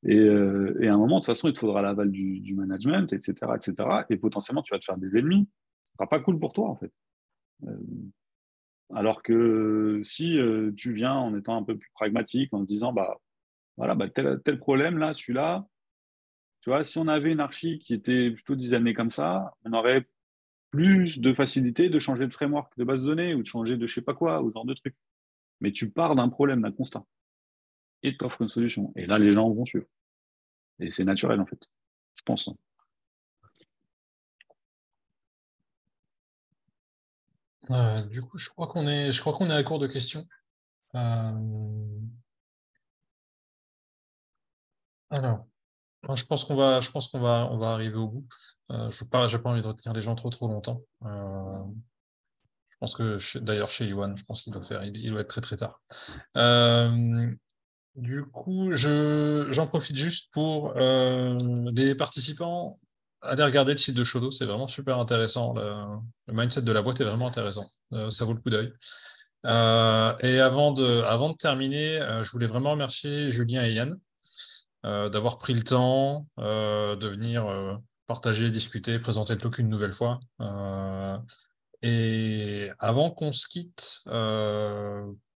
Et à un moment, de toute façon, il te faudra l'aval du management, etc., etc. Et potentiellement, tu vas te faire des ennemis. Ce sera pas cool pour toi, en fait. Euh, alors que si tu viens en étant un peu plus pragmatique, en te disant, bah, voilà, bah, tel problème, là, celui-là, tu vois, si on avait une archi qui était plutôt designée comme ça, on aurait plus de facilité de changer de framework de base de données ou de changer de je sais pas quoi, ou ce genre de truc. Mais tu pars d'un problème, d'un constat, et t'offres une solution. Et là, les gens vont suivre. Et c'est naturel, en fait. Je pense. Du coup, je crois qu'on est à court de questions. Alors, moi, on va arriver au bout. J'ai pas envie de retenir les gens trop longtemps. Je pense que d'ailleurs chez Iwan, je pense qu'il il doit être très tard. Du coup, j'en profite juste pour les participants. Allez regarder le site de Shodo, c'est vraiment super intéressant. Le mindset de la boîte est vraiment intéressant. Ça vaut le coup d'œil. Et avant de terminer, je voulais vraiment remercier Julien et Yann d'avoir pris le temps de venir partager, discuter, présenter le talk une nouvelle fois. Et avant qu'on se quitte,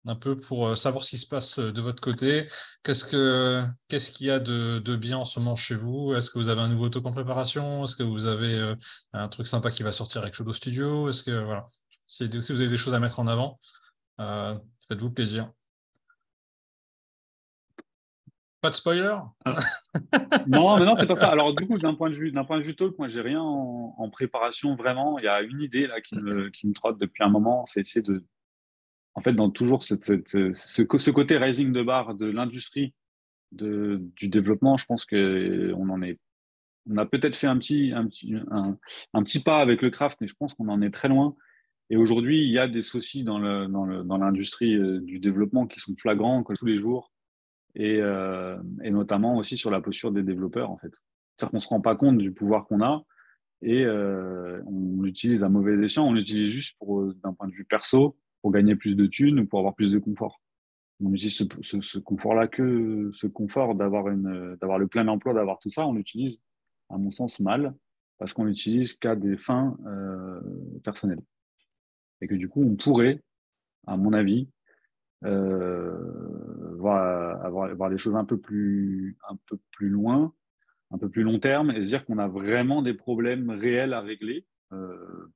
un peu pour savoir ce qui se passe de votre côté, qu'est-ce qu'il y a de bien en ce moment chez vous? Est-ce que vous avez un nouveau talk en préparation? Est-ce que vous avez un truc sympa qui va sortir avec Shodo Studio? Est-ce que voilà, si vous avez des choses à mettre en avant, faites-vous plaisir. Pas de spoiler? Non, mais non, c'est pas ça. Alors, du coup, d'un point de vue talk, moi, j'ai rien en préparation vraiment. Il y a une idée là qui me trotte depuis un moment, c'est essayer de, en fait, dans toujours ce côté rising de bar de l'industrie du développement, je pense que on a peut-être fait un petit pas avec le craft, mais je pense qu'on en est très loin. Et aujourd'hui, il y a des soucis dans l'industrie du développement qui sont flagrants tous les jours, et notamment aussi sur la posture des développeurs, en fait. C'est-à-dire qu'on ne se rend pas compte du pouvoir qu'on a, et on l'utilise à mauvais escient, on l'utilise juste d'un point de vue perso, pour gagner plus de thunes ou pour avoir plus de confort. On utilise ce confort-là, que ce confort d'avoir le plein emploi, d'avoir tout ça, on l'utilise, à mon sens, mal, parce qu'on l'utilise qu'à des fins personnelles. Et que du coup, on pourrait, à mon avis, avoir des choses un peu plus loin, un peu plus long terme, et se dire qu'on a vraiment des problèmes réels à régler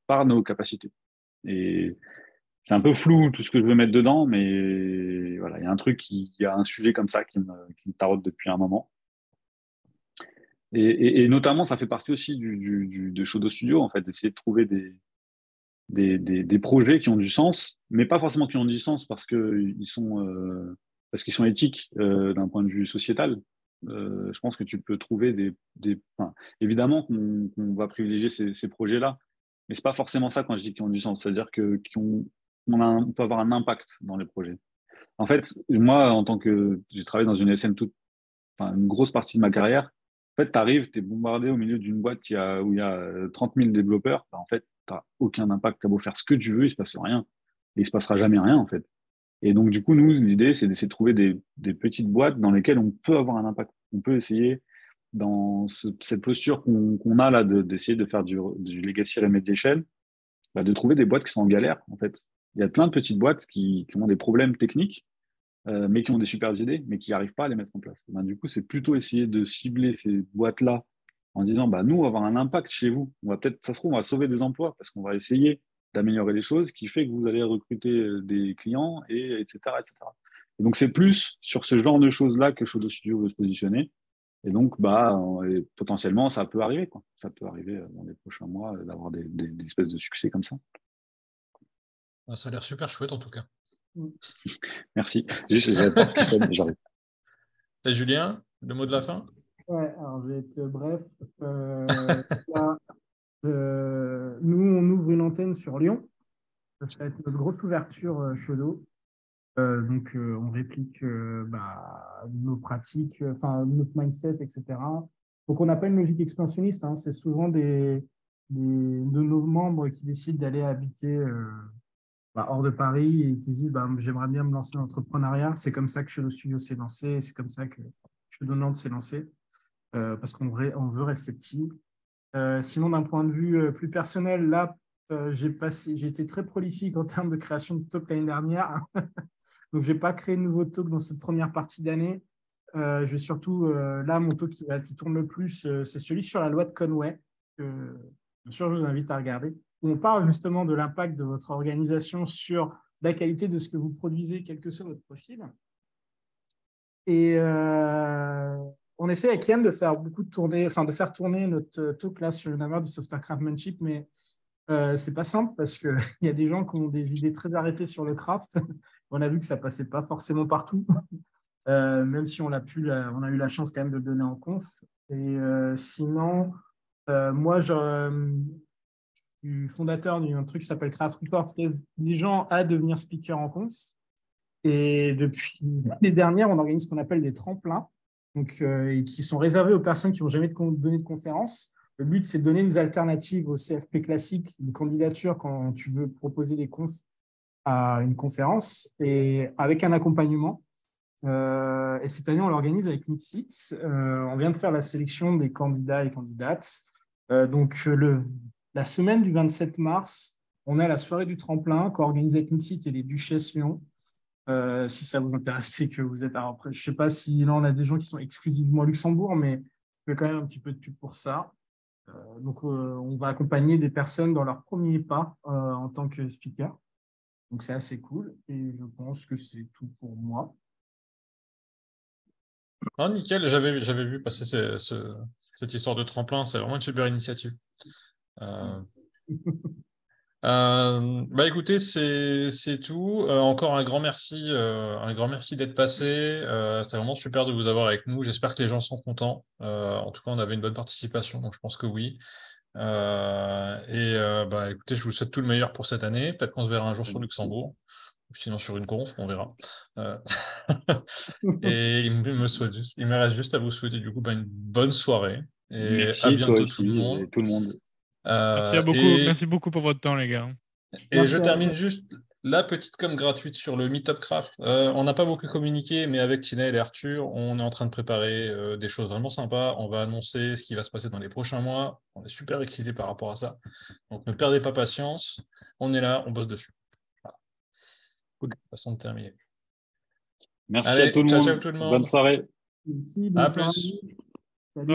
par nos capacités. Et c'est un peu flou tout ce que je veux mettre dedans, mais voilà, il y a un sujet comme ça qui me taraude depuis un moment. Et notamment, ça fait partie aussi de Shodo Studio, en fait, d'essayer de trouver des projets qui ont du sens, mais pas forcément qui ont du sens parce qu'ils sont éthiques d'un point de vue sociétal. Je pense que tu peux trouver enfin, évidemment qu'on va privilégier ces projets-là, mais c'est pas forcément ça quand je dis qu'ils ont du sens. C'est-à-dire on peut avoir un impact dans les projets. En fait, moi, en tant que j'ai travaillé dans une SN enfin, une grosse partie de ma carrière, en fait, tu arrives, tu es bombardé au milieu d'une boîte où il y a 30 000 développeurs. Bah, en fait, tu n'as aucun impact. Tu as beau faire ce que tu veux, il ne se passe rien. Et il ne se passera jamais rien, en fait. Et donc, du coup, nous, l'idée, c'est d'essayer de trouver des petites boîtes dans lesquelles on peut avoir un impact. On peut essayer, dans cette posture qu'on a là, d'essayer de faire du legacy remediation, bah, de trouver des boîtes qui sont en galère, en fait. Il y a plein de petites boîtes qui ont des problèmes techniques, mais qui ont des super idées, mais qui n'arrivent pas à les mettre en place. Ben, du coup, c'est plutôt essayer de cibler ces boîtes-là en disant, bah, nous, on va avoir un impact chez vous. On va peut-être, ça se trouve, on va sauver des emplois parce qu'on va essayer d'améliorer les choses, qui fait que vous allez recruter des clients, etc., etc. Et donc, c'est plus sur ce genre de choses-là que Shodo Studio veut se positionner. Et donc, potentiellement, ça peut arriver, quoi. Ça peut arriver dans les prochains mois d'avoir des espèces de succès comme ça. Ça a l'air super chouette, en tout cas. Merci. Juste, j'avais pas ce qui sonne, j'arrive. Et Julien, le mot de la fin? Ouais, alors je vais être bref. Là, nous, on ouvre une antenne sur Lyon. Ça va être notre grosse ouverture Shodo. On réplique nos pratiques, enfin, notre mindset, etc. Donc, on n'a pas une logique expansionniste. Hein. C'est souvent de nos membres qui décident d'aller habiter hors de Paris et qui disent j'aimerais bien me lancer dans l'entrepreneuriat. C'est comme ça que Shodo Studio s'est lancé. C'est comme ça que Shodo Nantes s'est lancé parce qu'on veut rester petit. Sinon, d'un point de vue plus personnel, là, j'ai été très prolifique en termes de création de talk l'année dernière. Donc, je n'ai pas créé de nouveau talk dans cette première partie d'année. Je vais surtout, là, mon talk qui tourne le plus, c'est celui sur la loi de Conway, que bien sûr, je vous invite à regarder. Où on parle justement de l'impact de votre organisation sur la qualité de ce que vous produisez, quel que soit votre profil. Et on essaie avec Yann de faire de faire tourner notre talk là sur une valeur du software craftsmanship, mais c'est pas simple parce qu'il y a des gens qui ont des idées très arrêtées sur le craft. On a vu que ça passait pas forcément partout, même si on a eu la chance quand même de le donner en conf. Et sinon, moi, je suis fondateur d'un truc qui s'appelle Craft Records, qui aide les gens à devenir speaker en conf. Et depuis l'année dernière, on organise ce qu'on appelle des tremplins, et qui sont réservés aux personnes qui n'ont jamais donné de conférence. Le but, c'est de donner des alternatives au CFP classique, une candidature quand tu veux proposer des confs à une conférence, et avec un accompagnement. Et cette année, on l'organise avec Mixit. On vient de faire la sélection des candidats et candidates. La semaine du 27 mars, on a la soirée du tremplin co-organisée avec Mixit et les Duchesses Lyon. Si ça vous intéresse, c'est que vous êtes. Alors après, je ne sais pas si là, on a des gens qui sont exclusivement à Luxembourg, mais je fais quand même un petit peu de pub pour ça. On va accompagner des personnes dans leur premier pas en tant que speaker. Donc, c'est assez cool. Et je pense que c'est tout pour moi. Non, nickel, j'avais vu passer cette histoire de tremplin, c'est vraiment une super initiative. Bah écoutez, c'est tout. Encore un grand merci d'être passé. C'était vraiment super de vous avoir avec nous. J'espère que les gens sont contents. En tout cas, on avait une bonne participation, donc je pense que oui. Bah écoutez, je vous souhaite tout le meilleur pour cette année. Peut-être qu'on se verra un jour sur Luxembourg, ou sinon sur une conf, on verra. Et il me reste juste à vous souhaiter du coup une bonne soirée et à Merci, toi bientôt tout le aussi, monde. et tout le monde. Merci à beaucoup. Et Merci beaucoup pour votre temps, les gars. je Merci à termine vous. juste la petite com gratuite sur le Meetup Craft. On n'a pas beaucoup communiqué, mais avec Tinel et Arthur, on est en train de préparer des choses vraiment sympas. On va annoncer ce qui va se passer dans les prochains mois. On est super excités par rapport à ça. Donc ne perdez pas patience. On est là, on bosse dessus. Voilà. Cool. Façon de terminer. Merci à tout Allez, le ciao, ciao monde. tout le Bonne monde. soirée. Merci, À bonne soirée à plus. vous.